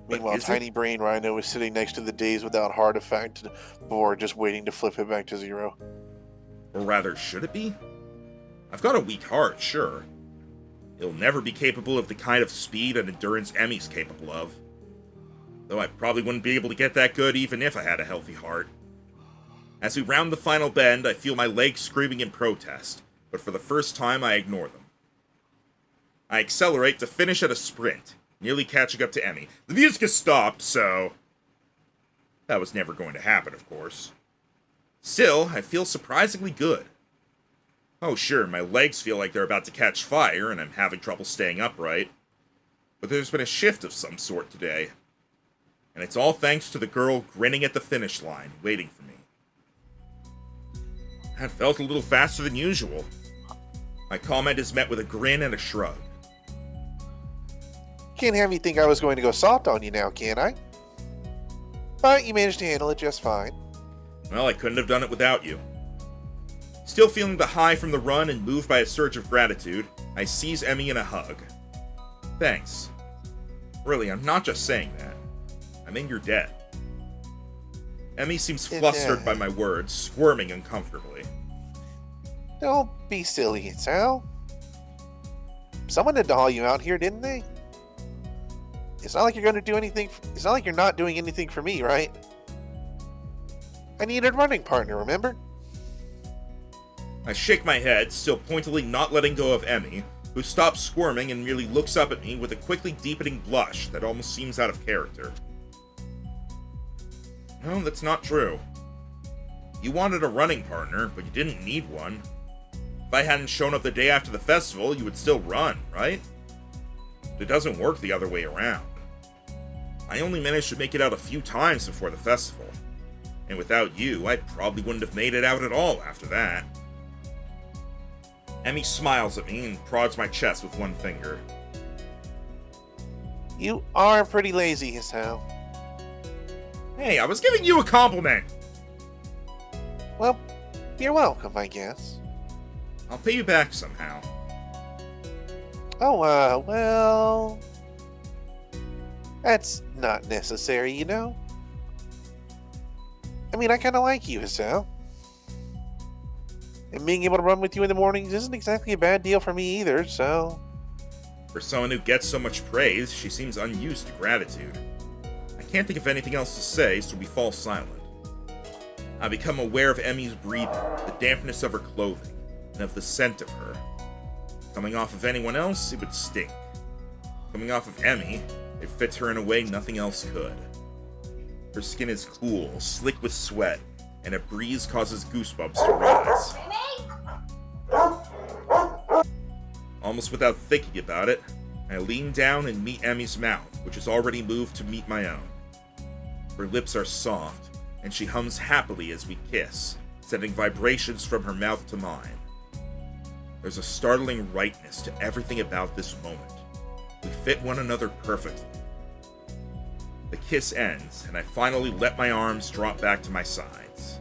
Meanwhile, Tiny Brain Rhino is sitting next to the Days Without Heart Effect board, just waiting to flip it back to 0. Or rather, should it be? I've got a weak heart, sure. It'll never be capable of the kind of speed and endurance Emmy's capable of. Though I probably wouldn't be able to get that good even if I had a healthy heart. As we round the final bend, I feel my legs screaming in protest, but for the first time I ignore them. I accelerate to finish at a sprint, nearly catching up to Emmy. The music has stopped, so... that was never going to happen, of course. Still, I feel surprisingly good. Oh sure, my legs feel like they're about to catch fire, and I'm having trouble staying upright. But there's been a shift of some sort today. And it's all thanks to the girl grinning at the finish line, waiting for me. That felt a little faster than usual. My comment is met with a grin and a shrug. Can't have you think I was going to go soft on you now, can I? But you managed to handle it just fine. Well, I couldn't have done it without you. Still feeling the high from the run and moved by a surge of gratitude, I seize Emmy in a hug. Thanks. Really, I'm not just saying that. I mean your debt. Emmy seems flustered by my words, squirming uncomfortably. Don't be silly, Sal. Someone had to haul you out here, didn't they? It's not like you're going to do anything. It's not like you're not doing anything for me, right? I needed a running partner, remember? I shake my head, still pointedly not letting go of Emmy, who stops squirming and merely looks up at me with a quickly deepening blush that almost seems out of character. No, that's not true. You wanted a running partner, but you didn't need one. If I hadn't shown up the day after the festival, you would still run, right? But it doesn't work the other way around. I only managed to make it out a few times before the festival. And without you, I probably wouldn't have made it out at all after that. Emmy smiles at me and prods my chest with one finger. You are pretty lazy, Hisao. Hey, I was giving you a compliment! Well, you're welcome, I guess. I'll pay you back somehow. Oh, well... that's not necessary, you know? I mean, I kinda like you, Hisao. And being able to run with you in the mornings isn't exactly a bad deal for me either, so... For someone who gets so much praise, she seems unused to gratitude. I can't think of anything else to say, so we fall silent. I become aware of Emmy's breathing, the dampness of her clothing, and of the scent of her. Coming off of anyone else, it would stink. Coming off of Emmy, it fits her in a way nothing else could. Her skin is cool, slick with sweat, and a breeze causes goosebumps to rise. Almost without thinking about it, I lean down and meet Emmy's mouth, which has already moved to meet my own. Her lips are soft, and she hums happily as we kiss, sending vibrations from her mouth to mine. There's a startling rightness to everything about this moment. We fit one another perfectly. The kiss ends, and I finally let my arms drop back to my sides.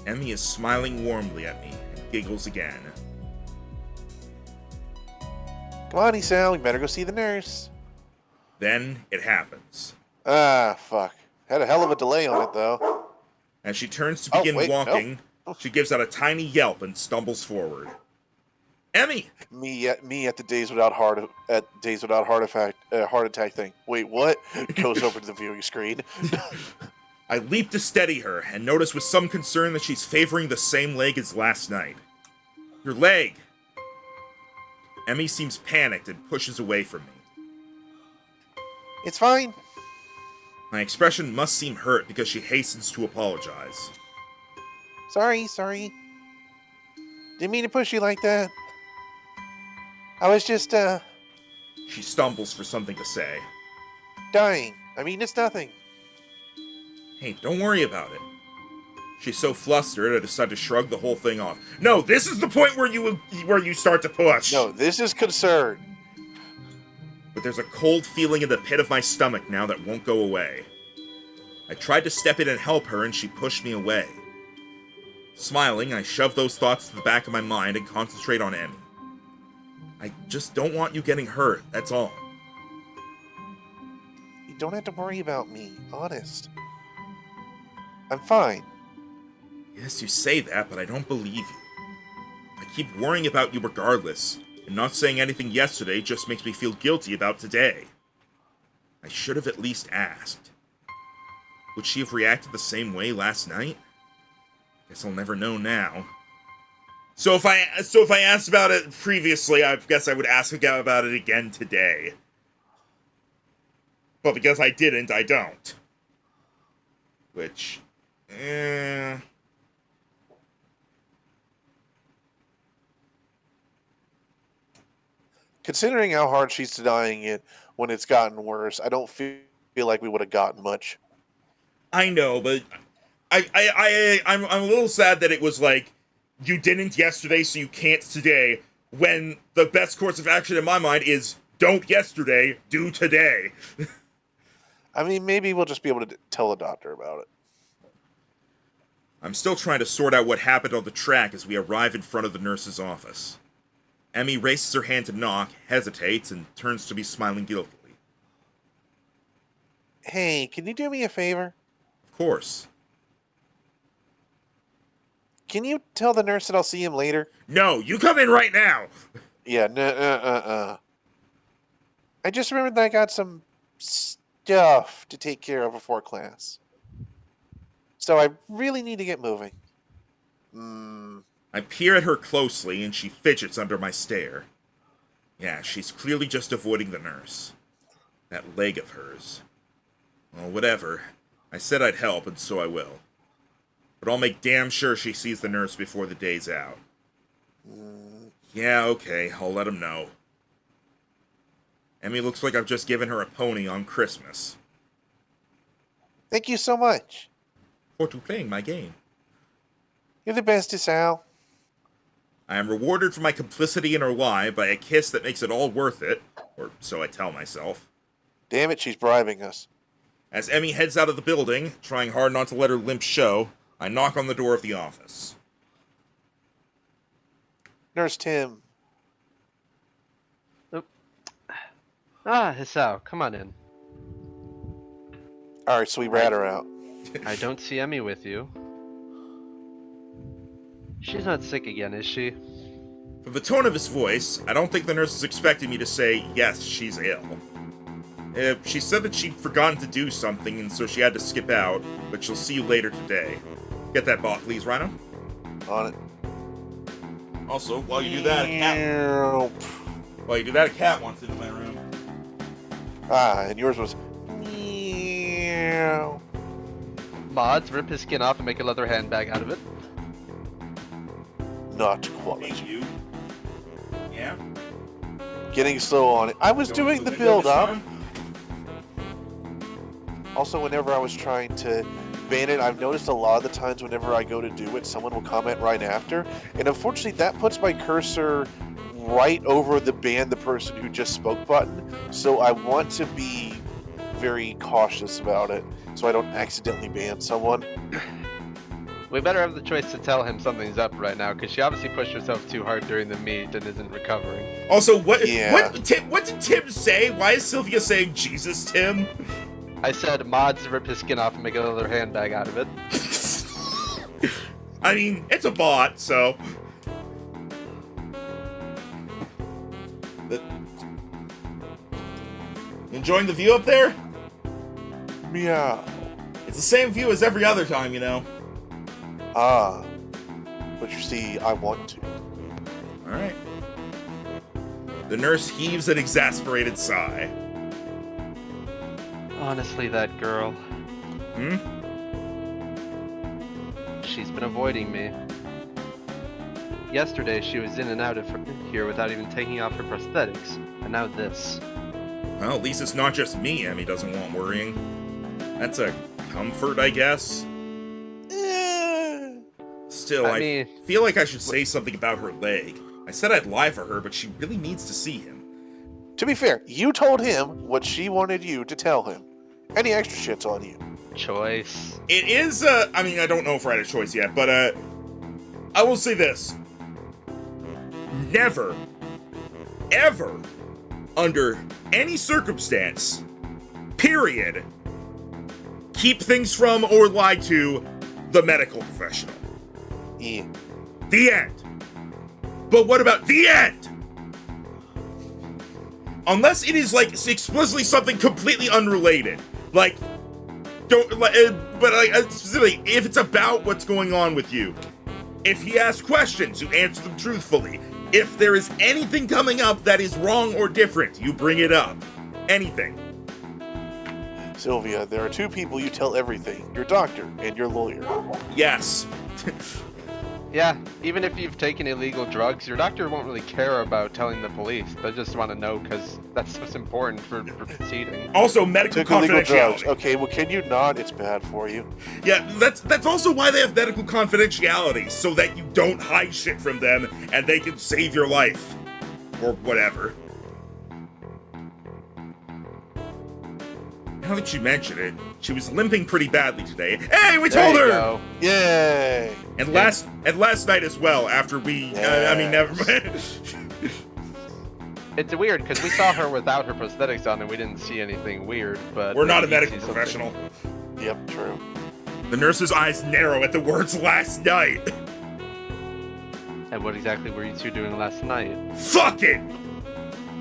Emmy is smiling warmly at me and giggles again. Come on, Hisao, we better go see the nurse. Then it happens. Ah, fuck. Had a hell of a delay on it, though. As she turns to begin walking, she gives out a tiny yelp and stumbles forward. Emmy! Me at the Days Without Heart Attack thing. Wait, what? It goes over to the viewing screen. I leap to steady her and notice with some concern that she's favoring the same leg as last night. Your leg! Emmy seems panicked and pushes away from me. It's fine. My expression must seem hurt because she hastens to apologize. Sorry. Didn't mean to push you like that. I was just, She stumbles for something to say. dying. I mean, it's nothing. Hey, don't worry about it. She's so flustered, I decide to shrug the whole thing off. No, this is the point where you start to push. No, this is concern. But there's a cold feeling in the pit of my stomach now that won't go away. I tried to step in and help her, and she pushed me away. Smiling, I shove those thoughts to the back of my mind and concentrate on Emmy. I just don't want you getting hurt, that's all. You don't have to worry about me, honest. I'm fine. Yes, you say that, but I don't believe you. I keep worrying about you regardless, and not saying anything yesterday just makes me feel guilty about today. I should have at least asked. Would she have reacted the same way last night? Guess I'll never know now. So if I asked about it previously, I guess I would ask again about it again today. But because I didn't, I don't. Which, Considering how hard she's denying it when it's gotten worse, I don't feel like we would have gotten much. I know, but I'm a little sad that it was like, you didn't yesterday, so you can't today, when the best course of action in my mind is, don't yesterday, do today. I mean, maybe we'll just be able to tell the doctor about it. I'm still trying to sort out what happened on the track as we arrive in front of the nurse's office. Emmy raises her hand to knock, hesitates, and turns to me smiling guiltily. Hey, can you do me a favor? Of course. Can you tell the nurse that I'll see him later? No, you come in right now! Yeah, I just remembered that I got some stuff to take care of before class. So I really need to get moving. I peer at her closely, and she fidgets under my stare. Yeah, she's clearly just avoiding the nurse. That leg of hers. Well, whatever. I said I'd help, and so I will. But I'll make damn sure she sees the nurse before the day's out. Yeah, okay, I'll let him know. Emmy looks like I've just given her a pony on Christmas. Thank you so much. For playing my game. You're the bestest, Al. I am rewarded for my complicity in her lie by a kiss that makes it all worth it, or so I tell myself. Damn it, she's bribing us. As Emmy heads out of the building, trying hard not to let her limp show, I knock on the door of the office. Nurse Tim. Oh. Ah, Hisao, come on in. Alright, so we rat her out. I don't see Emmy with you. She's not sick again, is she? From the tone of his voice, I don't think the nurse is expecting me to say, yes, she's ill. She said that she'd forgotten to do something, and so she had to skip out, but she'll see you later today. Get that ball, please, Rhino. On it. Also, while you do that, a cat wants into my room. Ah, and yours was... Meow. Mods, rip his skin off and make a leather handbag out of it. Not quite. Thank you. Yeah? Getting slow on it. I was doing the build-up. Also, whenever I was trying to ban it, I've noticed a lot of the times whenever I go to do it, someone will comment right after. And unfortunately, that puts my cursor right over the ban the person who just spoke button. So I want to be very cautious about it so I don't accidentally ban someone. We better have the choice to tell him something's up right now, because she obviously pushed herself too hard during the meet and isn't recovering. Also, what did Tim say? Why is Sylvia saying Jesus, Tim? I said mods, rip his skin off and make a leather handbag out of it. I mean, it's a bot, so... Enjoying the view up there? Meow. It's the same view as every other time, you know. Ah. But you see, I want to. Alright. The nurse heaves an exasperated sigh. Honestly, that girl. she's been avoiding me. Yesterday, she was in and out of here without even taking off her prosthetics, and now this. Well, at least it's not just me Emmy doesn't want worrying. That's a comfort, I guess. Still, I feel like I should say something about her leg. I said I'd lie for her, but she really needs to see him. To be fair, you told him what she wanted you to tell him. Any extra shit's on you. Choice. It is, I mean, I don't know if I had a choice yet, but, I will say this. Never, ever, under any circumstance, period, keep things from or lie to the medical professional. Yeah. The end. But what about the end? Unless it is, like, explicitly something completely unrelated. Like, don't, like, but, like, specifically, if it's about what's going on with you. If he asks questions, you answer them truthfully. If there is anything coming up that is wrong or different, you bring it up. Anything. Sylvia, there are two people you tell everything. Your doctor and your lawyer. Yes. Yeah, even if you've taken illegal drugs, your doctor won't really care about telling the police. They just want to know because that's what's important for proceeding. Also, medical Took illegal drugs. confidentiality. Okay, well, can you not? It's bad for you. Yeah, that's also why they have medical confidentiality, so that you don't hide shit from them and they can save your life. Or whatever. Now that you mention it, she was limping pretty badly today. Hey, we told her! Go. Yay! And last night as well, after we, I mean, never mind. It's weird because we saw her without her prosthetics on and we didn't see anything weird, but... We're not a maybe medical you see professional. Yep, true. The nurse's eyes narrow at the words last night. And what exactly were you two doing last night? Fuck it!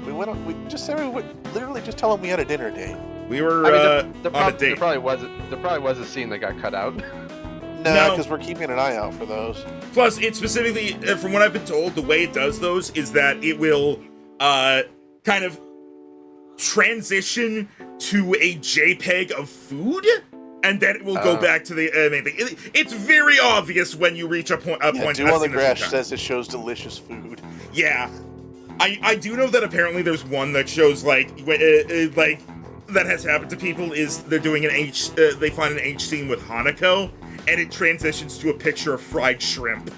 We went on, we just said we would literally just tell him we had a dinner date. We were, on a date. There probably was a scene that got cut out. No, because we're keeping an eye out for those. Plus, it specifically, from what I've been told, the way it does those is that it will, kind of transition to a JPEG of food, and then it will go back to the main thing. It's very obvious when you reach a point. Dew on the Grass says it shows delicious food. Yeah, I do know that apparently there's one that shows like that has happened to people is they're doing they find an H scene with Hanako, and it transitions to a picture of fried shrimp.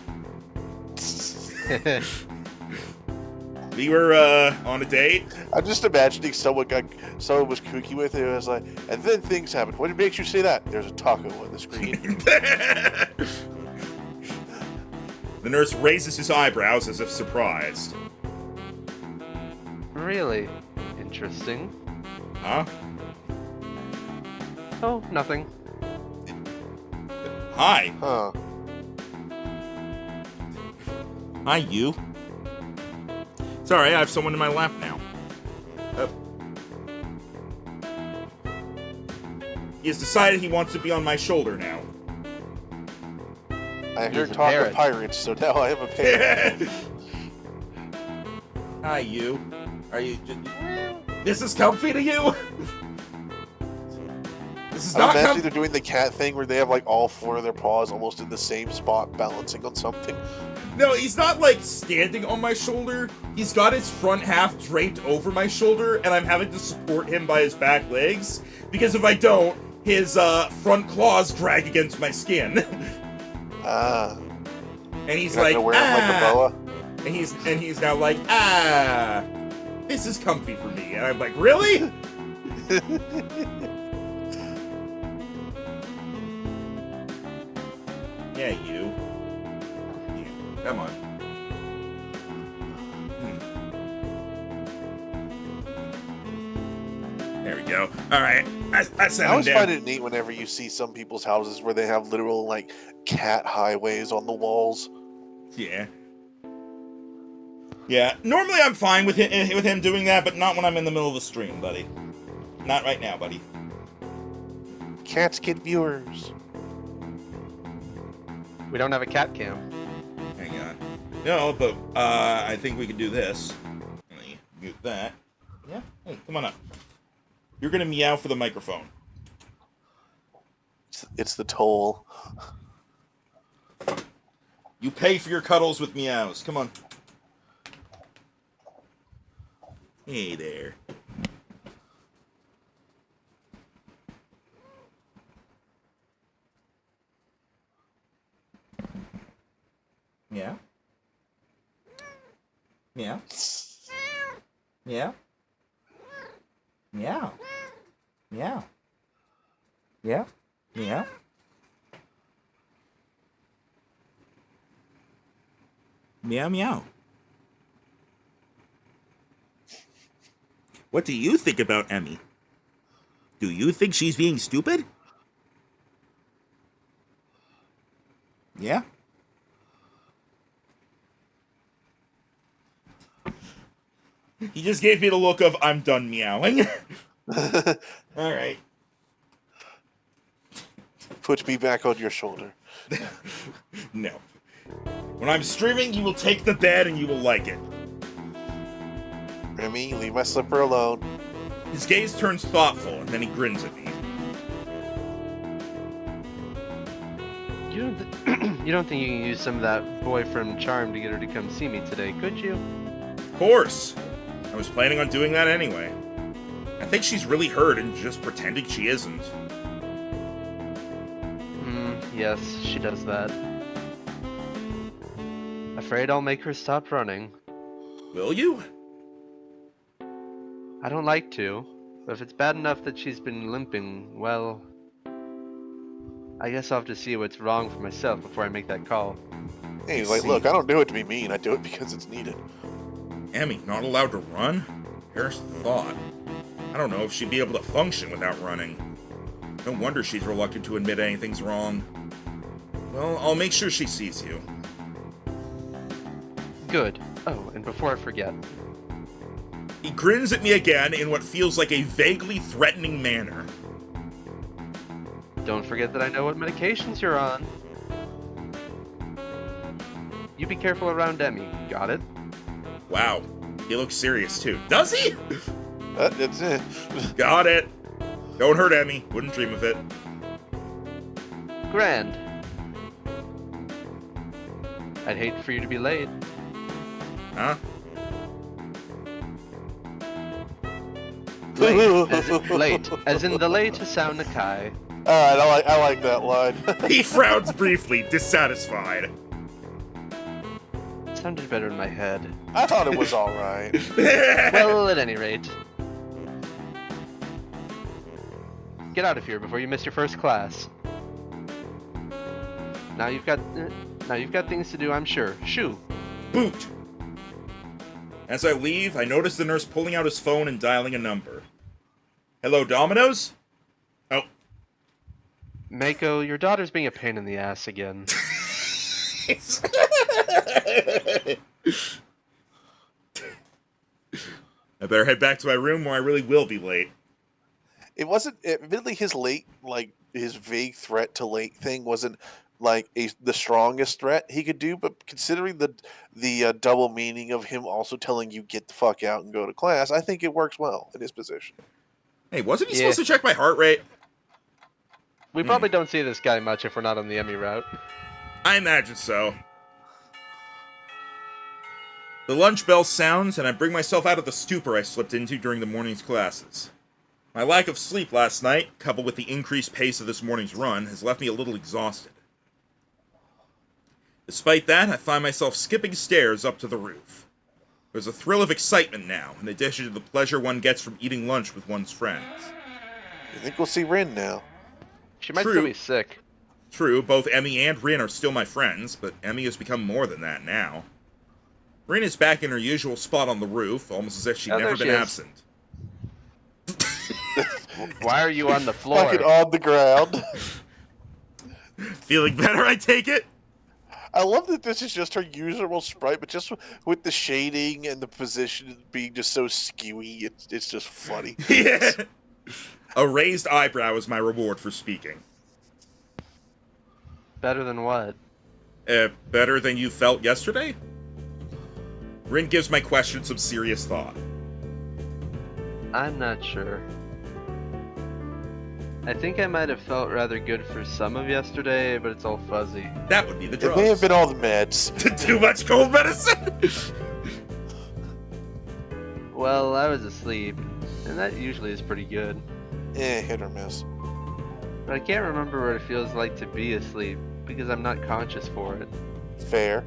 We were on a date. I'm just imagining someone was kooky with it. It was like, and then things happened. What makes you say that? There's a taco on the screen. The nurse raises his eyebrows as if surprised. Really? Interesting. Huh? Oh, nothing. Hi. Huh. Hi, you. Sorry, I have someone in my lap now. He has decided he wants to be on my shoulder now. I He's heard a talk parrot. of pirates, so now I have a parrot. Hi, you. Are you just... This is comfy to you? This is I not imagine comfy. they're doing the cat thing where they have like all four of their paws almost in the same spot balancing on something. No, he's not like standing on my shoulder. He's got his front half draped over my shoulder, and I'm having to support him by his back legs, because if I don't, his front claws drag against my skin. Ah. And he's You're not like, gonna wear it like a boa? And he's now like, this is comfy for me. And I'm like, really? Yeah, you. Come on. There we go. All right. I sent I him always down. find it neat whenever you see some people's houses where they have literal like cat highways on the walls. Yeah. Yeah. Normally I'm fine with him doing that, but not when I'm in the middle of the stream, buddy. Not right now, buddy. Cats get viewers. We don't have a cat cam. Hang on. No, but I think we could do this. Let me mute that. Yeah. Hey, come on up. You're gonna meow for the microphone. It's the toll. You pay for your cuddles with meows. Come on. Hey there. Yeah. Yeah. Yeah. Yeah. Yeah. Yeah. Yeah. Meow meow. What do you think about Emmy? Do you think she's being stupid? Yeah? He just gave me the look of, I'm done meowing. Alright. Put me back on your shoulder. No. When I'm streaming, you will take the bed and you will like it. Remy, leave my slipper alone. His gaze turns thoughtful, and then he grins at me. You don't think you can use some of that boyfriend charm to get her to come see me today, could you? Of course. I was planning on doing that anyway. I think she's really hurt and just pretending she isn't. Yes, she does that. Afraid I'll make her stop running. Will you? I don't like to, but if it's bad enough that she's been limping, well, I guess I'll have to see what's wrong for myself before I make that call. Hey, he's like, look, I don't do it to be mean. I do it because it's needed. Emmy, not allowed to run? Here's the thought. I don't know if she'd be able to function without running. No wonder she's reluctant to admit anything's wrong. Well, I'll make sure she sees you. Good. Oh, and before I forget. He grins at me again in what feels like a vaguely threatening manner. Don't forget that I know what medications you're on. You be careful around Emmy, got it? Wow, he looks serious too. Does he? That's it. Got it. Don't hurt Emmy. Wouldn't dream of it. Grand. I'd hate for you to be late. Huh? Late, as in the late Hasao Nakai. Alright, I like that line. He frowns briefly, dissatisfied. Sounded better in my head. I thought it was alright. Well, at any rate. Get out of here before you miss your first class. Now you've got things to do, I'm sure. Shoo. Boot. As I leave, I notice the nurse pulling out his phone and dialing a number. Hello, Domino's? Oh. Mako, your daughter's being a pain in the ass again. I better head back to my room or I really will be late. It wasn't, admittedly, his late, like, his vague threat to late thing wasn't, like, the strongest threat he could do, but considering the double meaning of him also telling you get the fuck out and go to class, I think it works well in his position. Hey, wasn't he supposed to check my heart rate? We probably don't see this guy much if we're not on the Emmy route. I imagine so. The lunch bell sounds, and I bring myself out of the stupor I slipped into during the morning's classes. My lack of sleep last night, coupled with the increased pace of this morning's run, has left me a little exhausted. Despite that, I find myself skipping stairs up to the roof. There's a thrill of excitement now, in addition to the pleasure one gets from eating lunch with one's friends. You think we'll see Rin now? She might still be sick. True, both Emmy and Rin are still my friends, but Emmy has become more than that now. Rin is back in her usual spot on the roof, almost as if she'd never been absent. Why are you on the floor? Fucking on the ground. Feeling better, I take it? I love that this is just her usual sprite, but just with the shading and the position being just so skewy, it's just funny. Yeah. A raised eyebrow is my reward for speaking. Better than what? Better than you felt yesterday? Rin gives my question some serious thought. I'm not sure. I think I might have felt rather good for some of yesterday, but it's all fuzzy. That would be the drugs. It may have been all the meds. Too much cold medicine? Well, I was asleep, and that usually is pretty good. Hit or miss. But I can't remember what it feels like to be asleep, because I'm not conscious for it. Fair.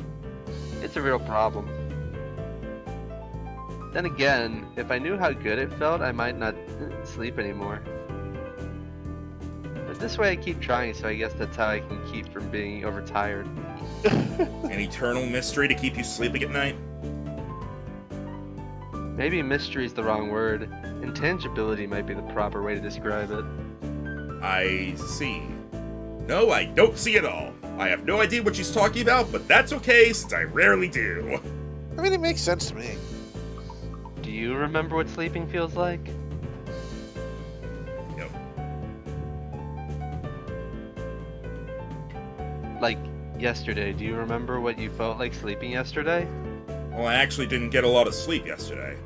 It's a real problem. Then again, if I knew how good it felt, I might not sleep anymore. But this way I keep trying, so I guess that's how I can keep from being overtired. An eternal mystery to keep you sleeping at night? Maybe mystery is the wrong word. Intangibility might be the proper way to describe it. I see. No, I don't see it all. I have no idea what she's talking about, but that's okay, since I rarely do. I mean, it makes sense to me. Do you remember what sleeping feels like? Yep. Like yesterday, do you remember what you felt like sleeping yesterday? Well, I actually didn't get a lot of sleep yesterday.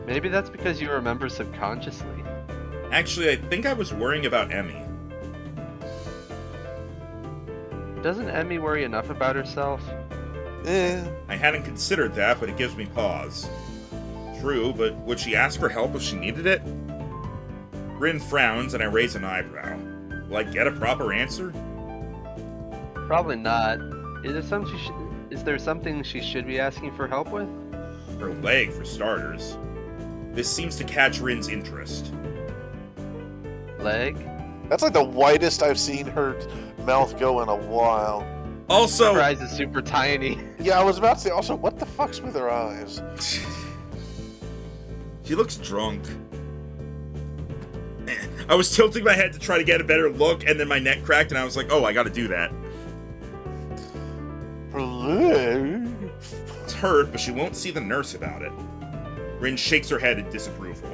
Maybe that's because you remember subconsciously. Actually, I think I was worrying about Emmy. Doesn't Emmy worry enough about herself? I hadn't considered that, but it gives me pause. True, but would she ask for help if she needed it? Rin frowns and I raise an eyebrow. Will I get a proper answer? Probably not. Is there something she should be asking for help with? Her leg, for starters. This seems to catch Rin's interest. Leg? That's like the whitest I've seen her mouth go in a while. Also, Her eyes is super tiny. Yeah, I was about to say, also, what the fuck's with her eyes? she looks drunk. I was tilting my head to try to get a better look, and then my neck cracked, and I was like, oh, I gotta do that. It's hurt, but she won't see the nurse about it. Rin shakes her head in disapproval.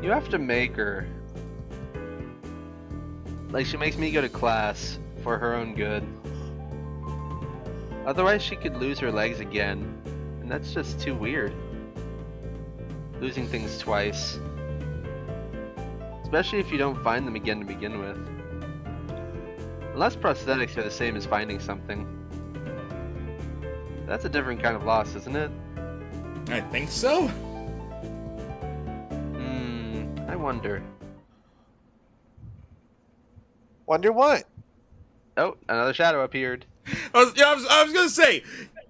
You have to make her. Like, she makes me go to class for her own good. Otherwise, she could lose her legs again, and that's just too weird. Losing things twice. Especially if you don't find them again to begin with. Unless prosthetics are the same as finding something. That's a different kind of loss, isn't it? I think so. I wonder. Wonder what? Oh, another shadow appeared. I was gonna say,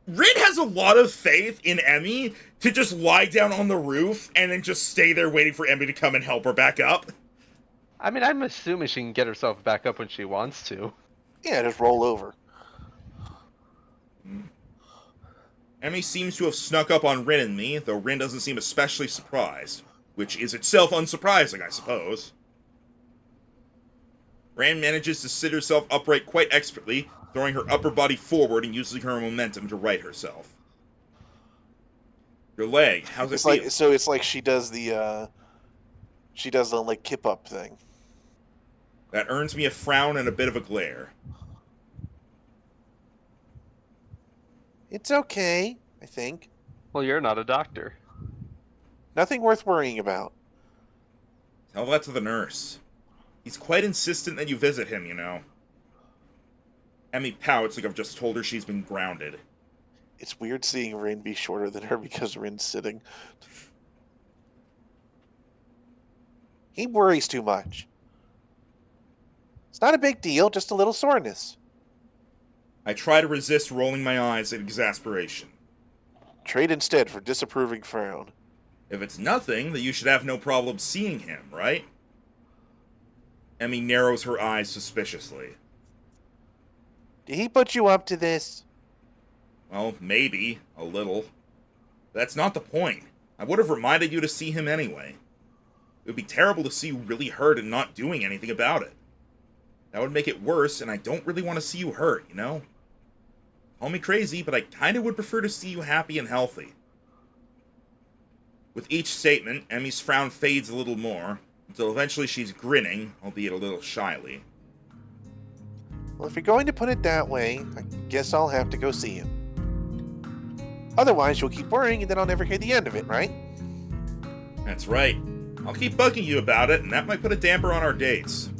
Rin has a lot of faith in Emmy to just lie down on the roof and then just stay there waiting for Emmy to come and help her back up. I mean, I'm assuming she can get herself back up when she wants to. Yeah, just roll over. Emmy seems to have snuck up on Rin and me, though Rin doesn't seem especially surprised, which is itself unsurprising, I suppose. Rin manages to sit herself upright quite expertly, throwing her upper body forward and using her momentum to right herself. Your leg, how's it feel? So it's like she does the like kip up thing. That earns me a frown and a bit of a glare. It's okay, I think. Well, you're not a doctor. Nothing worth worrying about. Tell that to the nurse. He's quite insistent that you visit him, you know. Emmy pouts like I've just told her she's been grounded. It's weird seeing Rin be shorter than her because Rin's sitting. He worries too much. It's not a big deal, just a little soreness. I try to resist rolling my eyes in exasperation. Trade instead for disapproving frown. If it's nothing, then you should have no problem seeing him, right? Emmy narrows her eyes suspiciously. Did he put you up to this? Well, maybe. A little. That's not the point. I would have reminded you to see him anyway. It would be terrible to see you really hurt and not doing anything about it. That would make it worse, and I don't really want to see you hurt, you know? Call me crazy, but I kinda would prefer to see you happy and healthy. With each statement, Emmy's frown fades a little more, until eventually she's grinning, albeit a little shyly. Well, if you're going to put it that way, I guess I'll have to go see him. Otherwise, you'll keep worrying and then I'll never hear the end of it, right? That's right. I'll keep bugging you about it, and that might put a damper on our dates.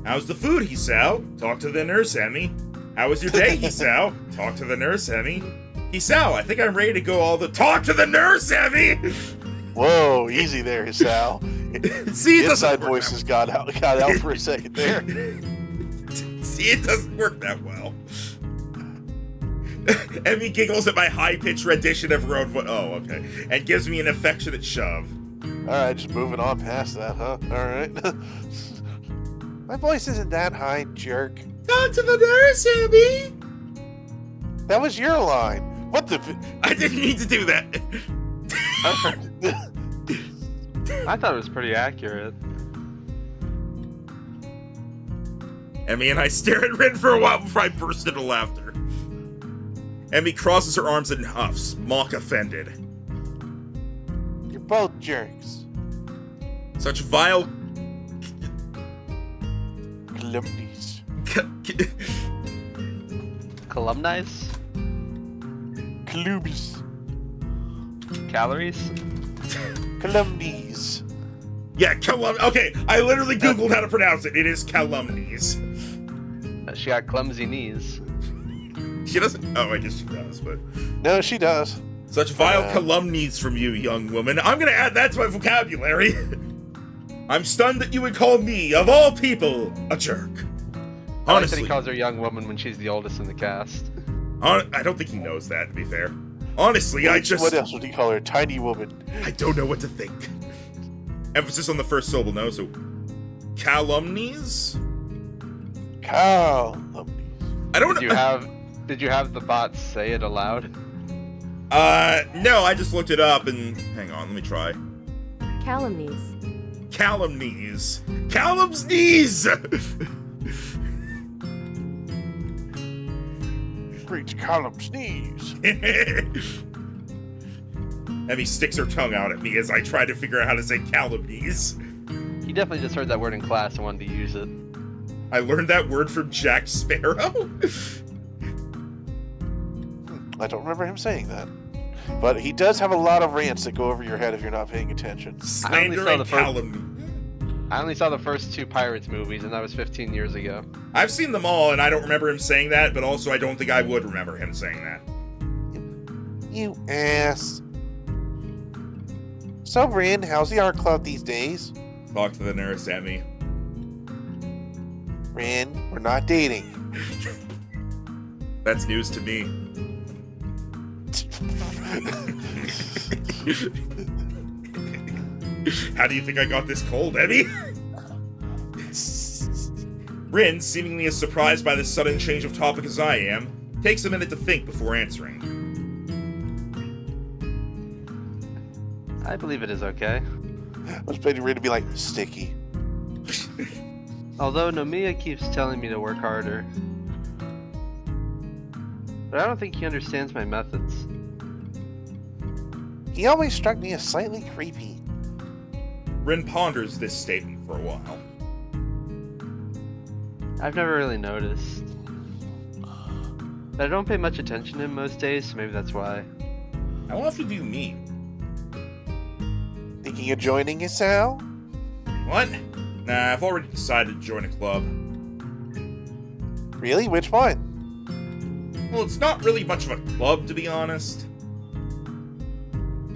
How's the food, Hisao? Talk to the nurse, Emmy. How was your day, Hisao? Talk to the nurse, Emmy. Hisao, I think I'm ready to go all the— Talk to the nurse, Emmy! Whoa, easy there, Hisao. See, it Inside doesn't work voices got out for a second there. See, it doesn't work that well. Emmy giggles at my high-pitched rendition of her own voice. Oh, okay. And gives me an affectionate shove. Alright, just moving on past that, huh? Alright. My voice isn't that high, jerk. Talk to the nurse, Emmy! That was your line. What the... I didn't mean to do that. I thought it was pretty accurate. Emmy and I stare at Rin for a while before I burst into laughter. Emmy crosses her arms and huffs, mock offended. You're both jerks. Such vile... Calumnies. Columnize? Calumnies. Calories? Calumnies. Yeah, okay, I literally googled how to pronounce it. It is calumnies. She got clumsy knees. She doesn't... Oh, I guess she does, but... No, she does. Such vile calumnies from you, young woman. I'm gonna add that to my vocabulary. I'm stunned that you would call me, of all people, a jerk. I like that Honestly. he calls her young woman when she's the oldest in the cast. I don't think he knows that, to be fair. Honestly, I just... What else would he call her? Tiny woman. I don't know what to think. Emphasis on the first syllable, no, so... Calumnies? Calumnies. I don't know. Did you have the bots say it aloud? No, I just looked it up and... Hang on, let me try. Calumnies. Calumnies. Callum's knees! Preach Callum sneeze. Emmy sticks her tongue out at me as I try to figure out how to say calumnies. He definitely just heard that word in class and wanted to use it. I learned that word from Jack Sparrow? I don't remember him saying that. But he does have a lot of rants that go over your head if you're not paying attention. Slander and calumny. I only saw the first 2 Pirates movies, and that was 15 years ago. I've seen them all, and I don't remember him saying that, but also I don't think I would remember him saying that. You ass. So, Rin, how's the art club these days? Talk to the nurse, Emmy. Rin, we're not dating. That's news to me. How do you think I got this cold, Emmy? Rin, seemingly as surprised by this sudden change of topic as I am, takes a minute to think before answering. I believe it is okay. I was expecting Rin to be like, sticky. Although Nomiya keeps telling me to work harder. But I don't think he understands my methods. He always struck me as slightly creepy. Rin ponders this statement for a while. I've never really noticed. But I don't pay much attention to him most days, so maybe that's why. How often do you meet? Thinking of joining Hisao? What? Nah, I've already decided to join a club. Really? Which one? Well, it's not really much of a club, to be honest.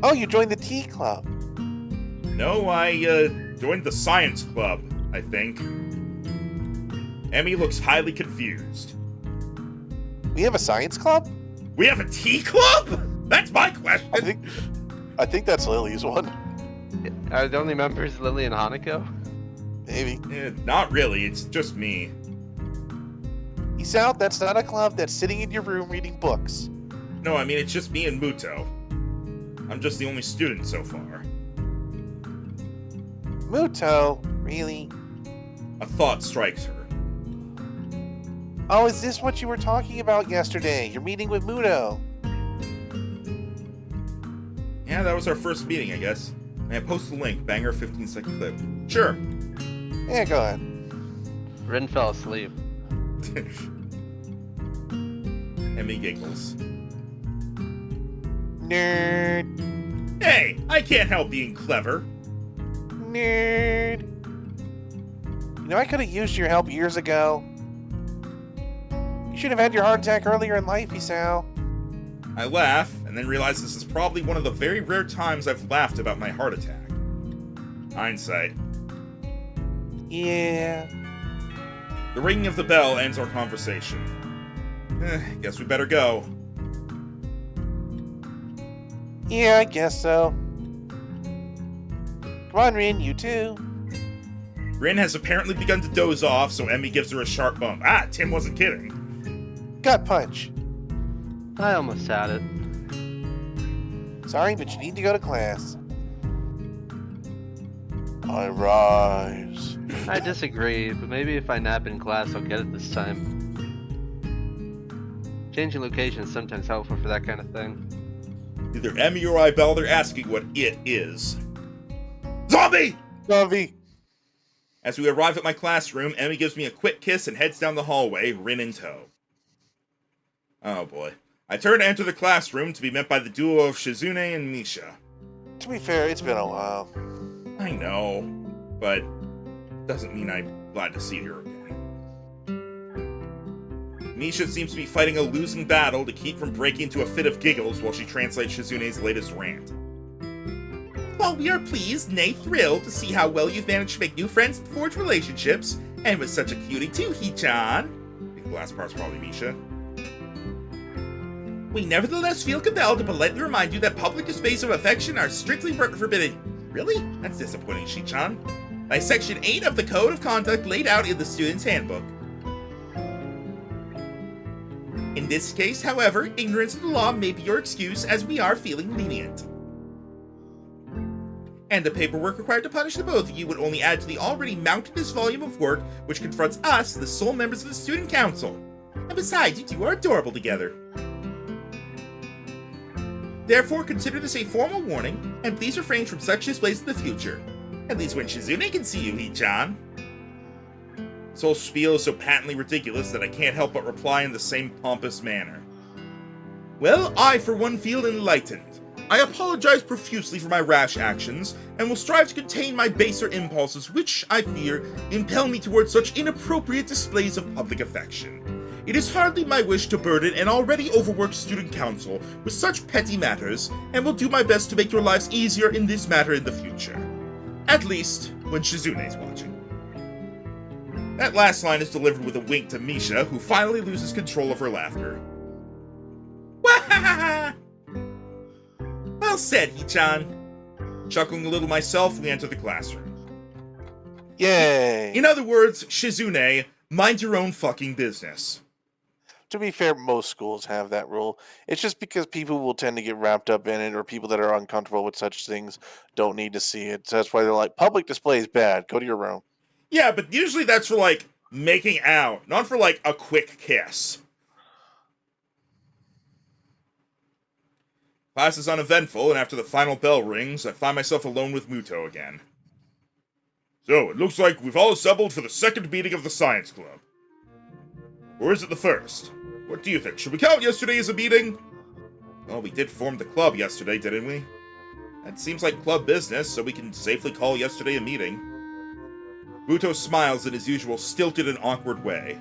Oh, you joined the tea club. No, I, joined the science club, I think. Emmy looks highly confused. We have a science club? We have a tea club? That's my question! I think that's Lily's one. Are the only members Lily and Hanako? Maybe. Not really, it's just me. Hisao, that's not a club that's sitting in your room reading books. No, I mean, it's just me and Muto. I'm just the only student so far. Muto? Really? A thought strikes her. Oh, is this what you were talking about yesterday? You're meeting with Muto. Yeah, that was our first meeting, I guess. May I post the link, banger 15-second clip? Sure. Yeah, go ahead. Rin fell asleep. Emmy giggles. Nerd. Hey, I can't help being clever. Nerd. You know, I could have used your help years ago. You should have had your heart attack earlier in life, Isao. I laugh, and then realize this is probably one of the very rare times I've laughed about my heart attack. Hindsight. Yeah. The ringing of the bell ends our conversation. Guess we better go. Yeah, I guess so. Come on, Rin, you too. Rin has apparently begun to doze off, so Emmy gives her a sharp bump. Ah, Tim wasn't kidding. Gut punch. I almost had it. Sorry, but you need to go to class. I rise. I disagree, but maybe if I nap in class, I'll get it this time. Changing location is sometimes helpful for that kind of thing. Neither Emmy or I bother asking what it is. Zombie! Zombie. As we arrive at my classroom, Emmy gives me a quick kiss and heads down the hallway, Rin in tow. Oh boy. I turn to enter the classroom to be met by the duo of Shizune and Misha. To be fair, it's been a while. I know, but doesn't mean I'm glad to see her again. Misha seems to be fighting a losing battle to keep from breaking into a fit of giggles while she translates Shizune's latest rant. While we are pleased, nay thrilled, to see how well you've managed to make new friends and forge relationships, and with such a cutie too, Hee-chan. I think the last part's probably Misha. We nevertheless feel compelled to politely remind you that public displays of affection are strictly forbidden. Really? That's disappointing, Shi-chan. By Section 8 of the Code of Conduct laid out in the Student's Handbook. In this case, however, ignorance of the law may be your excuse, as we are feeling lenient. And the paperwork required to punish the both of you would only add to the already mountainous volume of work which confronts us, the sole members of the Student Council. And besides, you two are adorable together. Therefore, consider this a formal warning, and please refrain from such displays in the future. At least when Shizune can see you, Hee-chan. This whole spiel is so patently ridiculous that I can't help but reply in the same pompous manner. Well, I for one feel enlightened. I apologize profusely for my rash actions, and will strive to contain my baser impulses which, I fear, impel me towards such inappropriate displays of public affection. It is hardly my wish to burden an already overworked student council with such petty matters, and will do my best to make your lives easier in this matter in the future. At least, when Shizune's watching. That last line is delivered with a wink to Misha, who finally loses control of her laughter. Wahahaha! Well said, Hee-chan. Chuckling a little myself, we enter the classroom. Yay! In other words, Shizune, mind your own fucking business. To be fair, most schools have that rule. It's just because people will tend to get wrapped up in it, or people that are uncomfortable with such things don't need to see it. So that's why they're like, public display is bad. Go to your room. Yeah, but usually that's for, like, making out, not for, like, a quick kiss. Class is uneventful, and after the final bell rings, I find myself alone with Muto again. So, it looks like we've all assembled for the second meeting of the Science Club. Or is it the first? What do you think? Should we count yesterday as a meeting? Well, we did form the club yesterday, didn't we? That seems like club business, so we can safely call yesterday a meeting. Muto smiles in his usual stilted and awkward way.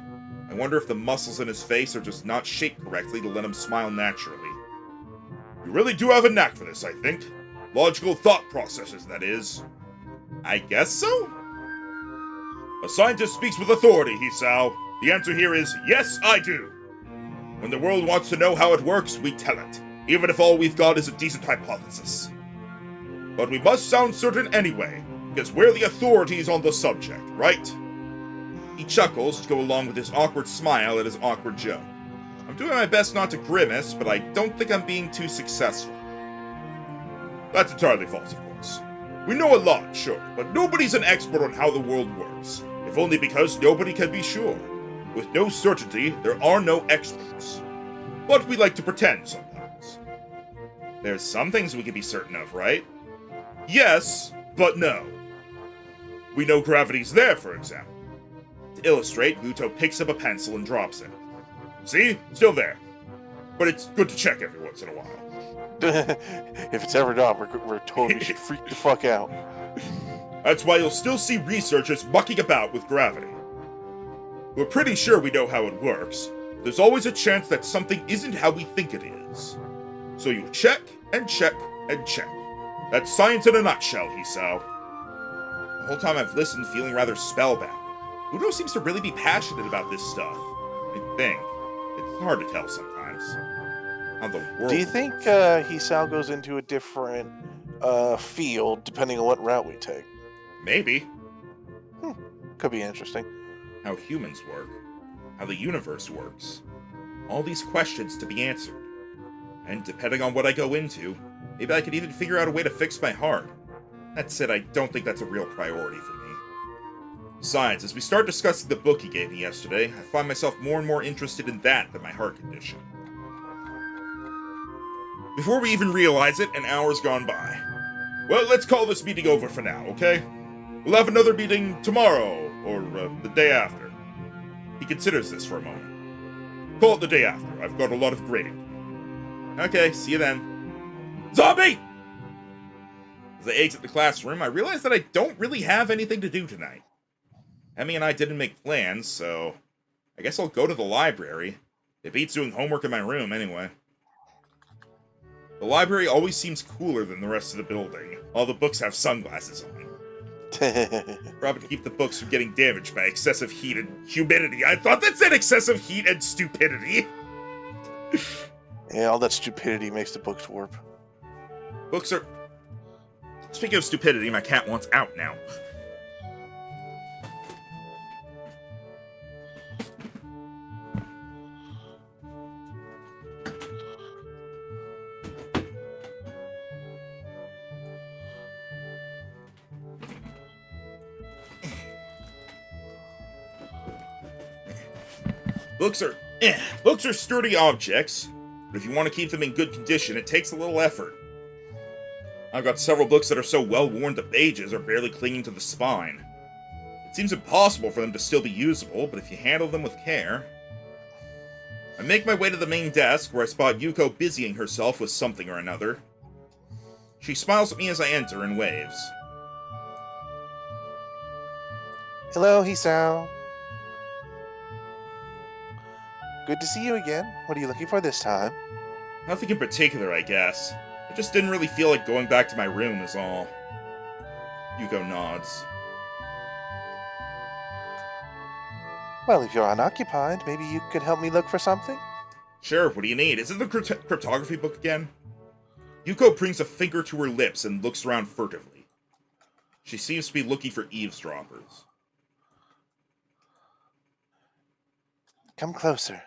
I wonder if the muscles in his face are just not shaped correctly to let him smile naturally. You really do have a knack for this, I think. Logical thought processes, that is. I guess so? A scientist speaks with authority, Hisao. The answer here is, yes, I do. When the world wants to know how it works, we tell it, even if all we've got is a decent hypothesis. But we must sound certain anyway, because we're the authorities on the subject, right? He chuckles to go along with his awkward smile at his awkward joke. I'm doing my best not to grimace, but I don't think I'm being too successful. That's entirely false, of course. We know a lot, sure, but nobody's an expert on how the world works, if only because nobody can be sure. With no certainty, there are no experts. But we like to pretend sometimes. There's some things we can be certain of, right? Yes, but no. We know gravity's there, for example. To illustrate, Muto picks up a pencil and drops it. See? Still there. but it's good to check every once in a while. If it's ever done, we're totally should freak the fuck out. That's why you'll still see researchers mucking about with gravity. We're pretty sure we know how it works. There's always a chance that something isn't how we think it is. So you check and check and check. That's science in a nutshell, Hisao. The whole time I've listened feeling rather spellbound. Udo seems to really be passionate about this stuff. I think. It's hard to tell sometimes. How the world... Do you think Hisao goes into a different field depending on what route we take? Maybe. Could be interesting. How humans work. How the universe works. All these questions to be answered. And depending on what I go into, maybe I could even figure out a way to fix my heart. That said, I don't think that's a real priority for me. Besides, as we start discussing the book he gave me yesterday, I find myself more and more interested in that than my heart condition. Before we even realize it, an hour's gone by. Well, let's call this meeting over for now, okay? We'll have another meeting tomorrow, or the day after. He considers this for a moment. Call it the day after. I've got a lot of grading. Okay, see you then. Zombie! As I exit the classroom, I realize that I don't really have anything to do tonight. Emmy and I didn't make plans, so I guess I'll go to the library. It beats doing homework in my room, anyway. The library always seems cooler than the rest of the building. All the books have sunglasses on. Probably to keep the books from getting damaged by excessive heat and humidity. I thought that said excessive heat and stupidity. Yeah, all that stupidity makes the books warp. Books are... Speaking of stupidity, my cat wants out now. Books are sturdy objects, but if you want to keep them in good condition, it takes a little effort. I've got several books that are so well worn the pages are barely clinging to the spine. It seems impossible for them to still be usable, but if you handle them with care... I make my way to the main desk, where I spot Yuko busying herself with something or another. She smiles at me as I enter and waves. Hello, Hisao. Good to see you again. What are you looking for this time? Nothing in particular, I guess. I just didn't really feel like going back to my room is all. Yuko nods. Well, if you're unoccupied, maybe you could help me look for something? Sure, what do you need? Is it the cryptography book again? Yuko brings a finger to her lips and looks around furtively. She seems to be looking for eavesdroppers. Come closer.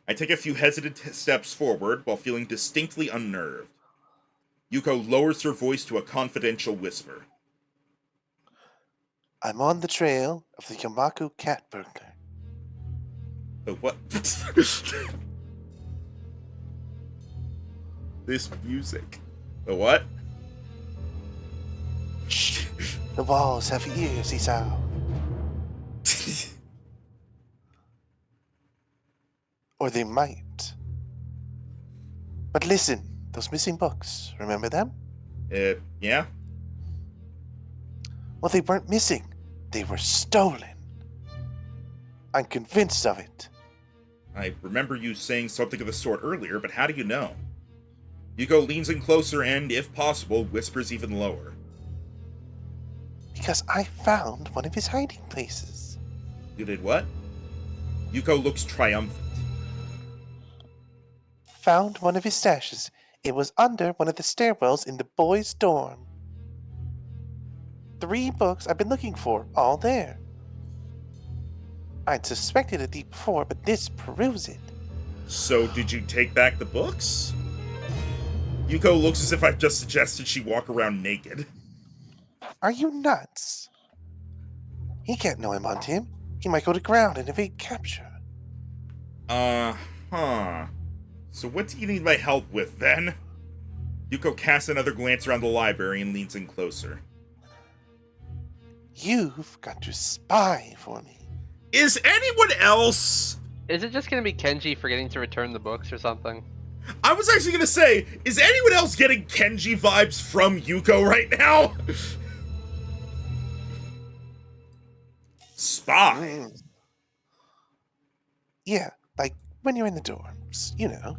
I take a few hesitant steps forward while feeling distinctly unnerved. Yuko lowers her voice to a confidential whisper. I'm on the trail of the Yamaku cat burglar. The what? This music. The what? Shh. The walls have ears, Hisao. Or they might. But listen, those missing books, remember them? Yeah? Well, they weren't missing. They were stolen. I'm convinced of it. I remember you saying something of the sort earlier, but how do you know? Yuko leans in closer and, if possible, whispers even lower. Because I found one of his hiding places. You did what? Yuko looks triumphant. Found one of his stashes. It was under one of the stairwells in the boys' dorm. 3 books I've been looking for, all there. I'd suspected a thief before, but this proves it. So, did you take back the books? Yuko looks as if I just suggested she walk around naked. Are you nuts? He can't know I'm on him. He might go to ground and evade capture. Huh. So what do you need my help with, then? Yuko casts another glance around the library and leans in closer. You've got to spy for me. Is anyone else Is it just gonna be Kenji forgetting to return the books or something? I was actually gonna say, is anyone else getting Kenji vibes from Yuko right now? Spy. Mm. Yeah, like when you're in the dorms, you know.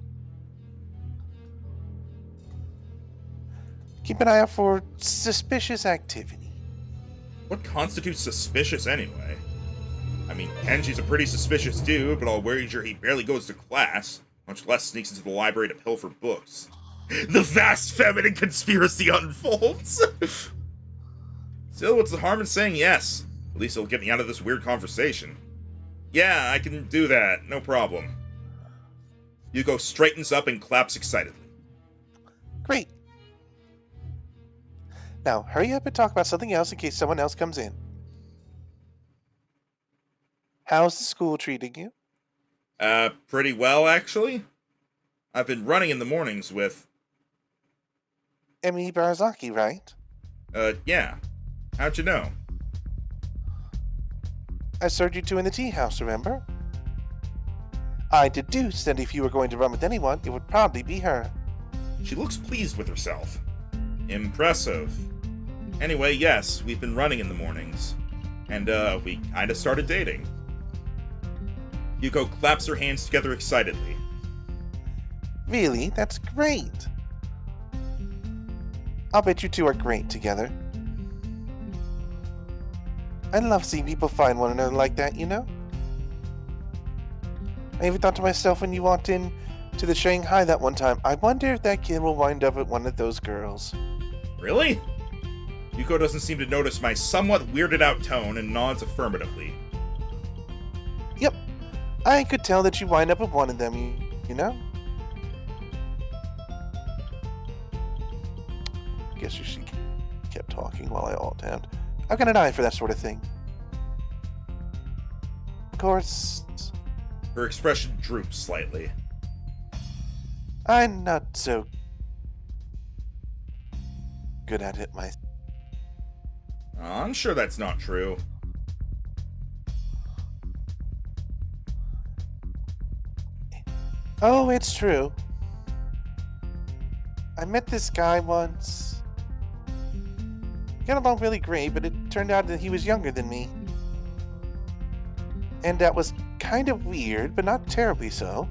Keep an eye out for suspicious activity. What constitutes suspicious anyway? I mean, Kenji's a pretty suspicious dude, but I'll wager he barely goes to class, much less sneaks into the library to pilfer books. The vast feminine conspiracy unfolds! Still, what's the harm in saying yes? At least it'll get me out of this weird conversation. Yeah, I can do that, no problem. Yuko straightens up and claps excitedly. Great. Now, hurry up and talk about something else in case someone else comes in. How's the school treating you? Pretty well, actually. I've been running in the mornings with... Emi Barazaki, right? Yeah. How'd you know? I served you two in the tea house, remember? I deduced that if you were going to run with anyone, it would probably be her. She looks pleased with herself. Impressive. Anyway, yes, we've been running in the mornings. And, we kinda started dating. Yuko claps her hands together excitedly. Really? That's great. I'll bet you two are great together. I love seeing people find one another like that, you know? I even thought to myself when you walked in to the Shanghai that one time, I wonder if that kid will wind up with one of those girls. Really? Yuko doesn't seem to notice my somewhat weirded out tone and nods affirmatively. Yep, I could tell that you wind up with one of them, you know? Guess she kept talking while I alt-tabbed. I've got an eye for that sort of thing. Of course, Her expression droops slightly. I'm not so good at it myself. I'm sure that's not true. Oh, it's true. I met this guy once. Got along really great, but it turned out that he was younger than me. And that was kind of weird, but not terribly so.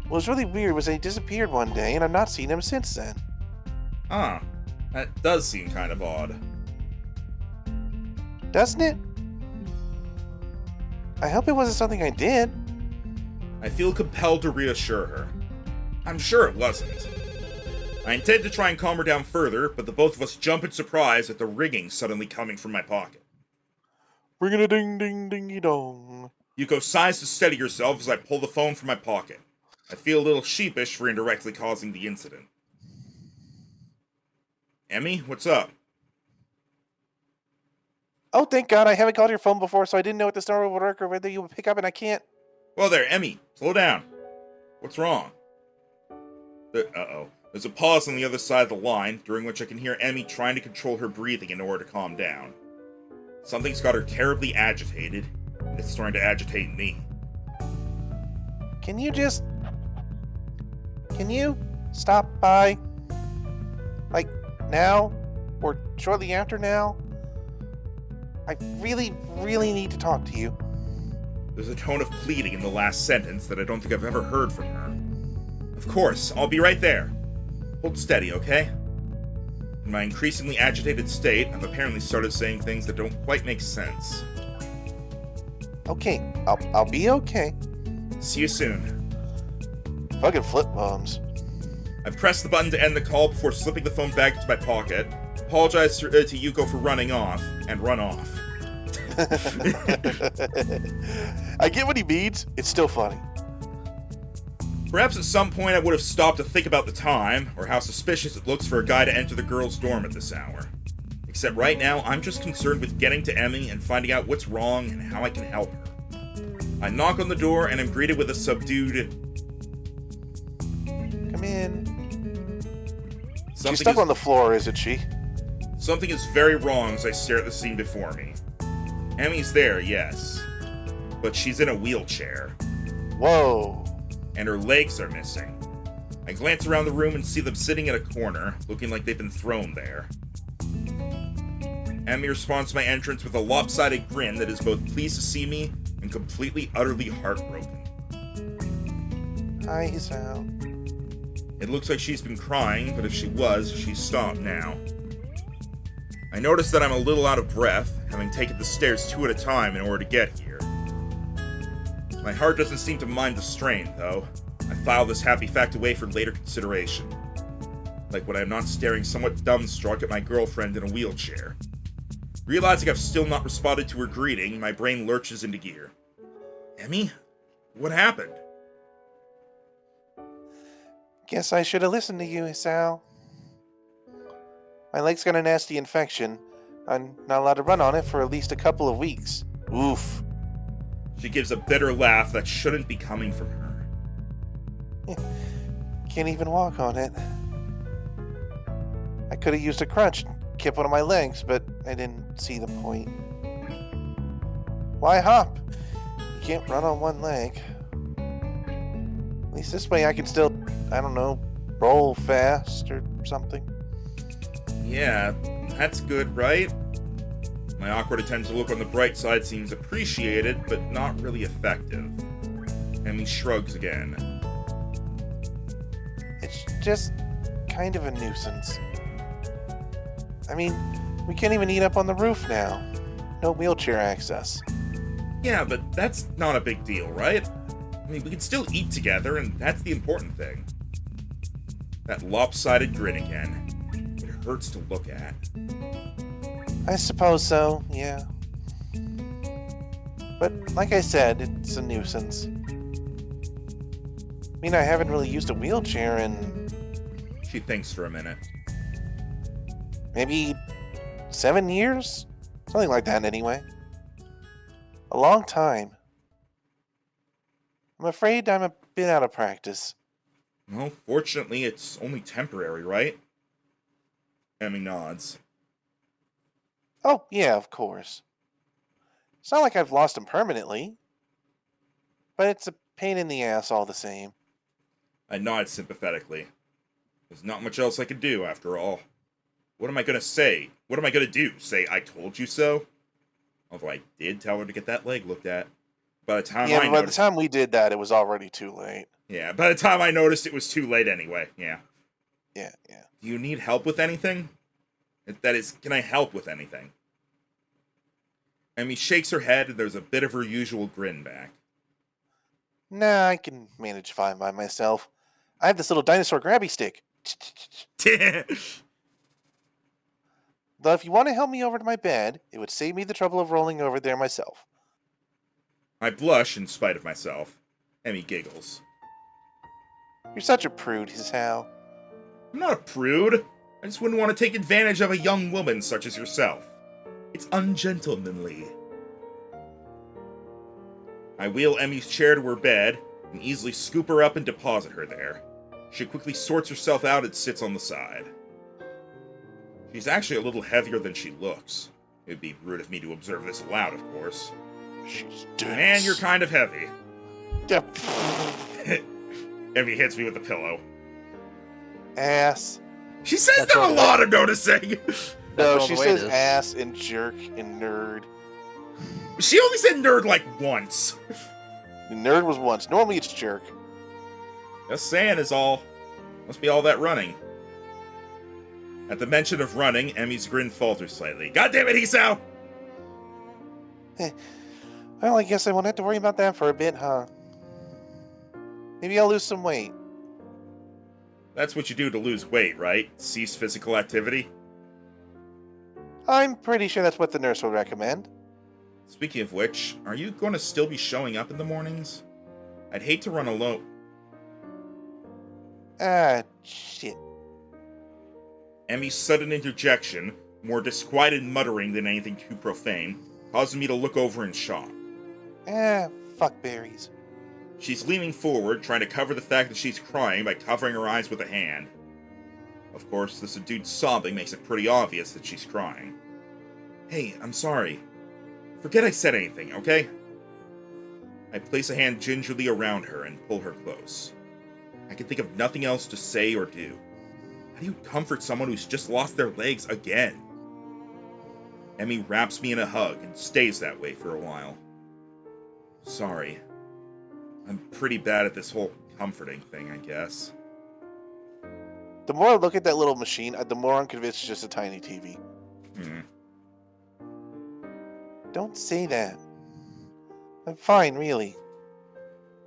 What was really weird was that he disappeared one day, and I've not seen him since then. Huh. That does seem kind of odd. Doesn't it? I hope it wasn't something I did. I feel compelled to reassure her. I'm sure it wasn't. I intend to try and calm her down further, but the both of us jump in surprise at the ringing suddenly coming from my pocket. Ringing a ding ding dingy dong. Yuko sighs to steady herself as I pull the phone from my pocket. I feel a little sheepish for indirectly causing the incident. Emmy, what's up? Oh, thank God, I haven't called your phone before, so I didn't know if the star would work or whether you would pick up, and I can't. Well there, Emmy, slow down. What's wrong? Uh-oh. There's a pause on the other side of the line, during which I can hear Emmy trying to control her breathing in order to calm down. Something's got her terribly agitated, and it's starting to agitate me. Can you stop by? Like, now? Or shortly after now? I really, really need to talk to you. There's a tone of pleading in the last sentence that I don't think I've ever heard from her. Of course, I'll be right there. Hold steady, okay? In my increasingly agitated state, I've apparently started saying things that don't quite make sense. Okay, I'll be okay. See you soon. Fucking flip bombs. I press the button to end the call before slipping the phone back into my pocket, apologize to Yuko for running off, and run off. I get what he means. It's still funny. Perhaps at some point I would have stopped to think about the time, or how suspicious it looks for a guy to enter the girls' dorm at this hour. Except right now, I'm just concerned with getting to Emmy and finding out what's wrong and how I can help her. I knock on the door and am greeted with a subdued... Come in. She's Something stuck is, on the floor, isn't she? something is very wrong as I stare at the scene before me. Emmy's there, yes. but she's in a wheelchair, Whoa. and her legs are missing. I glance around the room and see them sitting in a corner, looking like they've been thrown there. Emmy responds to my entrance with a lopsided grin that is both pleased to see me and completely, utterly heartbroken. Hi, Sal. It looks like she's been crying, but if she was, she's stopped now. I notice that I'm a little out of breath, having taken the stairs 2 at a time in order to get here. My heart doesn't seem to mind the strain, though. I file this happy fact away for later consideration. Like when I'm not staring somewhat dumbstruck at my girlfriend in a wheelchair. Realizing I've still not responded to her greeting, my brain lurches into gear. Emmy? What happened? Guess I should have listened to you, Sal. My leg's got a nasty infection. I'm not allowed to run on it for at least a couple of weeks. Oof. She gives a bitter laugh that shouldn't be coming from her. Can't even walk on it. I could have used a crutch and kept one of my legs, but I didn't see the point. Why hop? You can't run on one leg. At least this way I can still, I don't know, roll fast or something. Yeah, that's good, right? My awkward attempt to look on the bright side seems appreciated, but not really effective. Emmy shrugs again. It's just kind of a nuisance. I mean, we can't even eat up on the roof now. No wheelchair access. Yeah, but that's not a big deal, right? I mean, we can still eat together, and that's the important thing. That lopsided grin again. It hurts to look at. I suppose so, yeah. But like I said, it's a nuisance. I mean, I haven't really used a wheelchair in She thinks for a minute. maybe 7 years? Something like that, anyway. A long time. I'm afraid I'm a bit out of practice. Well, fortunately, it's only temporary, right? Emmy nods. Oh, yeah, of course. It's not like I've lost him permanently. But it's a pain in the ass all the same. I nod sympathetically. There's not much else I can do, after all. What am I gonna say? What am I gonna do? Say, I told you so? Although I did tell her to get that leg looked at. By the time Yeah, I but by the noticed... time we did that, it was already too late. Yeah, by the time I noticed, it was too late anyway. Yeah. Yeah. Do you need help with anything? That is, can I help with anything? Emmy shakes her head, and there's a bit of her usual grin back. Nah, I can manage fine by myself. I have this little dinosaur grabby stick. Though if you want to help me over to my bed, it would save me the trouble of rolling over there myself. I blush in spite of myself. Emmy giggles. You're such a prude, his Hal. I'm not a prude. I just wouldn't want to take advantage of a young woman such as yourself. It's ungentlemanly. I wheel Emmy's chair to her bed and easily scoop her up and deposit her there. She quickly sorts herself out and sits on the side. She's actually a little heavier than she looks. It'd be rude of me to observe this aloud, of course. She's dense. Man, you're kind of heavy. Yep. Emmy hits me with the pillow. Ass. She says That's that a all lot, I'm noticing. No, all she the way it says is. ass and jerk and nerd. She only said nerd like once. Nerd was once. Normally it's jerk. Just saying is all. Must be all that running. At the mention of running, Emmy's grin falters slightly. God damn it, Hisao! Well, I guess I won't have to worry about that for a bit, huh? Maybe I'll lose some weight. That's what you do to lose weight, right? Cease physical activity? I'm pretty sure that's what the nurse would recommend. Speaking of which, are you going to still be showing up in the mornings? I'd hate to run alone. Ah, shit. Emmy's sudden interjection, more disquieted muttering than anything too profane, causes me to look over in shock. Ah, fuck berries. She's leaning forward, trying to cover the fact that she's crying by covering her eyes with a hand. Of course, the subdued sobbing makes it pretty obvious that she's crying. Hey, I'm sorry. Forget I said anything, okay? I place a hand gingerly around her and pull her close. I can think of nothing else to say or do. How do you comfort someone who's just lost their legs again? Emmy wraps me in a hug and stays that way for a while. Sorry. I'm pretty bad at this whole comforting thing, I guess. The more I look at that little machine, the more I'm convinced it's just a tiny TV. Don't say that. I'm fine, really.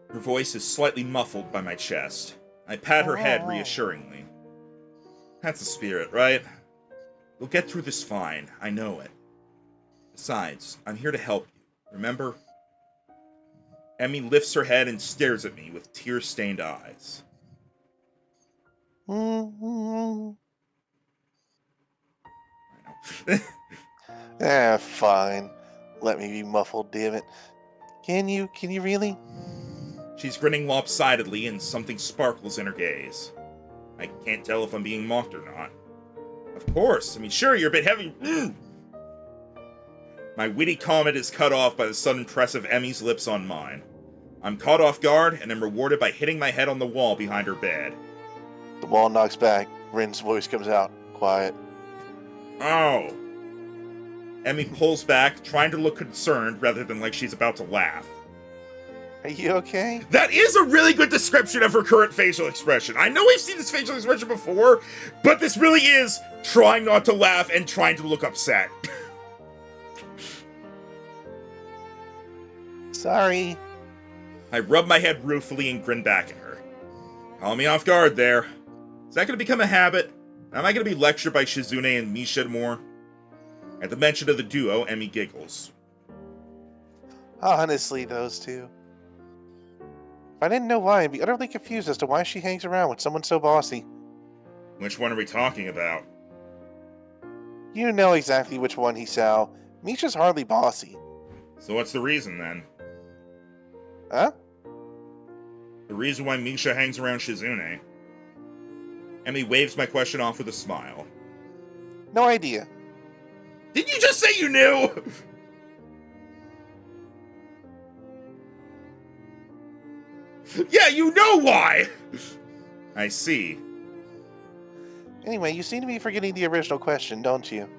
Her voice is slightly muffled by my chest. I pat her head reassuringly. That's the spirit, right? We'll get through this fine, I know it. Besides, I'm here to help you, remember? Emmy lifts her head and stares at me with tear-stained eyes. I know. Fine. Let me be muffled, damn it. Can you really? She's grinning lopsidedly and something sparkles in her gaze. I can't tell if I'm being mocked or not. Of course, I mean, sure, you're a bit heavy. My witty comment is cut off by the sudden press of Emmy's lips on mine. I'm caught off guard and am rewarded by hitting my head on the wall behind her bed. The wall knocks back. Rin's voice comes out. Quiet. Oh. Emmy pulls back, trying to look concerned rather than like she's about to laugh. Are you okay? That is a really good description of her current facial expression. I know we've seen this facial expression before, but this really is trying not to laugh and trying to look upset. Sorry. I rub my head ruefully and grin back at her. Call me off guard there. Is that going to become a habit? Am I going to be lectured by Shizune and Misha more? At the mention of the duo, Emmy giggles. Honestly, those two. If I didn't know why, I'd be utterly confused as to why she hangs around with someone so bossy. Which one are we talking about? You know exactly which one, Hisao. Misha's hardly bossy. So what's the reason, then? Huh? The reason why Misha hangs around Shizune? Emmy waves my question off with a smile. No idea. Did you just say you knew? Yeah, you know why! I see. Anyway, you seem to be forgetting the original question, don't you?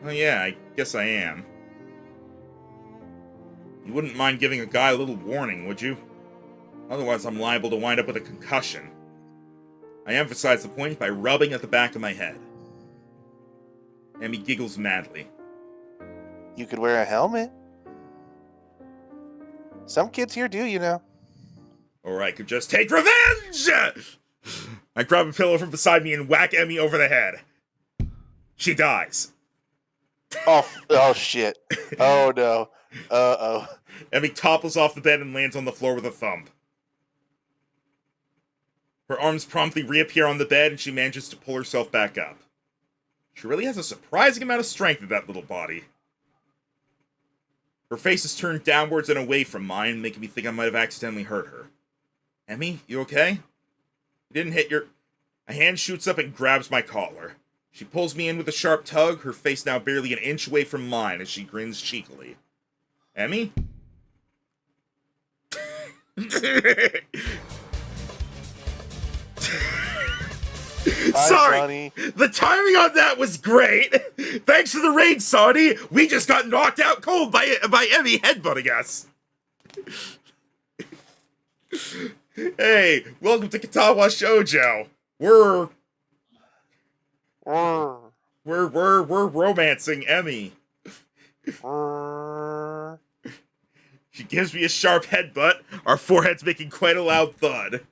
Oh yeah, I guess I am. You wouldn't mind giving a guy a little warning, would you? Otherwise I'm liable to wind up with a concussion. I emphasize the point by rubbing at the back of my head. Emmy giggles madly. You could wear a helmet. Some kids here do, you know. Or I could just take revenge! I grab a pillow from beside me and whack Emmy over the head. She dies. Oh shit. Oh no. Uh-oh. Emmy topples off the bed and lands on the floor with a thump. Her arms promptly reappear on the bed and she manages to pull herself back up. She really has a surprising amount of strength in that little body. Her face is turned downwards and away from mine, making me think I might have accidentally hurt her. Emmy, you okay? You didn't hit your... A hand shoots up and grabs my collar. She pulls me in with a sharp tug, her face now barely an inch away from mine as she grins cheekily. Emmy? Hi, Sorry, Sonny. the timing on that was great. Thanks to the rain, Sonny, we just got knocked out cold by Emmy headbutting us. Hey, welcome to Katawa Shoujo. We're romancing Emmy. She gives me a sharp headbutt, our foreheads making quite a loud thud.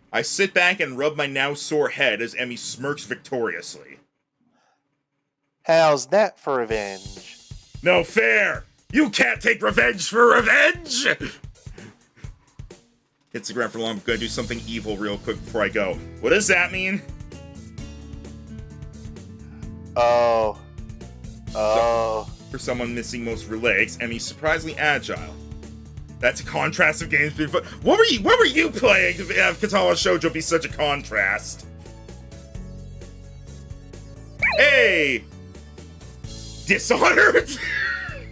I sit back and rub my now sore head as Emmy smirks victoriously. How's that for revenge? No fair! You can't take revenge for revenge! Hits the ground for long, I'm gonna do something evil real quick before I go. What does that mean? Oh. For someone missing most of her legs, Emmy's surprisingly agile. That's a contrast of games before. What were you playing to have Katawa Shoujo be such a contrast? Hey! Dishonored?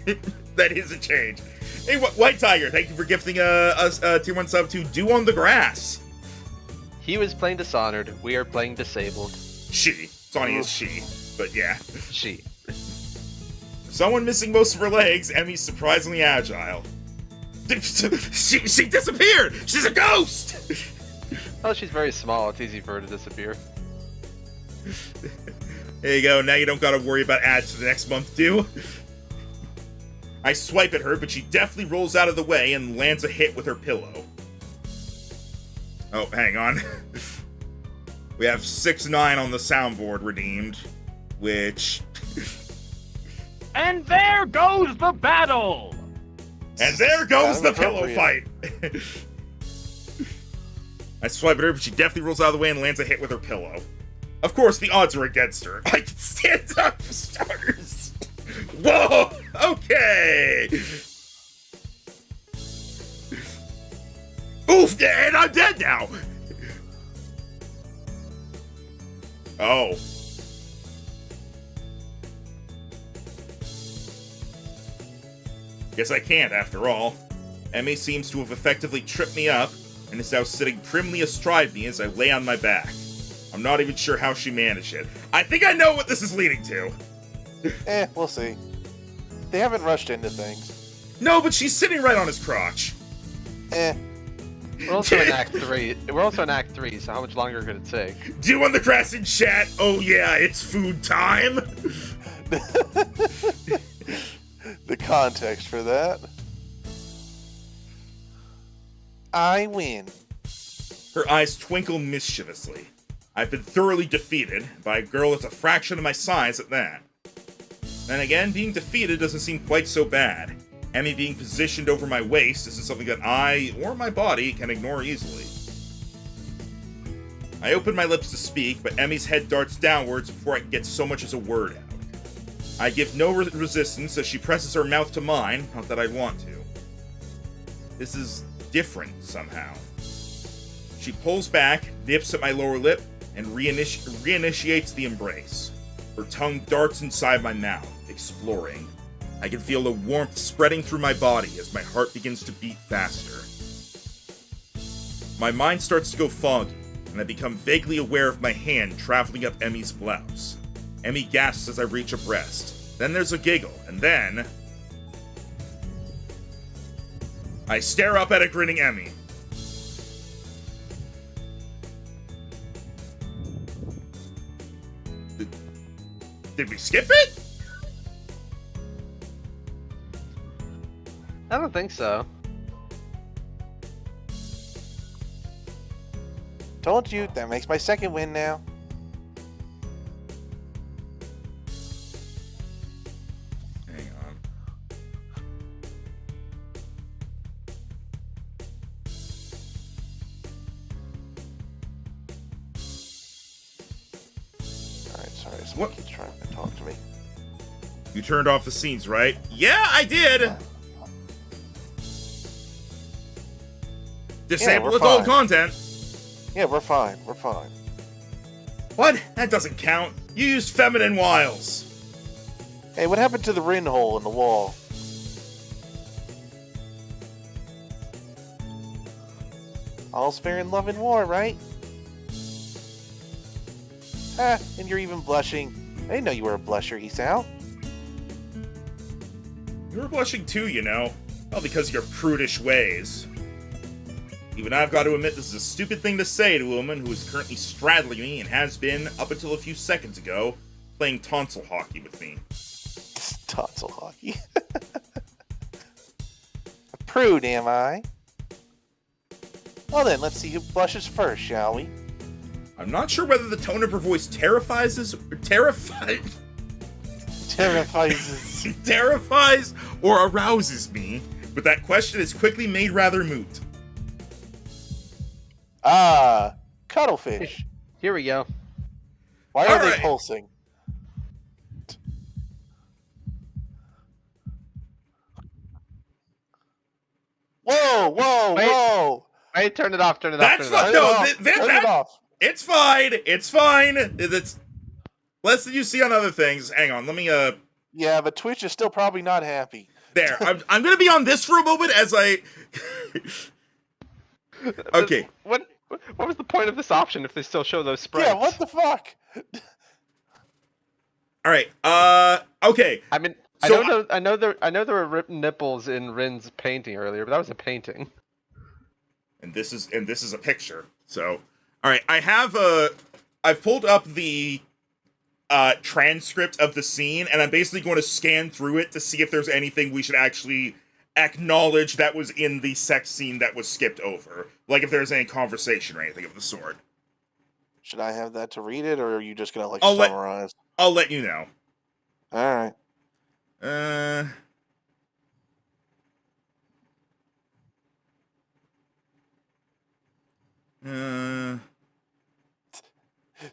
That is a change. Hey, White Tiger, thank you for gifting us tier 1 sub to Do on the Grass. He was playing Dishonored. We are playing Disabled. She. Sonny is she. But yeah. She. Someone missing most of her legs, Emmy's surprisingly agile. She disappeared! She's a ghost! Oh, she's very small. It's easy for her to disappear. There you go, now you don't gotta worry about ads for the next month, do? I swipe at her, but she deftly rolls out of the way and lands a hit with her pillow. Oh, hang on. We have 6-9 on the soundboard redeemed, which... And there goes the battle! And there goes the pillow fight! I swipe at her, but she deftly rolls out of the way and lands a hit with her pillow. Of course, the odds are against her. I can stand up for starters. Whoa! Okay! Oof! And I'm dead now! Oh. Guess I can't, after all. Emmy seems to have effectively tripped me up, and is now sitting primly astride me as I lay on my back. I'm not even sure how she managed it. I think I know what this is leading to. We'll see. They haven't rushed into things. No, but she's sitting right on his crotch. We're also in Act 3. We're also in Act 3, so how much longer could it take? Do you want the grass in chat? Oh yeah, it's food time. The context for that. I win. Her eyes twinkle mischievously. I've been thoroughly defeated by a girl that's a fraction of my size at that. Then again, being defeated doesn't seem quite so bad. Emmy being positioned over my waist isn't something that I, or my body, can ignore easily. I open my lips to speak, but Emmy's head darts downwards before I can get so much as a word out. I give no resistance as she presses her mouth to mine, not that I'd want to. This is different somehow. She pulls back, nips at my lower lip, and reinitiates the embrace. Her tongue darts inside my mouth, exploring. I can feel the warmth spreading through my body as my heart begins to beat faster. My mind starts to go foggy, and I become vaguely aware of my hand traveling up Emmy's blouse. Emmy gasps as I reach a breast. Then there's a giggle, and then... I stare up at a grinning Emmy. Did we skip it? I don't think so. Told you, that makes my second win now. Hang on. Alright, sorry, someone What? keeps trying to talk to me. You turned off the scenes, right? Yeah, I did! Disable we're adult fine. content. Yeah, we're fine, we're fine. What? That doesn't count. You used feminine wiles. Hey, what happened to the rin hole in the wall? All's fair in love and war, right? Ah, and you're even blushing. I didn't know you were a blusher, Isao. You were blushing too, you know. All because of your prudish ways. Even I've got to admit this is a stupid thing to say to a woman who is currently straddling me and has been, up until a few seconds ago, playing tonsil hockey with me. Tonsil hockey. A prude, am I? Well then, let's see who blushes first, shall we? I'm not sure whether the tone of her voice terrifies or arouses me, but that question is quickly made rather moot. Ah, cuttlefish. Here we go. Why are Alright. they pulsing? Whoa, whoa, Wait. whoa! Hey, turn it off, turn it off, That's turn it fine. off. Turn it No, off. Turn it off. It's fine. It's fine. It's less than you see on other things. Hang on, let me Yeah, but Twitch is still probably not happy. There. I'm gonna be on this for a moment as I. Okay. What was the point of this option if they still show those sprites? Yeah, what the fuck? All right. Okay. I mean, So I know there were ripped nipples in Rin's painting earlier, but that was a painting. And this is a picture. So, all right. I've pulled up the transcript of the scene, and I'm basically going to scan through it to see if there's anything we should actually acknowledge that was in the sex scene that was skipped over. Like if there's any conversation or anything of the sort. Should I have that to read it, or are you just gonna I'll summarize? I'll let you know. All right.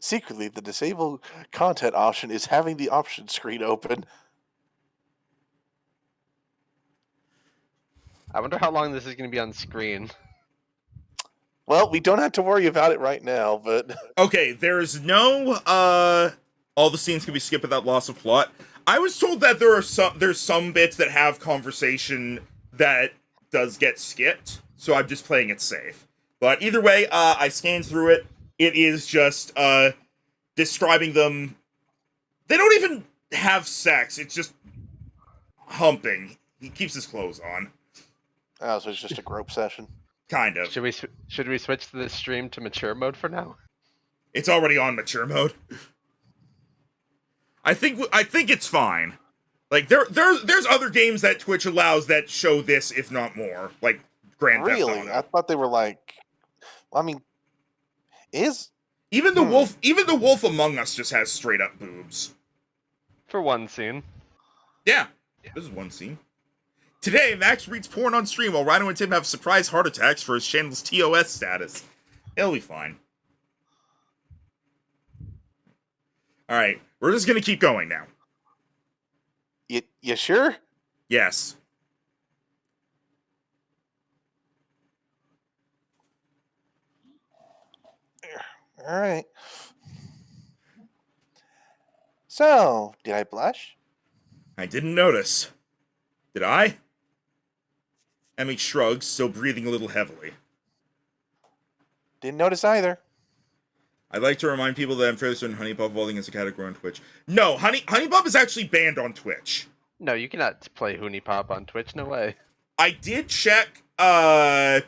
Secretly, the disable content option is having the option screen open. I wonder how long this is going to be on screen. Well, we don't have to worry about it right now, but Okay, there's no all the scenes can be skipped without loss of plot. I was told that there's some bits that have conversation that does get skipped, so I'm just playing it safe. But either way, I scanned through it. It is just describing them. They don't even have sex. It's just humping. He keeps his clothes on. oh, so it's just a grope session. Kind of. Should we switch the stream to mature mode for now? It's already on mature mode. I think it's fine. Like there's other games that Twitch allows that show this, if not more. Like Grand Theft Really? Auto. I thought they were like. I mean, Even the wolf Among Us just has straight up boobs. For one scene. Yeah, this is one scene. Today, Max reads porn on stream while Rhino and Tim have surprise heart attacks for his channel's TOS status. He'll be fine. Alright, we're just gonna keep going now. You sure? Yes. All right. So, did I blush? I didn't notice. Did I? Emmy shrugs, still breathing a little heavily. Didn't notice either. I'd like to remind people that I'm fairly certain Honey Pop Vaulting is a category on Twitch. No, Honey Pop is actually banned on Twitch. No, you cannot play Hoonie Pop on Twitch. No way. I did check. I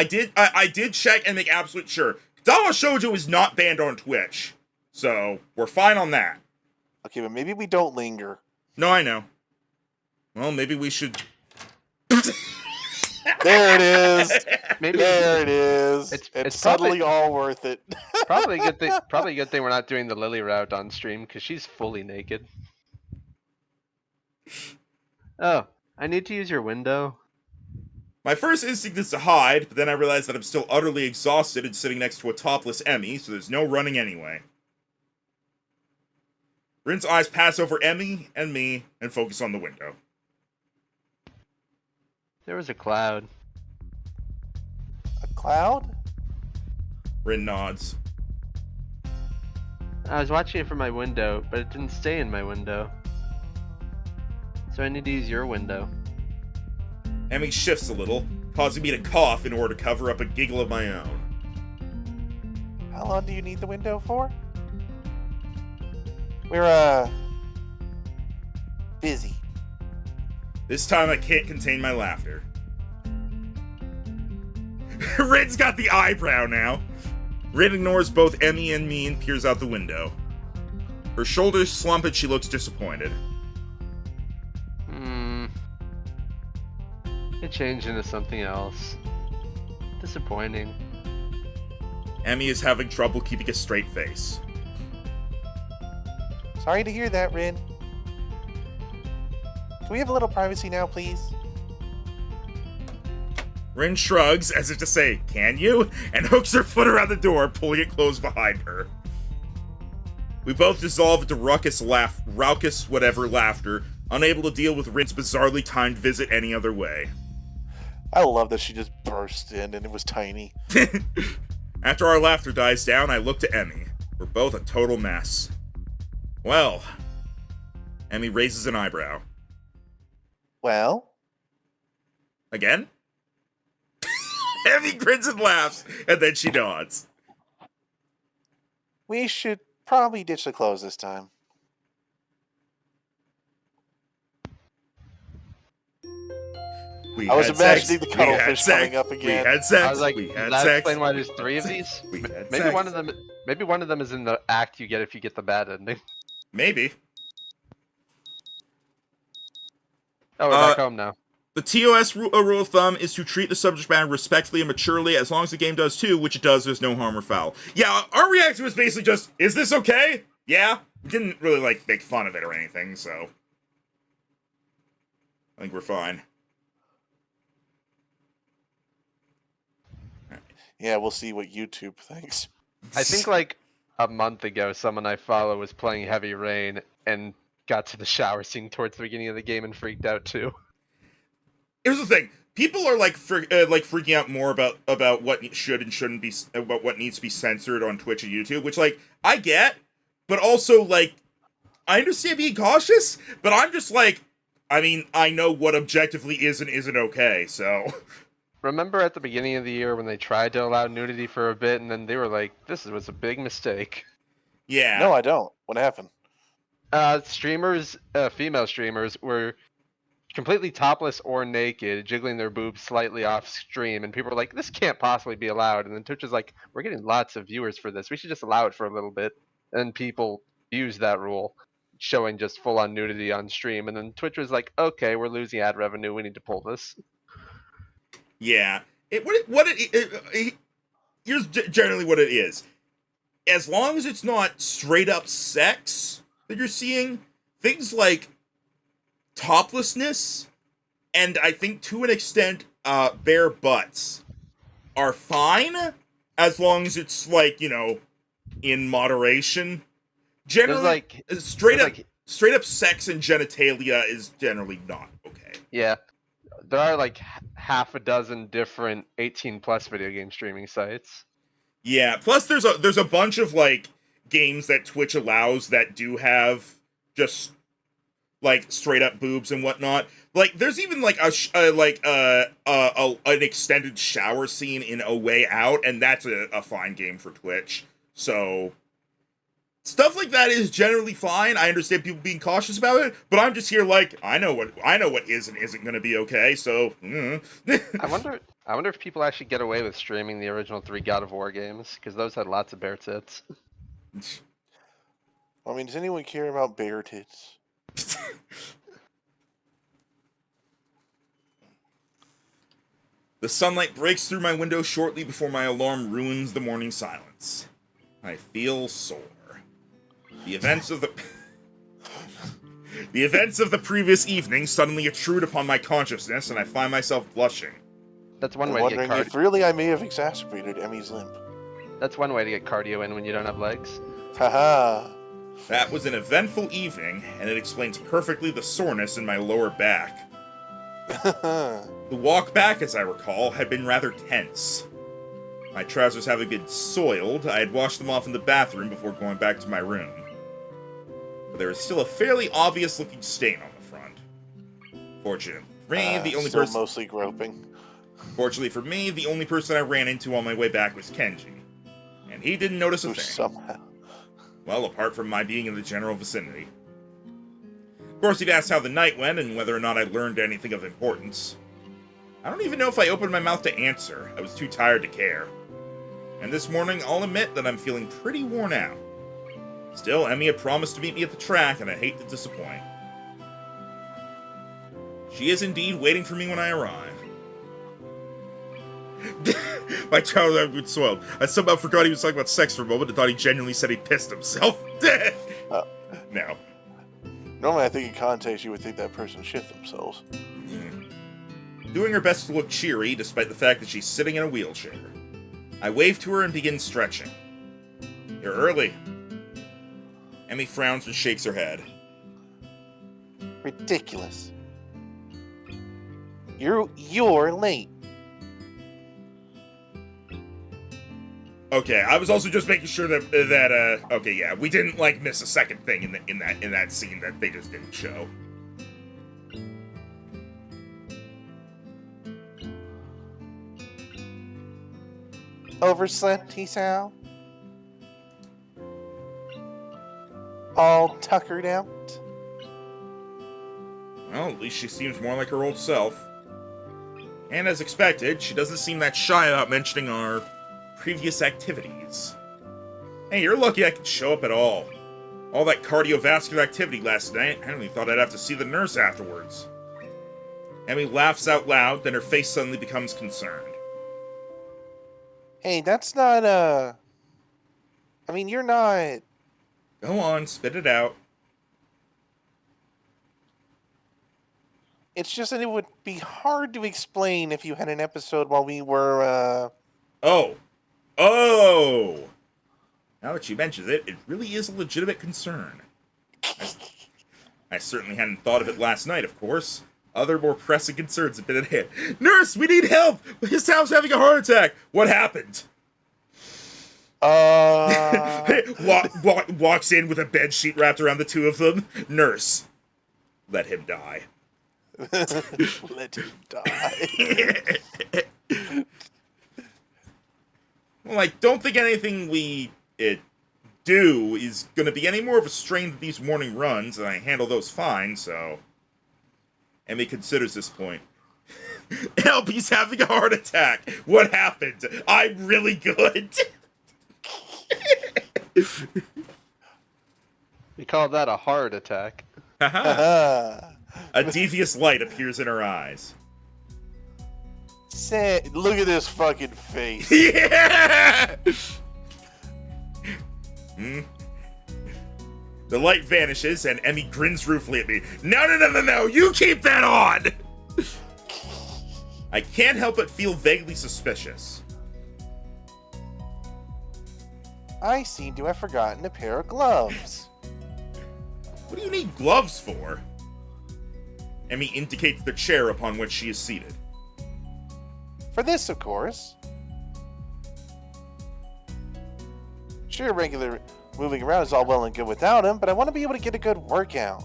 did check and make absolute sure. Katawa Shoujo is not banned on Twitch, so we're fine on that. Okay, but maybe we don't linger. No, I know. Well, maybe we should. There it is. Maybe There it is. It's suddenly probably- all worth it. probably a good thing. Probably a good thing we're not doing the Lily route on stream because she's fully naked. Oh, I need to use your window. My first instinct is to hide, but then I realized that I'm still utterly exhausted and sitting next to a topless Emmy, so there's no running anyway. Rin's eyes pass over Emmy and me and focus on the window. There was a cloud. A cloud? Rin nods. I was watching it from my window, but it didn't stay in my window. So I need to use your window. Emmy shifts a little, causing me to cough in order to cover up a giggle of my own. How long do you need the window for? We're, busy. This time I can't contain my laughter. Rin's got the eyebrow now. Rin ignores both Emmy and me and peers out the window. Her shoulders slump and she looks disappointed. It changed into something else. Disappointing. Emmy is having trouble keeping a straight face. Sorry to hear that, Rin. Can we have a little privacy now, please? Rin shrugs as if to say, "Can you?" and hooks her foot around the door, pulling it closed behind her. We both dissolve into raucous laughter, unable to deal with Rin's bizarrely timed visit any other way. I love that she just burst in and it was tiny. After our laughter dies down, I look to Emmy. We're both a total mess. Well, Emmy raises an eyebrow. Well, Again? Emmy grins and laughs, and then she nods. We should probably ditch the clothes this time. We I was had imagining sex. the We had cuttlefish sex. coming up We again. had sex. I was like, we does had that sex. explain why there's 3 of these? We had Maybe sex. one of them is in the act you get if you get the bad ending. Maybe. Oh, we're back home now. The TOS rule of thumb is to treat the subject matter respectfully and maturely. As long as the game does too, which it does, there's no harm or foul. Yeah, our reaction was basically just, is this okay? Yeah. We didn't really, like, make fun of it or anything, so I think we're fine. Yeah, we'll see what YouTube thinks. I think like a month ago, someone I follow was playing Heavy Rain and got to the shower scene towards the beginning of the game and freaked out too. Here's the thing: people are like freaking out more about what should and shouldn't be, about what needs to be censored on Twitch and YouTube, which, like, I get, but also, like, I understand being cautious, but I'm just like, I mean, I know what objectively is and isn't okay, so. Remember at the beginning of the year when they tried to allow nudity for a bit and then they were like, this was a big mistake. Yeah. No, I don't. What happened? Streamers, female streamers, were completely topless or naked, jiggling their boobs slightly off stream, and people were like, this can't possibly be allowed. And then Twitch is like, we're getting lots of viewers for this. We should just allow it for a little bit. And people use that rule, showing just full on nudity on stream. And then Twitch was like, okay, we're losing ad revenue. We need to pull this. Yeah. Here's generally what it is. As long as it's not straight up sex that you're seeing, things like toplessness and I think to an extent bare butts are fine as long as it's, like, you know, in moderation. Generally, like straight up sex and genitalia is generally not okay. Yeah, there are like half a dozen different 18 plus video game streaming sites. Yeah, plus there's a bunch of, like, games that Twitch allows that do have just, like, straight up boobs and whatnot. Like, there's even like an extended shower scene in A Way Out, and that's a fine game for Twitch. So stuff like that is generally fine. I understand people being cautious about it, but I'm just here like, I know what is and isn't going to be okay. So I wonder if people actually get away with streaming the original 3 God of War games, because those had lots of bare tits. I mean, does anyone care about bare tits? The sunlight breaks through my window shortly before my alarm ruins the morning silence. I feel sore. The events of the previous evening suddenly intrude upon my consciousness, and I find myself blushing. That's one I'm way to get wondering if really I may have exacerbated Emmy's limp. That's one way to get cardio in when you don't have legs. Haha. That was an eventful evening, and it explains perfectly the soreness in my lower back. The walk back, as I recall, had been rather tense. My trousers having been soiled, I had washed them off in the bathroom before going back to my room. But there was still a fairly obvious-looking stain on the front. Fortunately for me, the only person mostly groping. Fortunately for me, the only person I ran into on my way back was Kenji, and he didn't notice a thing. Somehow. Well, apart from my being in the general vicinity. Of course, he'd asked how the night went and whether or not I learned anything of importance. I don't even know if I opened my mouth to answer. I was too tired to care. And this morning, I'll admit that I'm feeling pretty worn out. Still, Emmy had promised to meet me at the track, and I hate to disappoint. She is indeed waiting for me when I arrive. My child had been soiled. I somehow forgot he was talking about sex for a moment and thought he genuinely said he pissed himself. No. Normally, I think in context, you would think that person shit themselves. Doing her best to look cheery, despite the fact that she's sitting in a wheelchair. I wave to her and begin stretching. You're early. Emmy frowns and shakes her head. Ridiculous. You're late. Okay, I was also just making sure that okay, yeah, we didn't, like, miss a second thing in that scene that they just didn't show. Overslept, Hisao? All tuckered out? Well, at least she seems more like her old self. And as expected, she doesn't seem that shy about mentioning our previous activities. Hey, you're lucky I could show up at all. All that cardiovascular activity last night, I only thought I'd have to see the nurse afterwards. Emmy laughs out loud, then her face suddenly becomes concerned. Hey, that's not, I mean, you're not... Go on, spit it out. It's just that it would be hard to explain if you had an episode while we were, Oh! Oh! Now that she mentions it, it really is a legitimate concern. I certainly hadn't thought of it last night, of course. Other more pressing concerns have been at hand. Nurse, we need help! His house having a heart attack! What happened? Walks in with a bed sheet wrapped around the two of them. Nurse, let him die. Let him die. Well, I don't think anything we do is going to be any more of a strain than these morning runs, and I handle those fine, so... Emmy considers this point. Help, he's having a heart attack! What happened? I'm really good! We call that a heart attack. A devious light appears in her eyes. Look at this fucking face. Yeah! The light vanishes, and Emmy grins ruefully at me. No, you keep that on! I can't help but feel vaguely suspicious. I seem to have forgotten a pair of gloves. What do you need gloves for? Emmy indicates the chair upon which she is seated. For this, of course. Sure, regular moving around is all well and good without him, but I want to be able to get a good workout.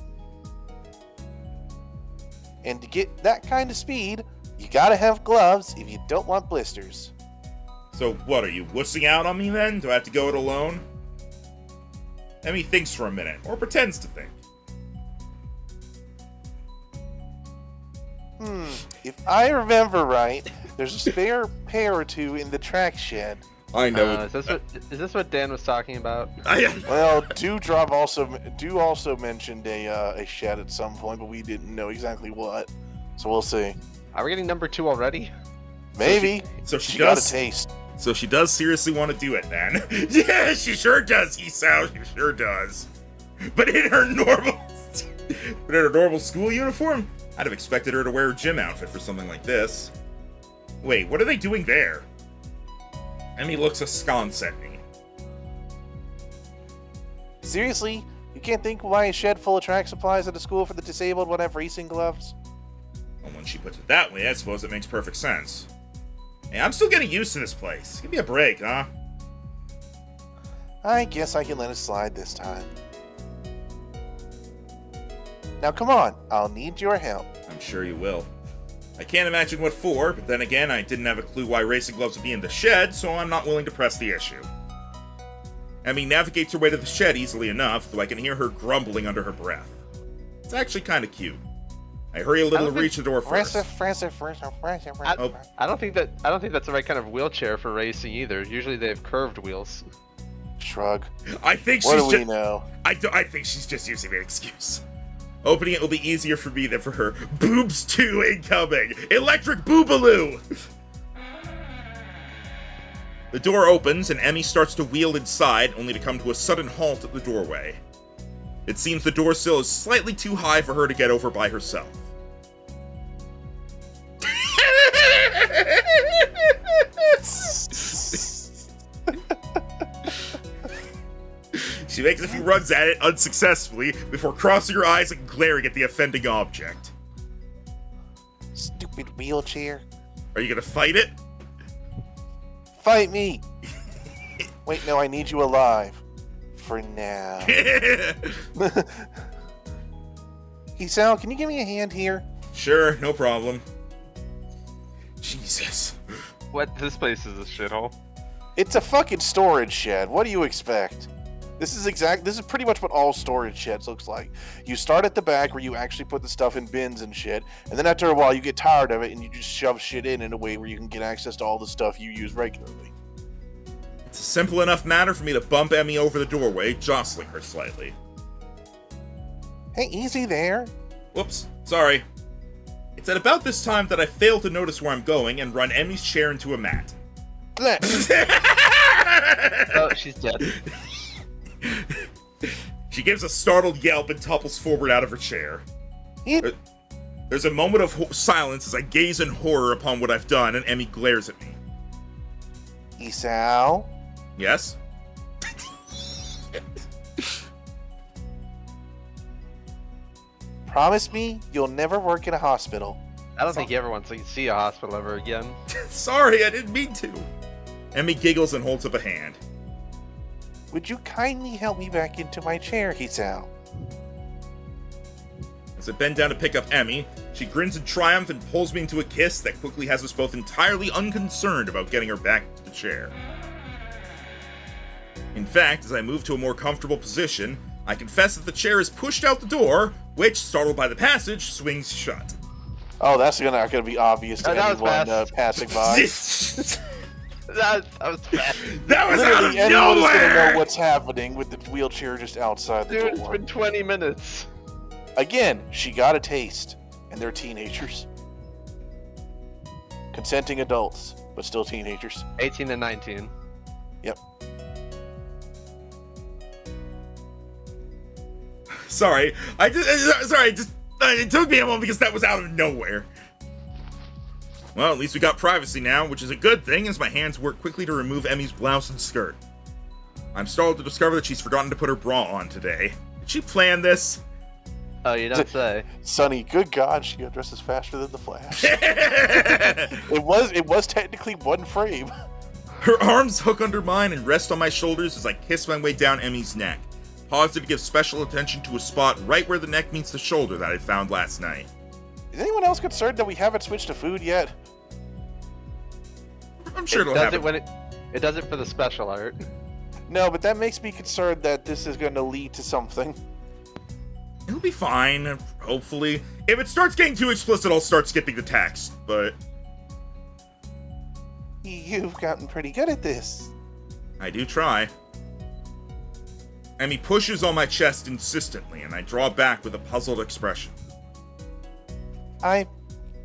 And to get that kind of speed, you gotta have gloves if you don't want blisters. So what, are you wussing out on me then? Do I have to go it alone? Emmy thinks for a minute, or pretends to think. If I remember right, there's a spare pair or two in the track shed. I know. Is this what Dan was talking about? Well, Dewdrop also mentioned a shed at some point, but we didn't know exactly what. So we'll see. Are we getting number 2 already? Maybe. So she got does a taste. So she does seriously want to do it then. Yeah, she sure does, Isao. She sure does. But in her normal school uniform? I'd have expected her to wear a gym outfit for something like this. Wait, what are they doing there? Emmy looks askance at me. Seriously? You can't think why a shed full of track supplies at a school for the disabled would have racing gloves? Well, when she puts it that way, I suppose it makes perfect sense. Hey, I'm still getting used to this place. Give me a break, huh? I guess I can let it slide this time. Now come on, I'll need your help. I'm sure you will. I can't imagine what for, but then again, I didn't have a clue why racing gloves would be in the shed, so I'm not willing to press the issue. Emmy navigates her way to the shed easily enough, though I can hear her grumbling under her breath. It's actually kind of cute. I hurry a little to reach the door first. I don't think that's the right kind of wheelchair for racing either. Usually they have curved wheels. Shrug. I think What she's do we know? I think she's just using an excuse. Opening it will be easier for me than for her. Boobs 2 incoming! Electric Boobaloo! The door opens and Emmy starts to wheel inside, only to come to a sudden halt at the doorway. It seems the door sill is slightly too high for her to get over by herself. She makes a few runs at it unsuccessfully before crossing her eyes and glaring at the offending object. Stupid wheelchair. Are you gonna fight it? Fight me! Wait, no, I need you alive. For now. Hisao, can you give me a hand here? Sure, no problem. Jesus. What? This place is a shithole. It's a fucking storage shed. What do you expect? This is pretty much what all storage sheds looks like. You start at the back where you actually put the stuff in bins and shit, and then after a while you get tired of it and you just shove shit in a way where you can get access to all the stuff you use regularly. It's a simple enough matter for me to bump Emmy over the doorway, jostling her slightly. Hey, easy there. Whoops, sorry. It's at about this time that I fail to notice where I'm going and run Emmy's chair into a mat. Oh, she's dead. She gives a startled yelp and topples forward out of her chair. There's a moment of silence as I gaze in horror upon what I've done, and Emmy glares at me. Isao? Yes? Promise me you'll never work in a hospital. I don't think he ever wants to see a hospital ever again. Sorry, I didn't mean to. Emmy giggles and holds up a hand. Would you kindly help me back into my chair, Isao? As I bend down to pick up Emmy, she grins in triumph and pulls me into a kiss that quickly has us both entirely unconcerned about getting her back to the chair. In fact, as I move to a more comfortable position, I confess that the chair is pushed out the door, which, startled by the passage, swings shut. Oh, that's not gonna be obvious to that was anyone fast. passing by. That was fast. That was out of Literally, anyone is gonna nowhere! know what's happening with the wheelchair just outside the Dude, it's door. been 20 minutes. Again, she got a taste, and they're teenagers. Consenting adults, but still teenagers. 18 and 19. Yep. Sorry, it took me a moment because that was out of nowhere. Well, at least we got privacy now, which is a good thing as my hands work quickly to remove Emmy's blouse and skirt. I'm startled to discover that she's forgotten to put her bra on today. Did she plan this? Oh, you don't say. Sonny, good God, she undresses faster than the Flash. It was technically one frame. Her arms hook under mine and rest on my shoulders as I kiss my way down Emmy's neck, positive to give special attention to a spot right where the neck meets the shoulder that I found last night. Is anyone else concerned that we haven't switched to food yet? I'm sure it'll does happen. it when it does it for the special art. No, but that makes me concerned that this is going to lead to something. It'll be fine, hopefully. If it starts getting too explicit, I'll start skipping the text, but You've gotten pretty good at this. I do try. Emmy pushes on my chest insistently, and I draw back with a puzzled expression. I've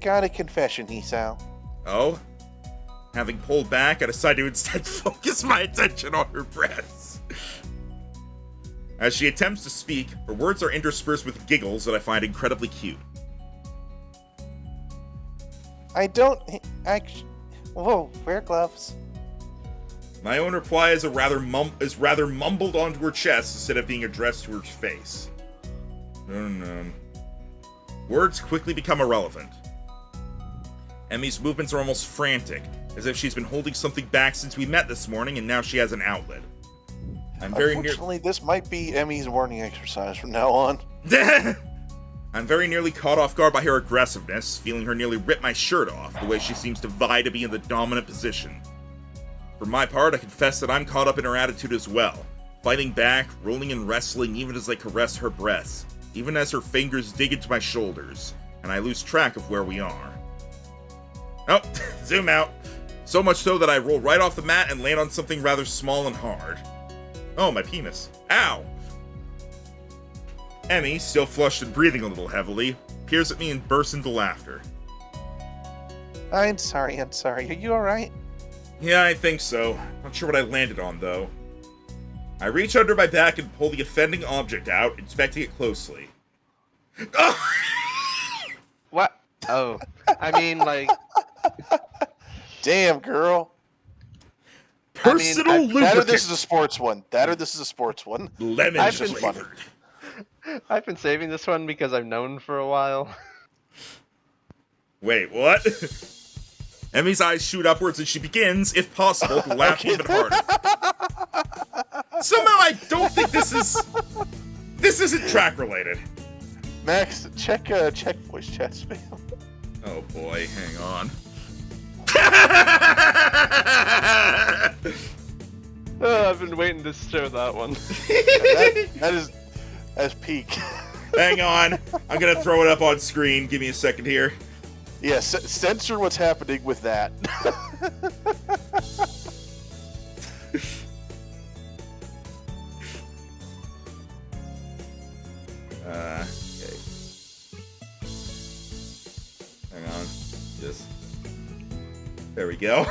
got a confession, Isao. Oh? Having pulled back, I decide to instead focus my attention on her breasts. As she attempts to speak, her words are interspersed with giggles that I find incredibly cute. I don't actually... Whoa, wear gloves. My own reply is rather mumbled onto her chest instead of being addressed to her face. Words quickly become irrelevant. Emmy's movements are almost frantic, as if she's been holding something back since we met this morning and now she has an outlet. Unfortunately, this might be Emmy's warning exercise from now on. I'm very nearly caught off guard by her aggressiveness, feeling her nearly rip my shirt off, the way she seems to vie to be in the dominant position. For my part, I confess that I'm caught up in her attitude as well, fighting back, rolling and wrestling even as I caress her breasts, even as her fingers dig into my shoulders, and I lose track of where we are. Oh, zoom out. So much so that I roll right off the mat and land on something rather small and hard. Oh, my penis. Ow! Emmy, still flushed and breathing a little heavily, peers at me and bursts into laughter. I'm sorry. Are you alright? Yeah, I think so. Not sure what I landed on, though. I reach under my back and pull the offending object out, inspecting it closely. Oh! What? Oh, I mean, like, Damn, girl. Personal lubricant. That or this is a sports one. Lemon I've been- flavored. I've been saving this one because I've known for a while. Wait, what? Emmy's eyes shoot upwards and she begins, if possible, to laugh even harder. Somehow I don't think this isn't track related. Max, check voice chat spam. Oh boy, hang on. I've been waiting to show that one. That's peak. Hang on. I'm going to throw it up on screen. Give me a second here. Yeah, censor what's happening with that. Okay. Hang on. Just. There we go.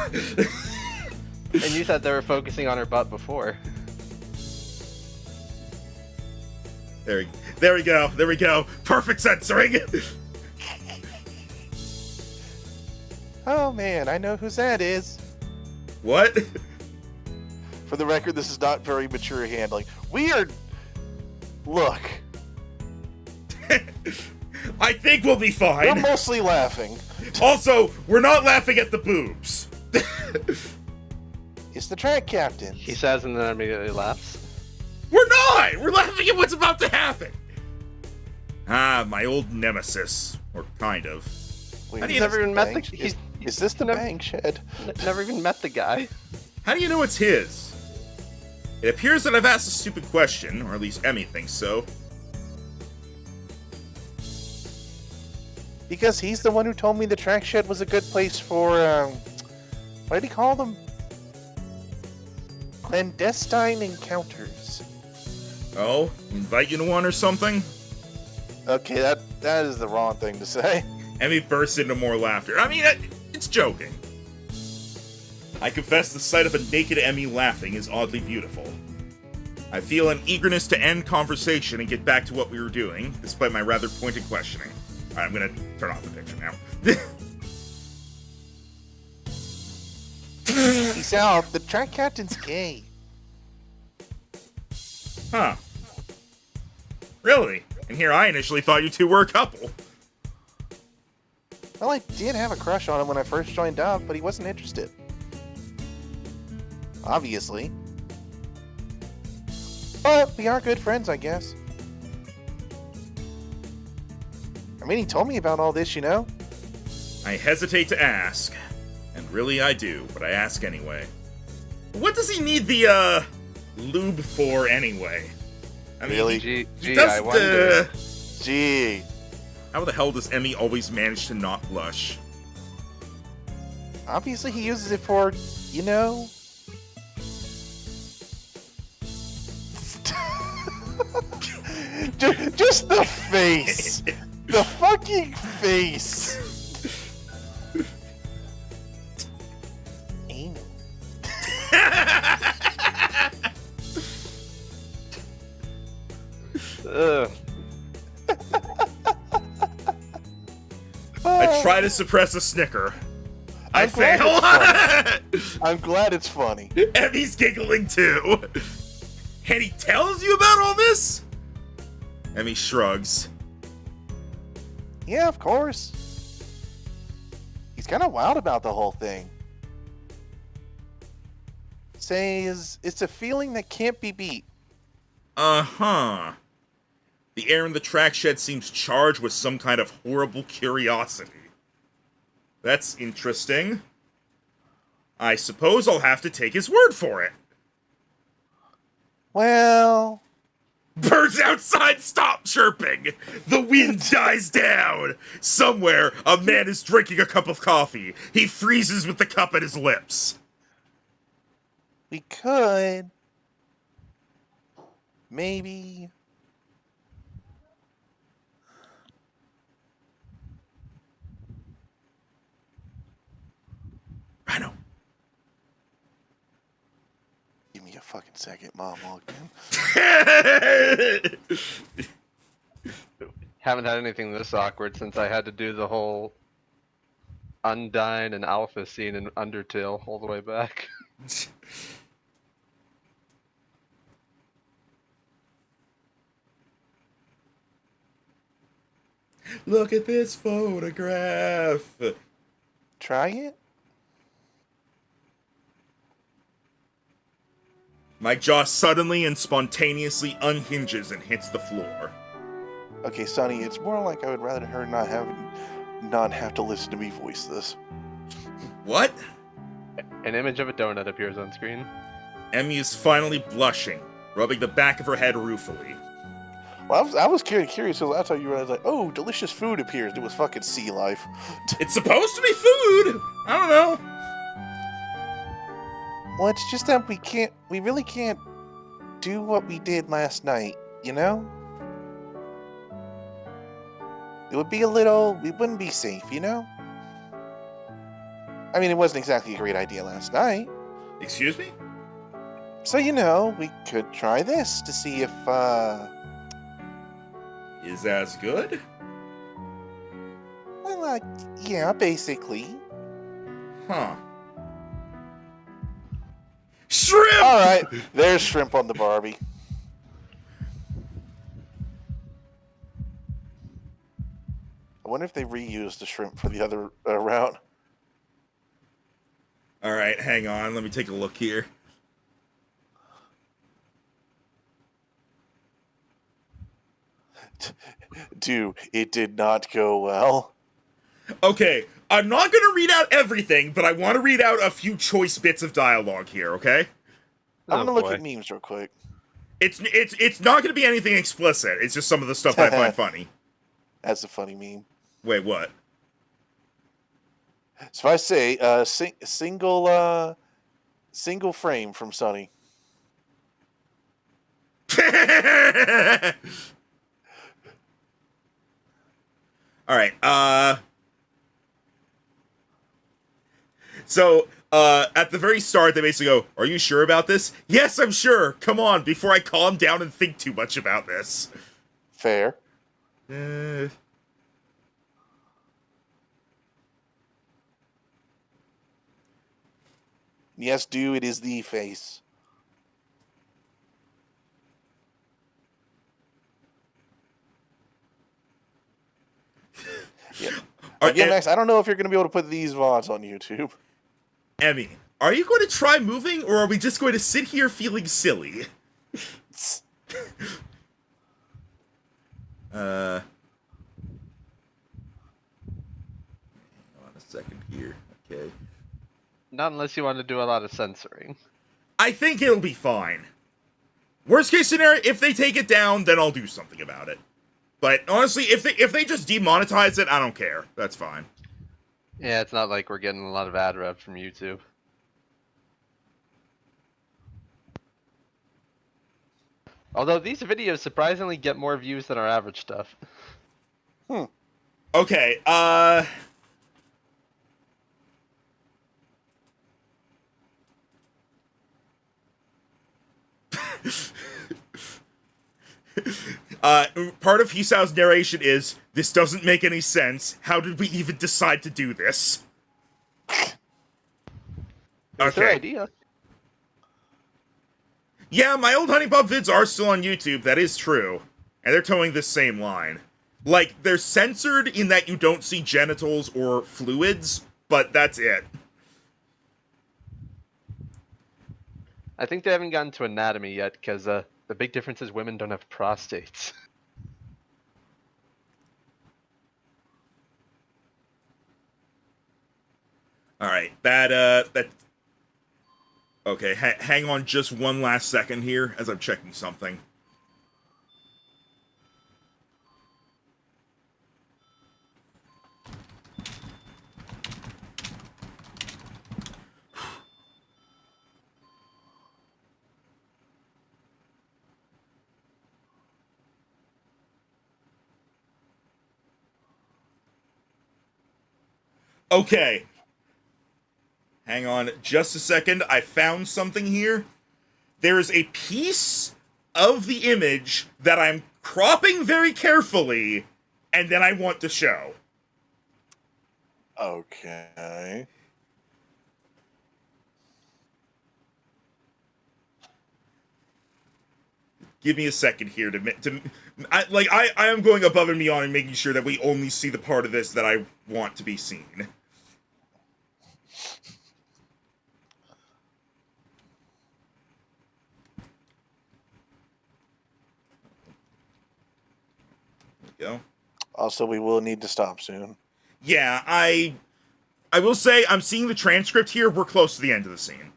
And you said they were focusing on her butt before. There we go. There we go. Perfect censoring. Oh man, I know whose that is. What? For the record, this is not very mature handling. Look, I think we'll be we're fine. mostly laughing. Also, we're not laughing at the boobs. It's the track captain. He says and then immediately laughs. We're not! We're laughing at what's about to happen. Ah, my old nemesis. Or kind of. Wait, How do He's you- never even met the. Is this the bang shed? Never even met the guy. How do you know it's his? It appears that I've asked a stupid question, or at least Emmy thinks so. Because he's the one who told me the track shed was a good place for, what did he call them? Clandestine encounters. Oh? Invite you to one or something? Okay, that is the wrong thing to say. Emmy bursts into more laughter. I mean, it's joking. I confess the sight of a naked Emmy laughing is oddly beautiful. I feel an eagerness to end conversation and get back to what we were doing, despite my rather pointed questioning. Alright, I'm gonna turn off the picture now. Peace out. The track captain's gay. Huh. Really? And here I initially thought you two were a couple. Well, I did have a crush on him when I first joined up, but he wasn't interested. Obviously. But we are good friends, I guess. I mean, he told me about all this, you know? I hesitate to ask. And really I do, but I ask anyway. What does he need the, lube for anyway? I mean, Really? he Gee, does I wonder. Gee. How the hell does Emmy always manage to not blush? Obviously, he uses it for, you know... just the face. The fucking face. Anal. Ugh. I try to suppress a snicker. I I'm glad fail. I'm glad it's funny. Emmy's giggling too. And he tells you about all this? Emmy shrugs. Yeah, of course. He's kind of wild about the whole thing. Says it's a feeling that can't be beat. Uh-huh. The air in the track shed seems charged with some kind of horrible curiosity. That's interesting. I suppose I'll have to take his word for it. Well, Birds outside stop chirping. The wind dies down. Somewhere, a man is drinking a cup of coffee. He freezes with the cup at his lips. we could maybe Rhino. give me a fucking second, Mom. Again. Haven't had anything this awkward since I had to do the whole Undyne and Alpha scene in Undertale all the way back. Look at this photograph. Try it. My jaw suddenly and spontaneously unhinges and hits the floor. Okay, Sonny. It's more like I would rather her not have to listen to me voice this. What? An image of a donut appears on screen. Emmy is finally blushing, rubbing the back of her head ruefully. Well, I was curious because last time you realized, like, oh, delicious food appears. It was fucking sea life. It's supposed to be food! I don't know. Well, it's just that we really can't do what we did last night, you know? It wouldn't be safe, you know? I mean, it wasn't exactly a great idea last night. Excuse me? So, we could try this to see if, Is as good? well, yeah, basically. Huh. Shrimp! Alright, there's shrimp on the Barbie. I wonder if they reused the shrimp for the other route. Alright, hang on. Let me take a look here. Dude, it did not go well. Okay, I'm not gonna read out everything, but I want to read out a few choice bits of dialogue here, okay? I'm gonna look boy. at memes real quick. It's not gonna be anything explicit. It's just some of the stuff that I find funny. That's a funny meme. Wait, what? So I say, single frame from Sunny. Alright, So, at the very start, they basically go, "Are you sure about this?" "Yes, I'm sure. Come on, before I calm down and think too much about this." Fair. Yes, do, it is the face. Yeah. Again, Max, I don't know if you're going to be able to put these VODs on YouTube. Emmy, are you going to try moving, or are we just going to sit here feeling silly? Hang on a second here. Okay. Not unless you want to do a lot of censoring. I think it'll be fine. Worst case scenario, if they take it down, then I'll do something about it. But honestly, if they just demonetize it, I don't care. That's fine. Yeah, it's not like we're getting a lot of ad rev from YouTube. Although these videos surprisingly get more views than our average stuff. Okay, part of Hisao's narration is, "This doesn't make any sense. How did we even decide to do this?" It's their idea. Yeah, my old Honey Pop vids are still on YouTube, that is true. And they're towing this same line. Like, they're censored in that you don't see genitals or fluids, but that's it. I think they haven't gotten to anatomy yet, because the big difference is women don't have prostates. Alright, okay, hang on just one last second here as I'm checking something. Okay. Hang on just a second. I found something here. There is a piece of the image that I'm cropping very carefully, and then I want to show. Okay. Give me a second here I am going above and beyond and making sure that we only see the part of this that I want to be seen. Go. Also, we will need to stop soon. Yeah, I will say I'm seeing the transcript here. We're close to the end of the scene.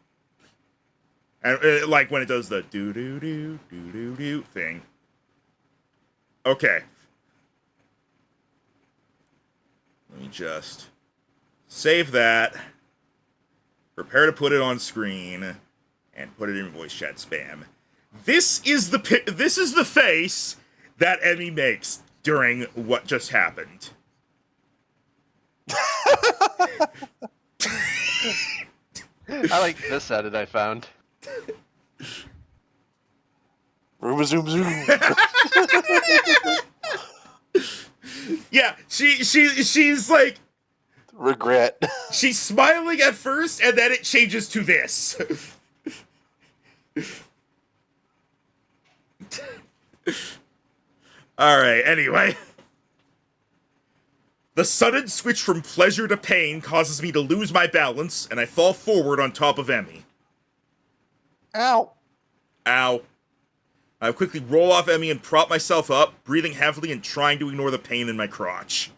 And like when it does the do-do-do, thing. Okay. Let me just save that. Prepare to put it on screen. And put it in voice chat spam. This is the face that Emmy makes during what just happened. I like this edit I found. Room zoom zoom. Yeah, she's like Regret. she's smiling at first, and then it changes to this. Alright, anyway. The sudden switch from pleasure to pain causes me to lose my balance, and I fall forward on top of Emmy. Ow. Ow. I quickly roll off Emmy and prop myself up, breathing heavily and trying to ignore the pain in my crotch.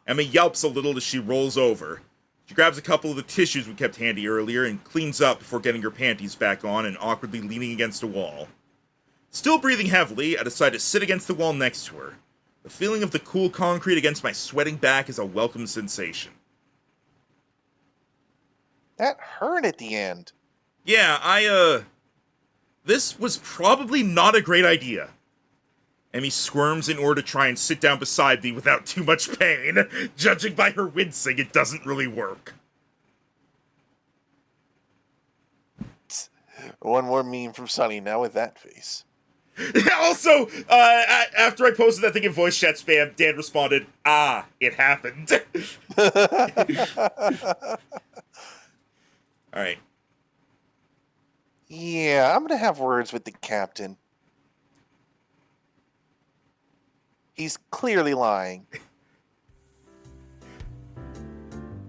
Emmy yelps a little as she rolls over. She grabs a couple of the tissues we kept handy earlier and cleans up before getting her panties back on and awkwardly leaning against a wall. Still breathing heavily, I decide to sit against the wall next to her. The feeling of the cool concrete against my sweating back is a welcome sensation. That hurt at the end. Yeah, this was probably not a great idea. Emmy squirms in order to try and sit down beside me without too much pain. Judging by her wincing, it doesn't really work. One more meme from Sunny now with that face. Also, after I posted that thing in voice chat spam, Dan responded, "Ah, it happened." Alright. Yeah, I'm gonna have words with the captain. He's clearly lying.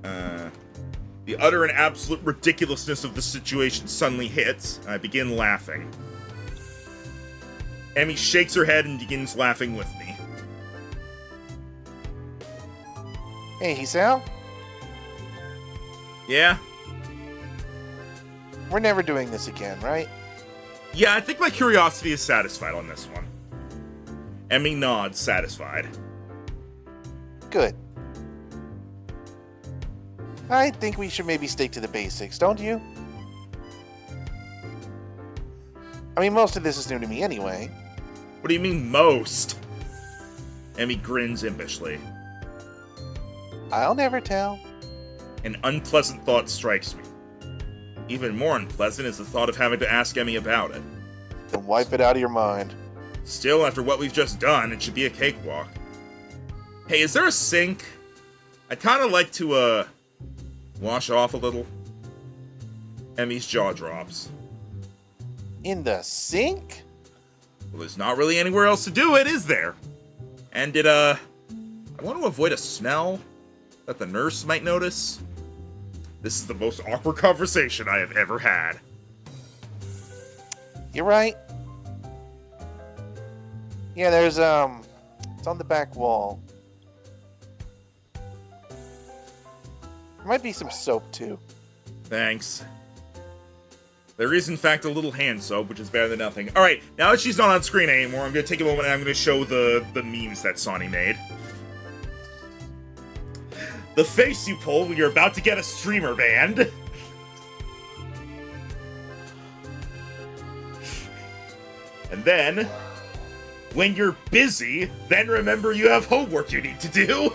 The utter and absolute ridiculousness of the situation suddenly hits, and I begin laughing. Emmy shakes her head and begins laughing with me. Hey, Hisao? Yeah? We're never doing this again, right? Yeah, I think my curiosity is satisfied on this one. Emmy nods, satisfied. Good. I think we should maybe stick to the basics, don't you? I mean, most of this is new to me anyway. What do you mean, most? Emmy grins impishly. I'll never tell. An unpleasant thought strikes me. Even more unpleasant is the thought of having to ask Emmy about it. Then wipe it out of your mind. Still, after what we've just done, it should be a cakewalk. Hey, is there a sink? I'd kind of like to, wash off a little. Emmy's jaw drops. In the sink? Well, there's not really anywhere else to do it, is there? And I want to avoid a smell that the nurse might notice. This is the most awkward conversation I have ever had. You're right. Yeah, there's, it's on the back wall. There might be some soap, too. Thanks. There is, in fact, a little hand soap, which is better than nothing. Alright, now that she's not on screen anymore, I'm going to take a moment and I'm going to show the memes that Sonny made. The face you pull when you're about to get a streamer banned. And then, when you're busy, then remember you have homework you need to do.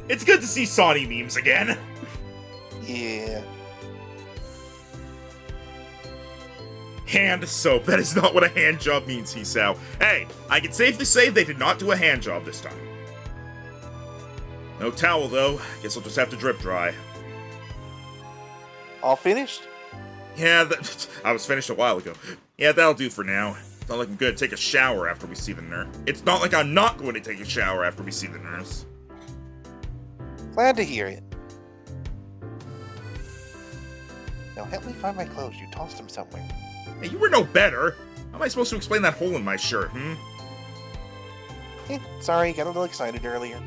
It's good to see Sonny memes again. Yeah. Hand soap. That is not what a hand job means, Hisao. Hey, I can safely say they did not do a hand job this time. No towel, though. Guess I'll just have to drip dry. All finished? Yeah, I was finished a while ago. Yeah, that'll do for now. It's not like I'm gonna take a shower after we see the nurse. It's not like I'm not going to take a shower after we see the nurse. Glad to hear it. Now help me find my clothes. You tossed them somewhere. Hey, you were no better. How am I supposed to explain that hole in my shirt, Sorry, got a little excited earlier.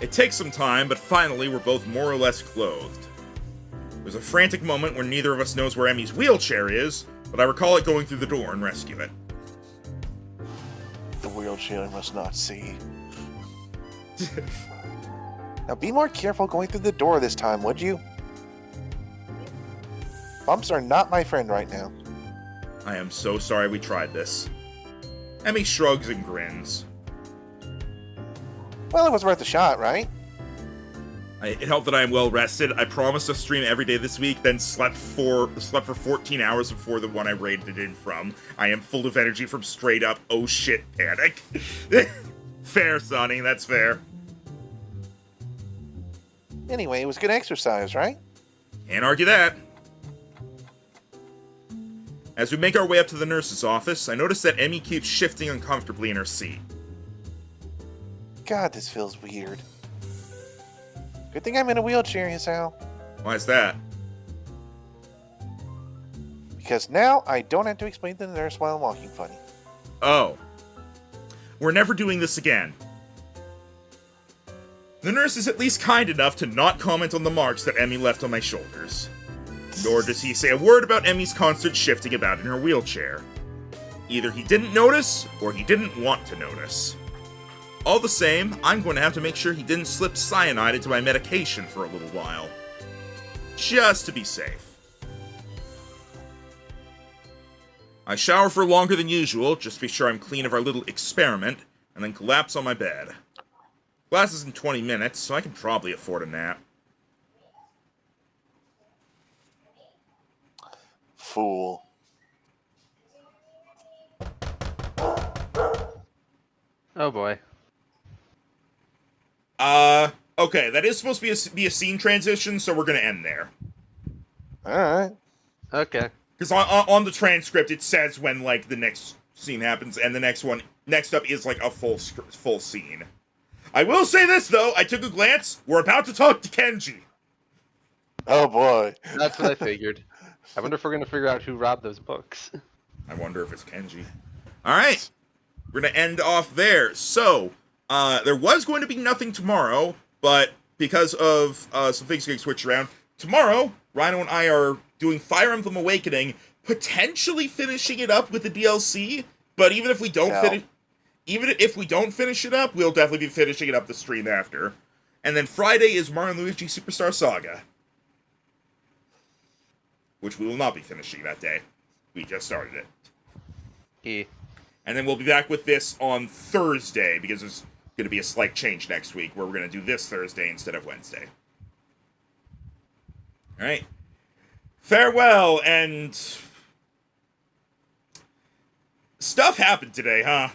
It takes some time, but finally we're both more or less clothed. There's a frantic moment where neither of us knows where Emmy's wheelchair is, but I recall it going through the door and rescue it. The wheelchair must not see. Now be more careful going through the door this time, would you? Bumps are not my friend right now. I am so sorry we tried this. Emmy shrugs and grins. Well, it was worth a shot, right? It helped that I am well rested. I promised to stream every day this week, then slept for 14 hours before the one I raided in from. I am full of energy from straight up oh shit panic. Fair, Sonny, that's fair. Anyway, it was good exercise, right? Can't argue that. As we make our way up to the nurse's office, I notice that Emmy keeps shifting uncomfortably in her seat. God, this feels weird. Good thing I'm in a wheelchair, Hisao. Why is that? Because now I don't have to explain to the nurse why I'm walking funny. Oh. We're never doing this again. The nurse is at least kind enough to not comment on the marks that Emmy left on my shoulders. Nor does he say a word about Emmy's constant shifting about in her wheelchair. Either he didn't notice, or he didn't want to notice. All the same, I'm going to have to make sure he didn't slip cyanide into my medication for a little while. Just to be safe. I shower for longer than usual, just to be sure I'm clean of our little experiment, and then collapse on my bed. Class is in 20 minutes, so I can probably afford a nap. Fool. Oh boy. Okay, that is supposed to be a scene transition, so we're gonna end there. Alright. Okay. Because on the transcript, it says when, like, the next scene happens, and the next up is, like, a full scene. I will say this, though, I took a glance, we're about to talk to Kenji. Oh boy. That's what I figured. I wonder if we're gonna figure out who robbed those books. I wonder if it's Kenji. Alright, we're gonna end off there. So, there was going to be nothing tomorrow, but because of some things getting switched around, tomorrow, Rhino and I are doing Fire Emblem Awakening, potentially finishing it up with the DLC, but even if we don't finish it up, we'll definitely be finishing it up the stream after. And then Friday is Mario & Luigi Superstar Saga, which we will not be finishing that day. We just started it. And then we'll be back with this on Thursday, because there's going to be a slight change next week, where we're going to do this Thursday instead of Wednesday. Alright. Farewell, and... stuff happened today, huh?